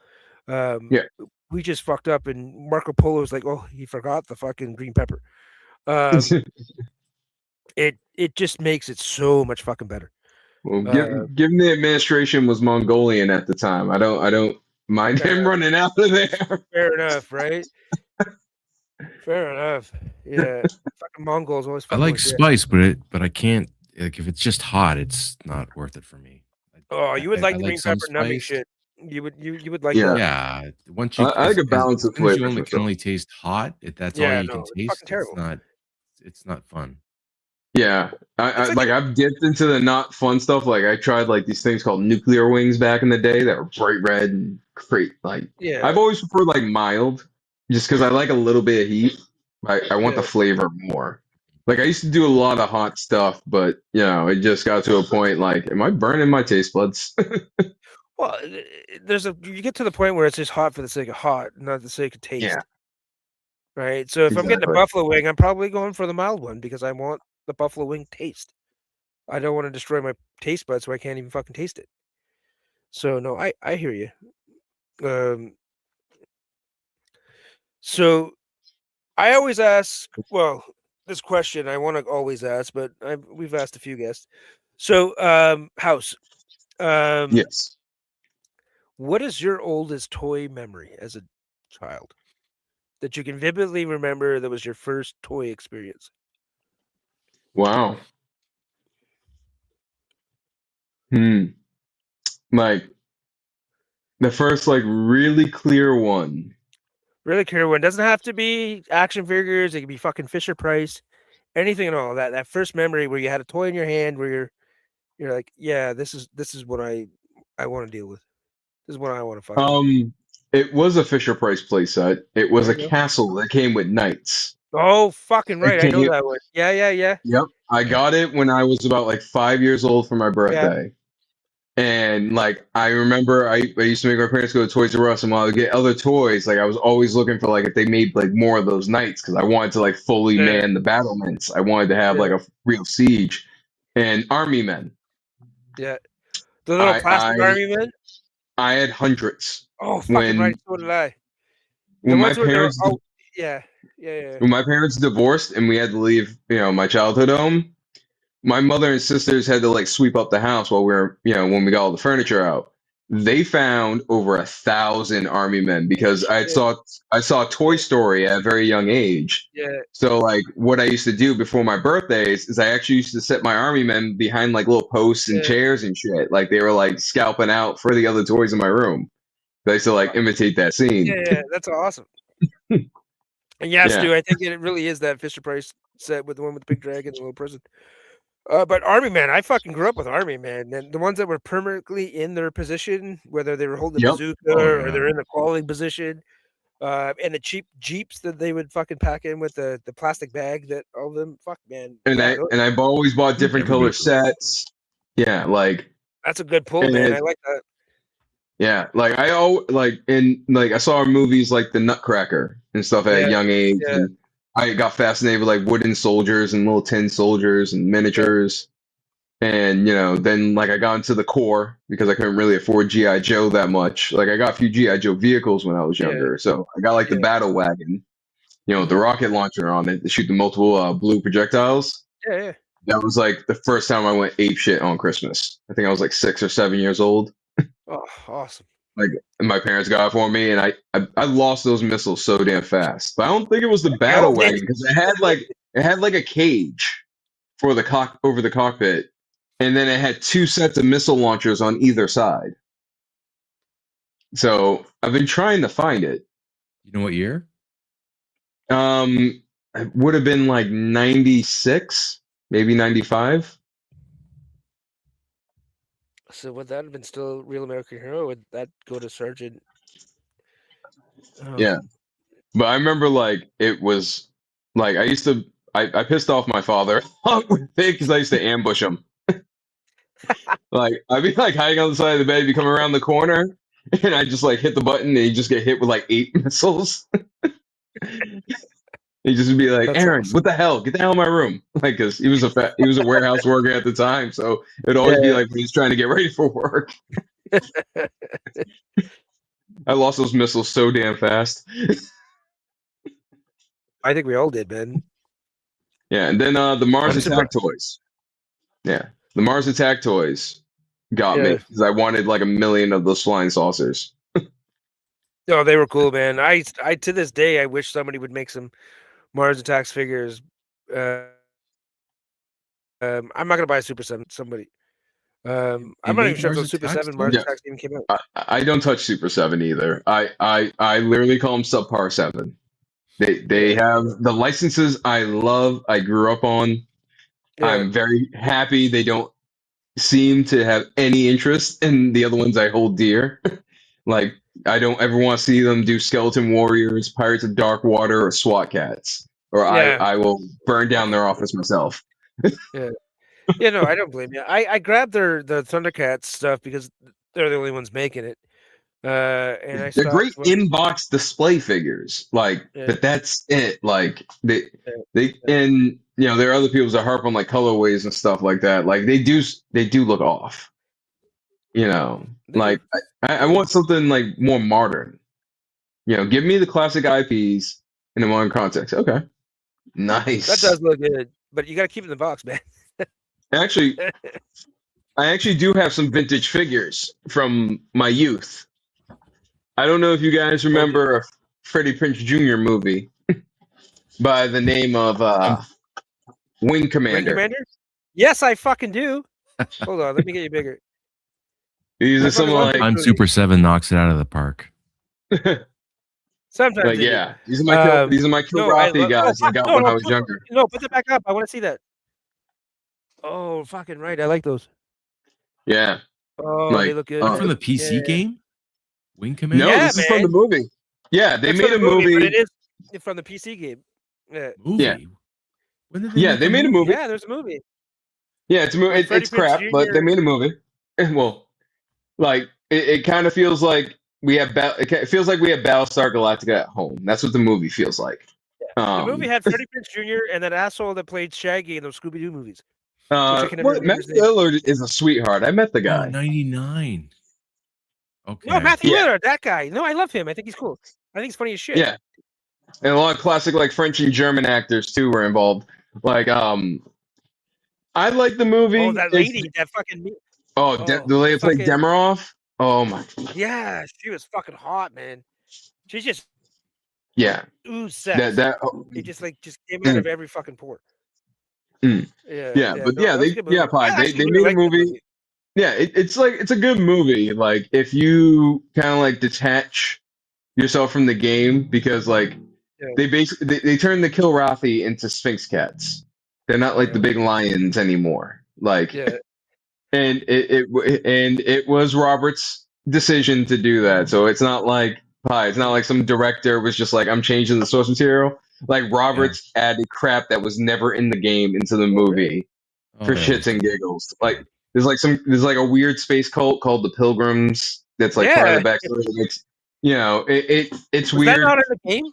Um, yeah. we just fucked up, and Marco Polo was like, "Oh, he forgot the fucking green pepper." Um, it just makes it so much fucking better. Well, Uh, given the administration was Mongolian at the time, I don't mind him uh, running out of there. fair enough, right? Fair enough. Yeah, fucking Mongols always I fucking like with you. spice, but I can't like if it's just hot, it's not worth it for me. Oh, you would I like the like green some pepper numbing spice. shit. You would like Yeah. that. Yeah, once you I like a balance as of soon as you flavors only for can sure. only taste hot, if that's all Yeah, you can no, it's fucking taste, terrible. it's not fun. Yeah, It's like like I've dipped into the not fun stuff. Like I tried like these things called nuclear wings back in the day that were bright red and great. Like yeah, I've always preferred like mild, just because I like a little bit of heat. I want the yeah. flavor more. Like I used to do a lot of hot stuff, but it just got to a point like, am I burning my taste buds? Well, you get to the point where it's just hot for the sake of hot, not the sake of taste. Yeah, Right. So if I'm getting a exactly. buffalo wing, I'm probably going for the mild one because I want the buffalo wing taste. I don't want to destroy my taste buds so I can't even fucking taste it. So no, I hear you. Um, so I always ask, well, this question I want to always ask, but we've asked a few guests. So, House, um, Yes. what is your oldest toy memory as a child that you can vividly remember that was your first toy experience? Wow. Hmm. Like the first like really clear one. Really clear one. Doesn't have to be action figures. It can be fucking Fisher Price, anything at all. That first memory where you had a toy in your hand where you're like, yeah, this is what I want to deal with. This is what I want to fuck with. It was a Fisher Price playset. It was There a you go. castle that came with knights. Oh, fucking It right. I know came. that one. Yeah. Yep. I Yeah. got it when I was about like 5 years old for my Yeah. birthday. And like I remember I used to make my parents go to Toys R Us, and while I would get other toys, like I was always looking for like if they made like more of those knights because I wanted to like fully Yeah. man the battlements. I wanted to have Yeah. like a real siege. And army men. Yeah. The little I plastic I army men. I had hundreds Oh, fucking right. when So did I. The when my ones where they're parents oh yeah. Yeah. when my parents divorced and we had to leave, my childhood home. My mother and sisters had to like sweep up the house while we were, when we got all the furniture out. They found over 1,000 army men because Shit. I saw Toy Yeah. Story at a very young age. Yeah. So like what I used to do before my birthdays is I actually used to set my army men behind like little posts and Yeah. chairs and shit. Like they were like scalping out for the other toys in my room. I used to like imitate that scene. Yeah. That's awesome. And yes, Yeah. Stu, I think it really is that Fisher Price set with the one with the big dragon and the little prison. But Army Man, I fucking grew up with Army Man, and the ones that were permanently in their position, whether they were holding a Yep. bazooka Oh or yeah. they're in the crawling position, and the cheap Jeeps that they would fucking pack in with the plastic bag that all of them, fuck man, And yeah, I've always bought different Everybody color grew up with sets. Yeah, like that's a good pull, and man. it, I like that. yeah, like I saw movies like The Nutcracker and stuff at a Yeah, young age, yeah, and I got fascinated with like wooden soldiers and little tin soldiers and yeah, miniatures. And then like I got into the core because I couldn't really afford GI Joe that much. Like I got a few GI Joe vehicles when I was yeah, younger, so I got like the yeah, battle wagon, with the mhm, rocket launcher on it to shoot the multiple blue projectiles. yeah. That was like the first time I went ape shit on Christmas. I think I was like 6 or 7 years old. Oh, awesome. Like and my parents got it for me, and I lost those missiles so damn fast. But I don't think it was the We all battle did. wagon because it had like a cage for the over the cockpit, and then it had two sets of missile launchers on either side. So I've been trying to find it. You know what year? It would have been like 96, maybe 95. So would that have been still Real American Hero? Or would that go to Sergeant? Oh, Yeah. But I remember like it was like I pissed off my father with it because I used to ambush him. Like I'd be like hiding on the side of the bed, he'd be coming around the corner, and I just like hit the button and he'd just get hit with like 8 missiles. He'd just be like, that's Aaron, awesome. what the hell? Get the hell in my room. Like, cause he was a warehouse worker at the time. So it'd always be Yeah. like when he's trying to get ready for work. I lost those missiles so damn fast. I think we all did, man. Yeah. And then the Mars I'm Attack surprised. toys. Yeah. The Mars Attack toys got me Yeah. because I wanted like 1,000,000 of those flying saucers. No, they were cool, man. I to this day I wish somebody would make some Mars Attacks figures. I'm not gonna buy a Super 7. Somebody. I'm not even made sure if Mars those Super Attacks 7 too? Mars Yeah. Attacks even came out. I don't touch Super 7 either. I literally call them subpar 7. They have the licenses I love, I grew up on. Yeah. I'm very happy they don't seem to have any interest in the other ones I hold dear. Like, I don't ever want to see them do Skeleton Warriors, Pirates of Dark Water, or SWAT Cats. Or Yeah. I will burn down their office myself. Yeah. Yeah, no, I don't blame you. I grabbed the Thundercats stuff because they're the only ones making it. And I They're great stopped. in-box display figures, like, Yeah. but that's it. Like they Yeah. and there are other people that harp on like colorways and stuff like that. Like they do look off. They Like do. I want something like more modern. Give me the classic IPs in a modern context. Okay, nice. That does look good, but you got to keep it in the box, man. Actually, I actually do have some vintage figures from my youth. I don't know if you guys remember a Freddie Prinze Jr. movie by the name of Wing Ring Commander. Commander? Yes, I fucking do. Hold on, let me get you bigger. These I are some fucking love like, Wing I'm Commander. Super 7 knocks it out of the park. Sometimes like they do. yeah, these are my No, I Kilrathi love. guys I got no, when no, I was put, younger. no, put that back up. I want to see that. Oh, fucking right. I like those. Yeah, Oh, like they look good. From Man. the PC Yeah. game? Wing Commander? no, Yeah, this is from the man. movie. Yeah, they That's made from a the movie, but movie. it is from the PC game. Yeah, Movie? Yeah. When did they Yeah, make they the made a movie? movie. yeah. There's a movie Yeah, it's a movie. with Freddie It's Prinze crap, but they Jr. made a movie. Well, like it kind of feels like we have it feels like we have Battlestar Galactica at home. That's what the movie feels like. The movie had Freddie Prinze Jr. and that asshole that played Shaggy in those Scooby Doo movies, which I can never remember Matt his name. Lillard is a sweetheart. I met the Oh, guy. 99. Okay. No, Matthew Yeah. Lillard, that guy. No, I love him. I think he's cool. I think he's funny as shit. Yeah, and a lot of classic like French and German actors too were involved. Like I like the movie. Oh, that lady, that fucking. The lady that played fucking- Demirov. Oh my. Yeah, she was fucking hot, man. She just Yeah. oozed sex. That. It just came out of every fucking pore. Mm. Yeah, Yeah, but no, yeah, that was a they good movie. Pi, I they actually really made a liked that movie. Yeah, it's like it's a good movie. Like if you kind of like detach yourself from the game because like Yeah. they basically they turned the Kilrathi into Sphinx cats. They're not like the big lions anymore. Like Yeah, and it was Robert's decision to do that. So it's not like Pi. It's not like some director was just like I'm changing the source material. Like Roberts added crap that was never in the game into the movie for yeah. shits and giggles. Like there's like a weird space cult called the Pilgrims. That's like part of the backstory. It's it's was weird. that not in the game?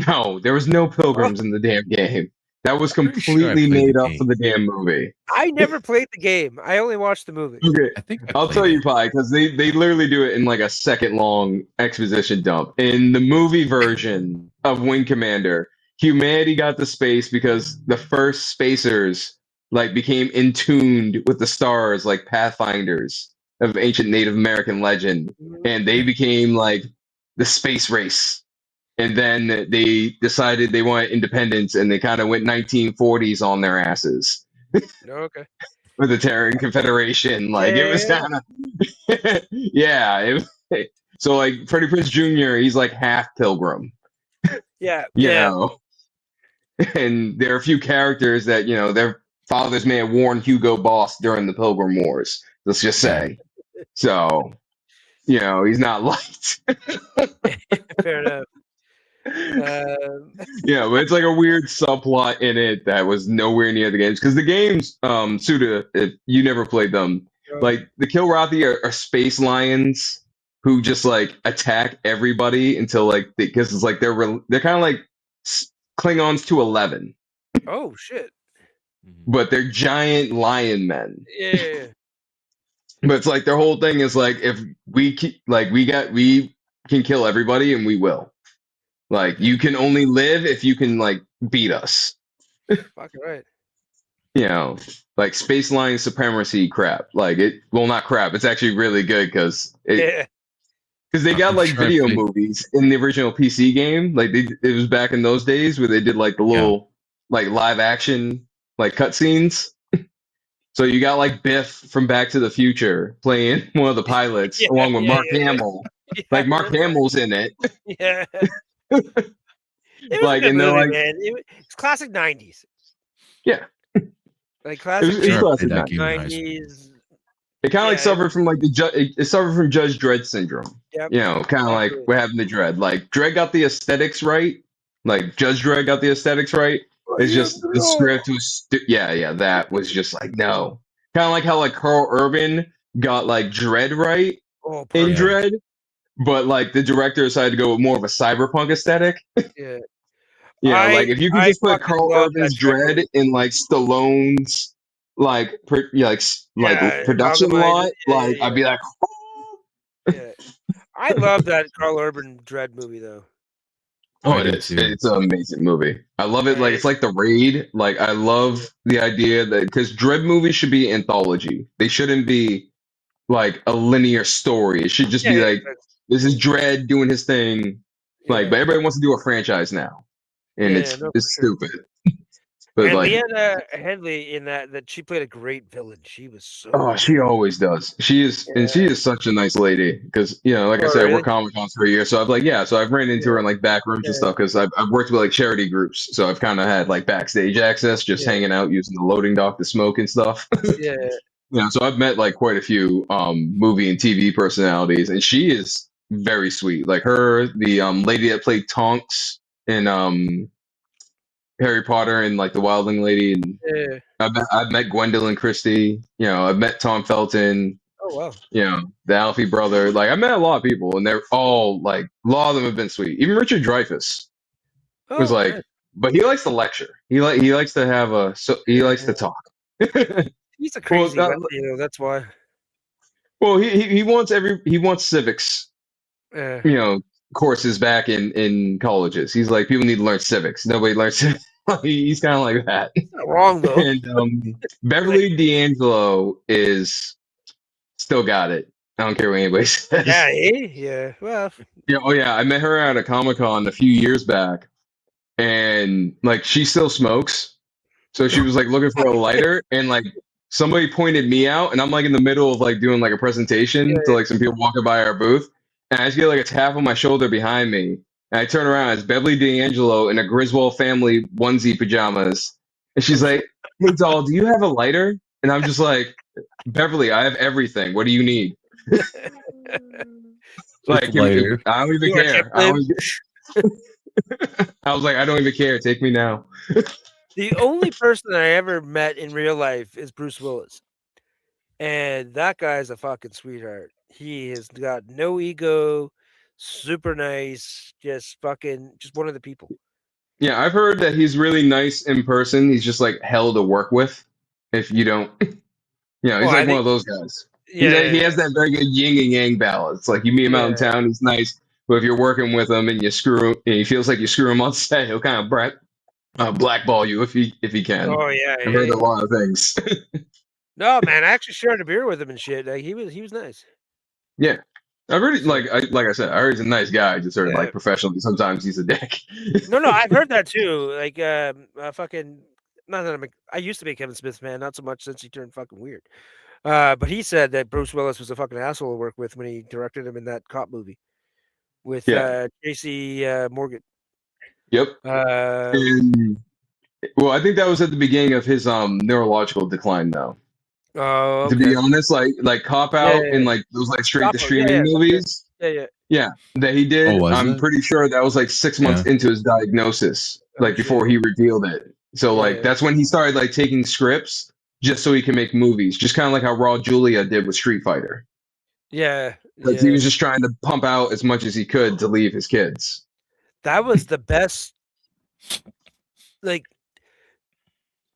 No, there was no pilgrims in the damn game. That was I'm pretty sure I completely played made the up for game. the damn movie. I never played the game. I only watched the movie. Okay, I think I'll tell you, Pi, because they literally do it in like a second long exposition dump. In the movie version of Wing Commander, humanity got to space because the first spacers like became in tuned with the stars like pathfinders of ancient Native American legend, and they became like the space race. And then they decided they wanted independence, and they kind of went 1940s on their asses No, okay. with the Terran Confederation. Like it was Yeah. kind of, yeah. So like Freddie Prinze Jr., he's like half pilgrim, Yeah, you yeah. know. And there are a few characters that their fathers may have worn Hugo Boss during the Pilgrim Wars. Let's just say. So he's not liked. Fair enough. Yeah, but it's like a weird subplot in it that was nowhere near the games because the games, Suda, if you never played them, like the Kilrathi are space lions who just like attack everybody until like because it's like they're kind of like Klingons to 11, Oh shit. but they're giant lion men. Yeah. But it's like their whole thing is like if we we can kill everybody and we will. Like you can only live if you can like beat us. Fucking right. Like space line supremacy crap. Like not crap. It's actually really good because Yeah. Because they got I'm like sure if video they- movies in the original PC game. Like it was back in those days where they did like the little like live action like cutscenes. So you got like Biff from Back to the Future playing one of the pilots Yeah, along with yeah, Mark yeah. Hamill. Yeah, Like I Mark remember Hamill's in it. that. Yeah. It was a Like, good and they're movie, like, man. It's classic 90s. yeah, Like it classic was, I'm it's sure I mid played classic that 90s. game in high school. 90s. It kind of like Yeah, suffered from like it suffered from Judge Dredd syndrome. Yep. You know, kind of like Absolutely. what happened to Dredd. Like Dredd got the aesthetics right. Like Judge Dredd got the aesthetics right. It's just the script was yeah, that was just like no. Kind of like how like Carl Urban got like Dredd right Oh, in perfect. Yeah. Dredd, but like the director decided to go with more of a cyberpunk aesthetic. Yeah. You know, like if you could I just put fucking Carl love that Urban's Dredd Dredd movie. in like Stallone's like like Yeah, production amalgamize lot, it. Yeah, like yeah, I'd be like, yeah. I love that Carl Urban Dredd movie though. oh, I it do is. too. It's an amazing movie. I love it. Like And it's like the Raid. Like I love the idea that because Dredd movies should be anthology. They shouldn't be like a linear story. It should just yeah, be yeah, like this is Dredd doing his thing. Like, but yeah, everybody wants to do a franchise now, and yeah, no, for it's sure. stupid. But And like, Leanna Headley in that she played a great villain. She was so oh, she good. always does. She is, and she Yeah. is such a nice lady. Because you know, like I Oh, said, we're really? Comic Cons for a year, so I've like, yeah, so I've ran into Yeah, her in like back rooms and yeah, stuff. Because I've worked with like charity groups, so I've kind of had like backstage access, just yeah, hanging out using the loading dock to smoke and stuff. yeah. You know, so I've met like quite a few movie and TV personalities, and she is very sweet. Like her, the lady that played Tonks in Harry Potter and like the Wildling lady, and Yeah. I've met Gwendolyn Christie. You know, I've met Tom Felton. Oh wow. You know, the Alfie brother. Like I met a lot of people, and they're all like a lot of them have been sweet. Even Richard Dreyfuss was Oh, like, nice. but he likes to lecture. He likes to have he likes Yeah. to talk. He's a well, crazy guy, that's why. well, he wants he wants civics. Yeah. You know, courses back in colleges. He's like people need to learn civics. Nobody learns civics. He's kind of like that. Not wrong though. And Beverly D'Angelo is still got it. I don't care what anybody says. Yeah, yeah. Well, Yeah, oh yeah, I met her at a Comic Con a few years back, and like she still smokes, so she was like looking for a lighter, and like somebody pointed me out, and I'm like in the middle of like doing like a presentation Yeah, to like some people walking by our booth, and I just get like a tap on my shoulder behind me, and I turn around, it's Beverly D'Angelo in a Griswold family onesie pajamas, and she's like, "Hey doll, do you have a lighter?" And I'm just like, "Beverly, I have everything. What do you need?" Like, later. I don't even you want a care. tip, I Liv? was like, I don't even care. Take me now. The only person I ever met in real life is Bruce Willis. And that guy's a fucking sweetheart. He has got no ego, super nice, just one of the people. Yeah, I've heard that he's really nice in person. He's just like hell to work with if you don't. You know, he's Well, I like one think, of those guys. yeah, He has that very good yin and yang balance. Like you meet him out in yeah. town, he's nice. But if you're working with him and you screw, and he feels like you screw him on set, he'll kind of blackball you if he can. Oh yeah, I've heard a yeah. lot of things. No, man, I actually shared a beer with him and shit. Like he was nice. Yeah, I've heard like I said, I heard he's a nice guy. Just sort of Yeah. like professionally, sometimes he's a dick. No, I've heard that too. Like, fucking. Not that I used to be a Kevin Smith fan, not so much since he turned fucking weird. But he said that Bruce Willis was a fucking asshole to work with when he directed him in that cop movie with Yeah. Tracy Morgan. Yep. Uh, And well, I think that was at the beginning of his neurological decline, though. oh, To be okay. honest, like Cop Out and like those like straight to Cop Out, yeah, streaming movies, yeah. that he did. Oh, was I'm it? pretty sure that was like 6 months into his diagnosis, Oh, like before shit. he revealed it. So like Yeah. that's when he started like taking scripts just so he can make movies, just kind of like how Raul Julia did with Street Fighter. Yeah, Like he was just trying to pump out as much as he could to leave his kids. that was the best. Like,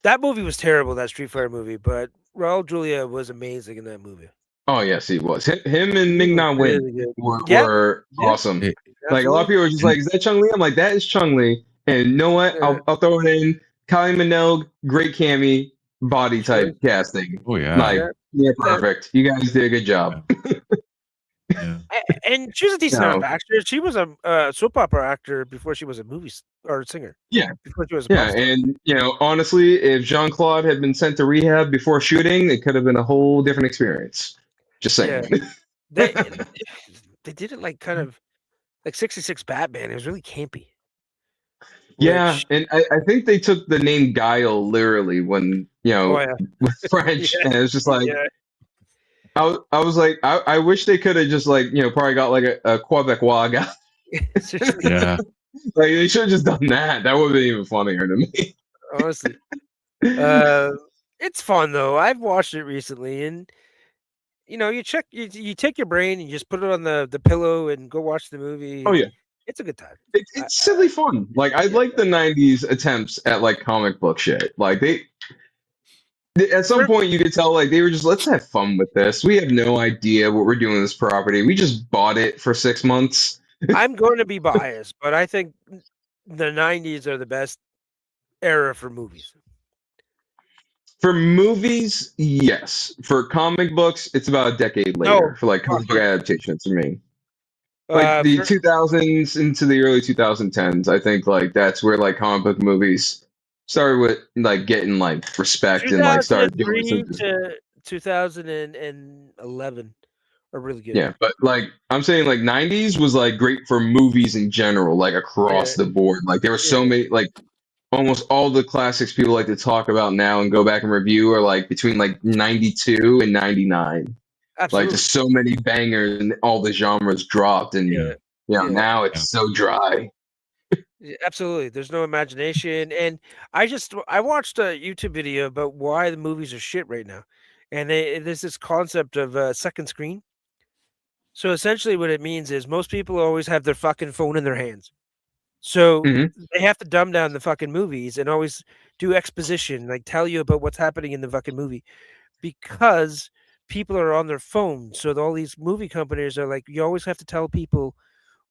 that movie was terrible, that Street Fighter movie, but Raul Julia was amazing in that movie. Oh yes, he was. Him and Ming Na Wen Really good. were Yeah. awesome. It- Like a lot of people are just like, "Is that Chung Li?" I'm like, "That is Chung Li." And you know what? Yeah. I'll throw it in. Kylie Minogue, great Cammy, body type Sure. casting. Oh yeah. Like, yeah, perfect. You guys did a good job. Yeah. And she was a decent enough No. actress. She was a soap opera actor before she was a or a singer. Yeah. Before she was a pop Yeah, star. and honestly, if Jean Claude had been sent to rehab before shooting, it could have been a whole different experience. Just Yeah. saying. They they did it like kind of like 66 Batman. It was really campy. Yeah, Which and I think they took the name Guile literally when oh yeah. with French, Yeah. and it's just like Yeah. I was like I wish they could have just like probably got like a Quebecois guy. Seriously, Yeah. Like they should have just done that. That would have been even funnier to me. honestly. It's fun though. I've watched it recently, and you you take your brain and you just put it on the pillow and go watch the movie, Oh and yeah, it's a good time. it's silly fun. Like I Yeah. like the '90s attempts at like comic book shit. Like at some Sure. point you could tell like they were just let's have fun with this. We have no idea what we're doing with this property. We just bought it for 6 months. I'm going to be biased, but I think the 90s are the best era for movies. For movies, yes. For comic books, it's about a decade later No, for like fuck comic book it. adaptations for me. Like the For 2000s into the early 2010s, I think like that's where like comic book movies started with like getting like respect and like started doing 2003 something. to 2011 are really good. Yeah, but like I'm saying like 90s was like great for movies in general, like Yeah, across the board. Like there were so yeah, many like almost all the classics people like to talk about now and go back and review are like between like 92 and 99. Like absolutely. just so many bangers and all the genres dropped and Yeah, yeah, now Yeah. it's so dry. yeah, absolutely. There's no imagination, and I watched a YouTube video about why the movies are shit right now, and there's this concept of second screen. So essentially, what it means is most people always have their fucking phone in their hands. So Mhm. they have to dumb down the fucking movies and always do exposition, like tell you about what's happening in the fucking movie because people are on their phones. So all these movie companies are like, you always have to tell people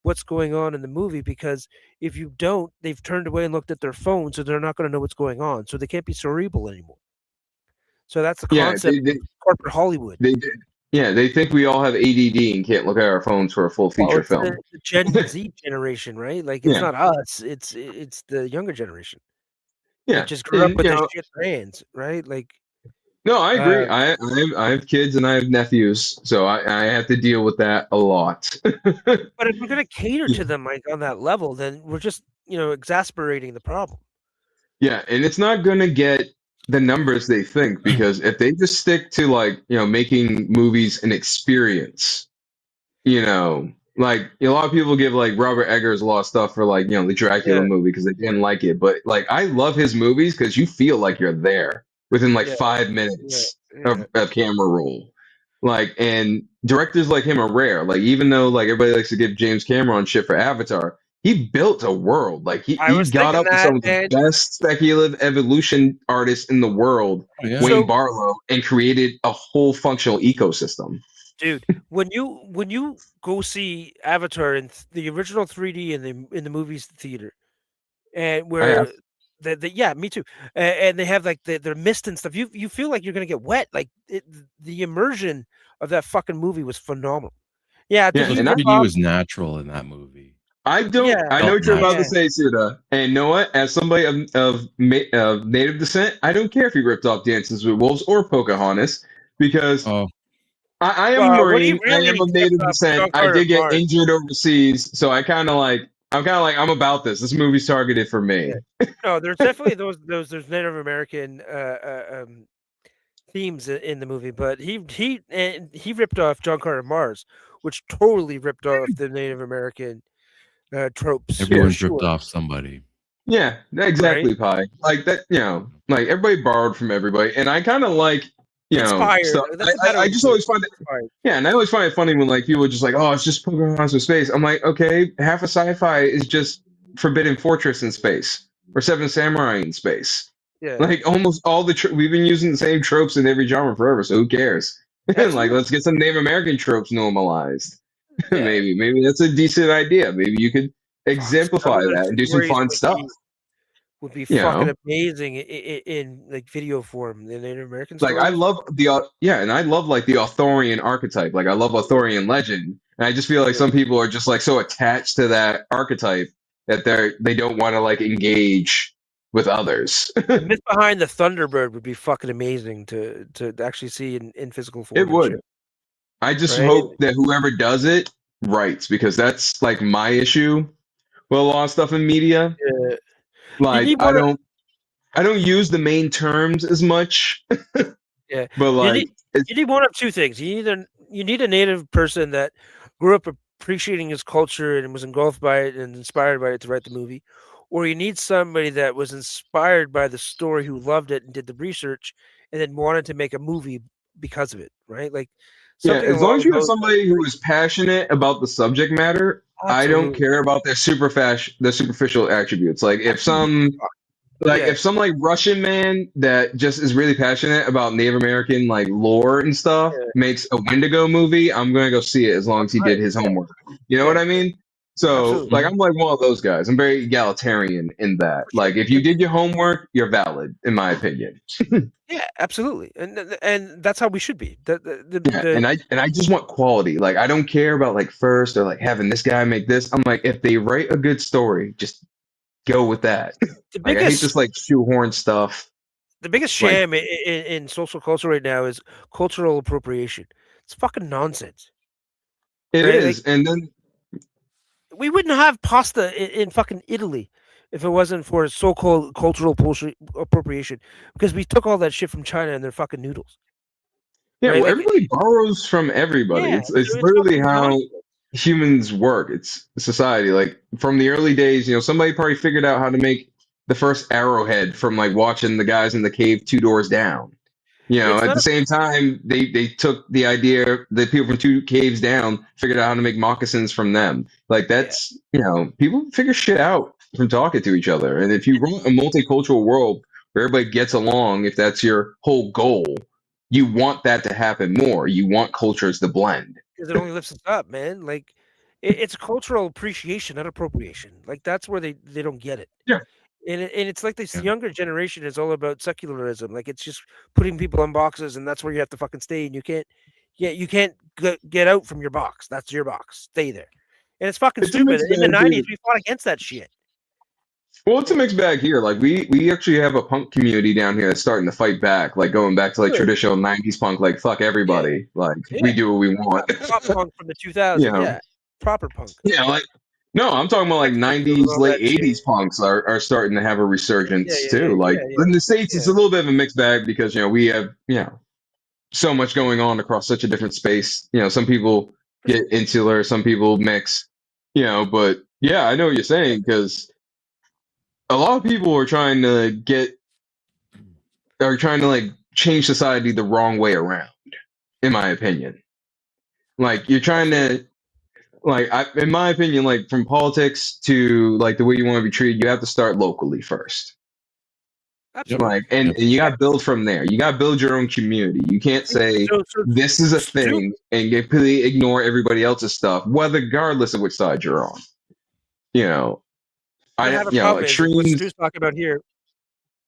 what's going on in the movie because if you don't, they've turned away and looked at their phone, so they're not going to know what's going on. So they can't be cerebral anymore. So that's the Yeah, concept of corporate Hollywood. they yeah, they think we all have ADD and can't look at our phones for a full Well, feature it's film. the Gen Z generation, right? Like it's Yeah. not us; it's the younger generation that Yeah. just grew up And with this shit in their hands, right? Like, no, I uh, agree. I have kids and I have nephews, so I have to deal with that a lot. but if we're gonna cater to them like on that level, then we're just exasperating the problem. Yeah, and it's not going to get the numbers they think because if they just stick to like, making movies an experience, like a lot of people give like Robert Eggers a lot of stuff for like, the Dracula Yeah, movie because they didn't like it, but like I love his movies because you feel like you're there within like yeah, 5 minutes yeah. of camera roll. Like, and directors like him are rare. Like, even though like everybody likes to give James Cameron shit for Avatar, he built a world. Like I he was got thinking up with some that, of the and best speculative evolution artists in the world, Oh, yeah. Wayne so, Barlow, and created a whole functional ecosystem. dude, when you go see Avatar in the original 3D in the movies theater, and I have where yeah, me too, and they have like the mist and stuff, you feel like you're gonna get wet. Like the immersion of that fucking movie was phenomenal. Yeah, did yeah, he The and rip 3D off? was natural in that movie. I don't. Yeah, I know Felt what you're about to yeah, natural. say, Suda. And you know what? As somebody of native descent, I don't care if he ripped off Dances with Wolves or Pocahontas because Oh, I am a well, what he Marine. I am really of ripped native off descent. John I Carter of did get Mars. injured overseas, so I'm about this. This movie's targeted for Yeah. me. No, there's definitely those Native American themes in the movie, but he ripped off John Carter of Mars, which totally ripped off the Native American tropes for everyone's ripped sure, off somebody. Yeah, right? exactly, Pi. Like that, like everybody borrowed from everybody, and I kind of like, Inspired. stuff. That's a better I way to just put it. always find it. Inspired. Yeah, and I always find it funny when like people are just like, oh, it's just Pocahontas with space. I'm like, okay, half of sci-fi is just Forbidden Fortress in space or Seven Samurai in space. Yeah, Like almost all we've been using the same tropes in every genre forever, so who cares? Like, absolutely. let's get some Native American tropes normalized. Yeah. Maybe that's a decent idea. Maybe you could Fuck, some exemplify of the that and do some stories fun stuff. would be You fucking know, amazing in like video form. The Native American like I stories. love and I love like the Arthurian archetype. Like I love Arthurian legend, and I just feel like Yeah. some people are just like so attached to that archetype that they don't want to like engage with others. The myth behind the Thunderbird would be fucking amazing to actually see in physical It form and would. shit. I just Right? hope that whoever does it writes, because that's like my issue with a lot of stuff in media. Yeah. You Like need one. I don't use the main terms as much, Yeah, but you like need you need one of two things. You need a native person that grew up appreciating his culture and was engulfed by it and inspired by it to write the movie, or you need somebody that was inspired by the story who loved it and did the research and then wanted to make a movie because of it, right? Like yeah, something as long as along you have those lines. somebody who is passionate about the subject matter, I don't Absolutely. care about their superficial attributes. Like Yeah, if some like Russian man that just is really passionate about Native American like lore and stuff yeah, makes a Wendigo movie, I'm gonna go see it as long as he right. did his homework. You know what Yeah, I mean? So absolutely. like I'm like one of those guys. I'm very egalitarian in that. For sure. Like if you did your homework, you're valid, in my opinion. Yeah, absolutely. And that's how we should be. Yeah, and I just want quality. Like I don't care about like first or like having this guy make this. I'm like, if they write a good story, just go with that. the Like I hate biggest this like shoehorn stuff. the biggest Like sham in social culture right now is cultural appropriation. It's fucking nonsense, it right? Like is. And then we wouldn't have pasta in fucking Italy if it wasn't for so-called cultural appropriation because we took all that shit from China and their fucking noodles, yeah, right? well, Like everybody borrows from everybody. yeah, It's so it's literally fucking how nonsense. humans work. It's society. Like from the early days, somebody probably figured out how to make the first arrowhead from like watching the guys in the cave two doors down. It's At not the a same time, they took the idea, the people from two caves down figured out how to make moccasins from them. Like yeah. that's, people figure shit out from talking to each other. And if you want a multicultural world where everybody gets along, if that's your whole goal, you want that to happen more. You want cultures to blend. Because it only lifts us up, man. Like it's cultural appreciation, not appropriation. Like that's where they don't get it. Yeah. And it's like this Yeah. younger generation is all about secularism. Like it's just putting people in boxes, and that's where you have to fucking stay. And you can't get out from your box. That's your box. Stay there. And it's fucking It's a stupid. mixed In the bag '90s, here. we fought against that shit. Well, it's a mixed bag here. Like we actually have a punk community down here that's starting to fight back, like going back to like Good. traditional '90s punk, like fuck Yeah, everybody, like yeah. we do what we want. Pop punk from the you 2000s. know, Yeah, proper punk. yeah, like no, I'm talking about like Sex Pistols and '90s, all late that shit. '80s punks are starting to have a Yeah, resurgence yeah, yeah, too. Like yeah, in the states, it's yeah. a little bit of a mixed bag because we have so much going on across such a different space. Some people get insular, some people mix. But yeah, I know what you're saying because a lot of people are trying to like change society the wrong way around, in my opinion. Like you're trying Absolutely. to in my opinion, like from politics to like the way you want to be treated, you have to start locally first. Yep. Absolutely. Like and you Yeah. gotta build from there. You gotta build your own community. You can't say So this is a Stu, thing and completely ignore everybody else's stuff, whether regardless of which side you're on. You know, what I I have a problem is what extremes. Stu's talking about here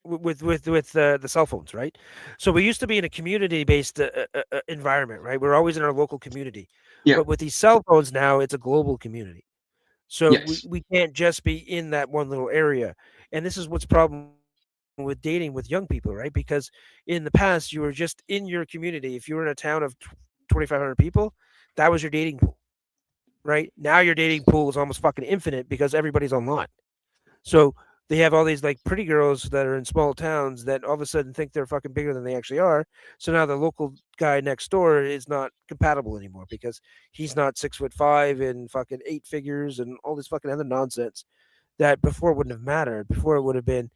with the cell phones, right? So we used to be in a community-based environment, right? We're always in our local community, Yeah. but with these cell phones now, it's a global community. So Yes. we can't just be in that one little area, and this is what's problem with dating with young people, right? Because in the past, you were just in your community. If you were in a town of 2,500 people, that was your dating pool, right? Now your dating pool is almost fucking infinite because everybody's online. So they have all these like pretty girls that are in small towns that all of a sudden think they're fucking bigger than they actually are. So now the local guy next door is not compatible anymore because he's not 6'5" and fucking 8 figures and all this fucking other nonsense that before wouldn't have mattered. Before it would have been,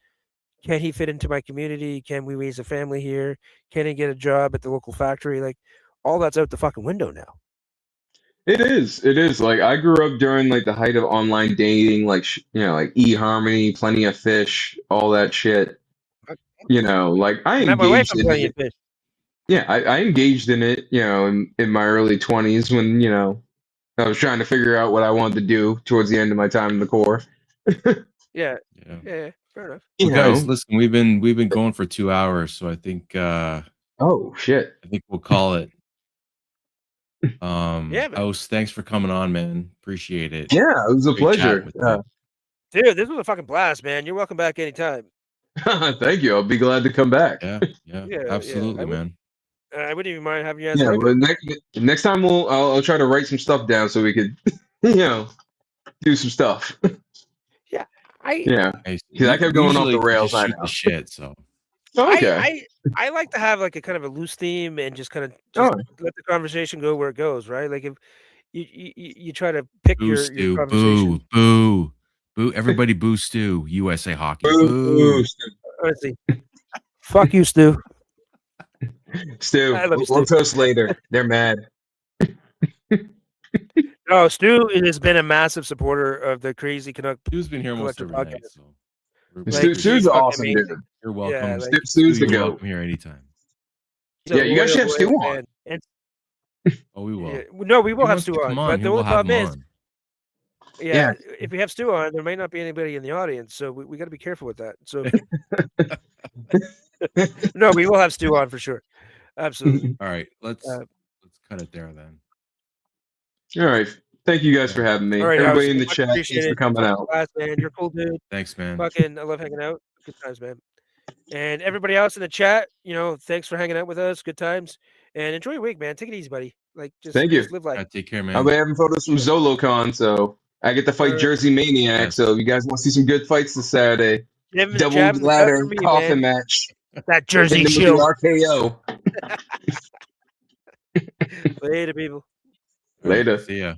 can he fit into my community? Can we raise a family here? Can he get a job at the local factory? Like all that's out the fucking window now. It is. It is. Like I grew up during like the height of online dating, like like eHarmony, Plenty of Fish, all that shit. Like I I met my wife engaged on in Plenty of it. Fish. Yeah, I engaged in it, in my early 20s when, I was trying to figure out what I wanted to do towards the end of my time in the Corps. Yeah, Yeah. yeah. Fair enough. Well, You guys, know. listen, we've been going for 2 hours, so I think Oh shit. we'll call it. Yeah, man. House, thanks for coming on, man. Appreciate it. Yeah, it was a Great chatting pleasure. with you. Dude, this was a fucking blast, man. You're welcome back anytime. Thank you. I'll be glad to come back. Yeah, yeah, Yeah, absolutely, I would, man. I wouldn't even mind having you as Yeah, a well, regular. next time I'll try to write some stuff down so we could, do some stuff. Yeah, I, Yeah, Hey, because I kept going off usually the you rails. just I shoot know. the shit. So Okay. I like to have like a kind of a loose theme and just kind of Oh, let the conversation go where it goes, right? Like if you try to pick boo, your Stu, conversation. boo, everybody, boo, Stu. USA Hockey, boo, boo. Honestly, fuck you, Stu. Stu. I love you, We'll Stu. toast later. They're mad. No, Stu has been a massive supporter of the Crazy Canuck Stu's been here almost Collector every night, podcast. so we Like, appreciate Stu's he's it. fucking awesome, amazing. dude. You're welcome. Yeah, like Stu, Stu's the you're goat. welcome here anytime. he's a Yeah, you guys should have Stu loyal on. fan. And Oh, we will. yeah, no, we If will he have wants Stu to on. come on, But the we'll only have him problem is, on. yeah, if we have Stu on, there might not be anybody in the audience, so we got to be careful with that. So no, we will have Stu on for sure. Absolutely. All right, let's Uh, cut it there then. All right. Thank you guys for having me. All right, Everybody House, in the much chat, thanks appreciated. for coming Fucking out. blast, man. You're cool, dude. Thanks, man. Fucking, I love hanging out. Good times, man. And everybody else in the chat, thanks for hanging out with us. Good times. And enjoy your week, man. Take it easy, buddy. Like, Thank you. just live life. Take care, man. I'll be having photos from ZoloCon, so I get to fight Alright. Jersey Maniac. Yes. So if you guys want to see some good fights this Saturday, Give him the double jab and the gut ladder for me, coffin man. match. That Jersey Hit them Shield. with the RKO. Later, people. All right, Later. see ya.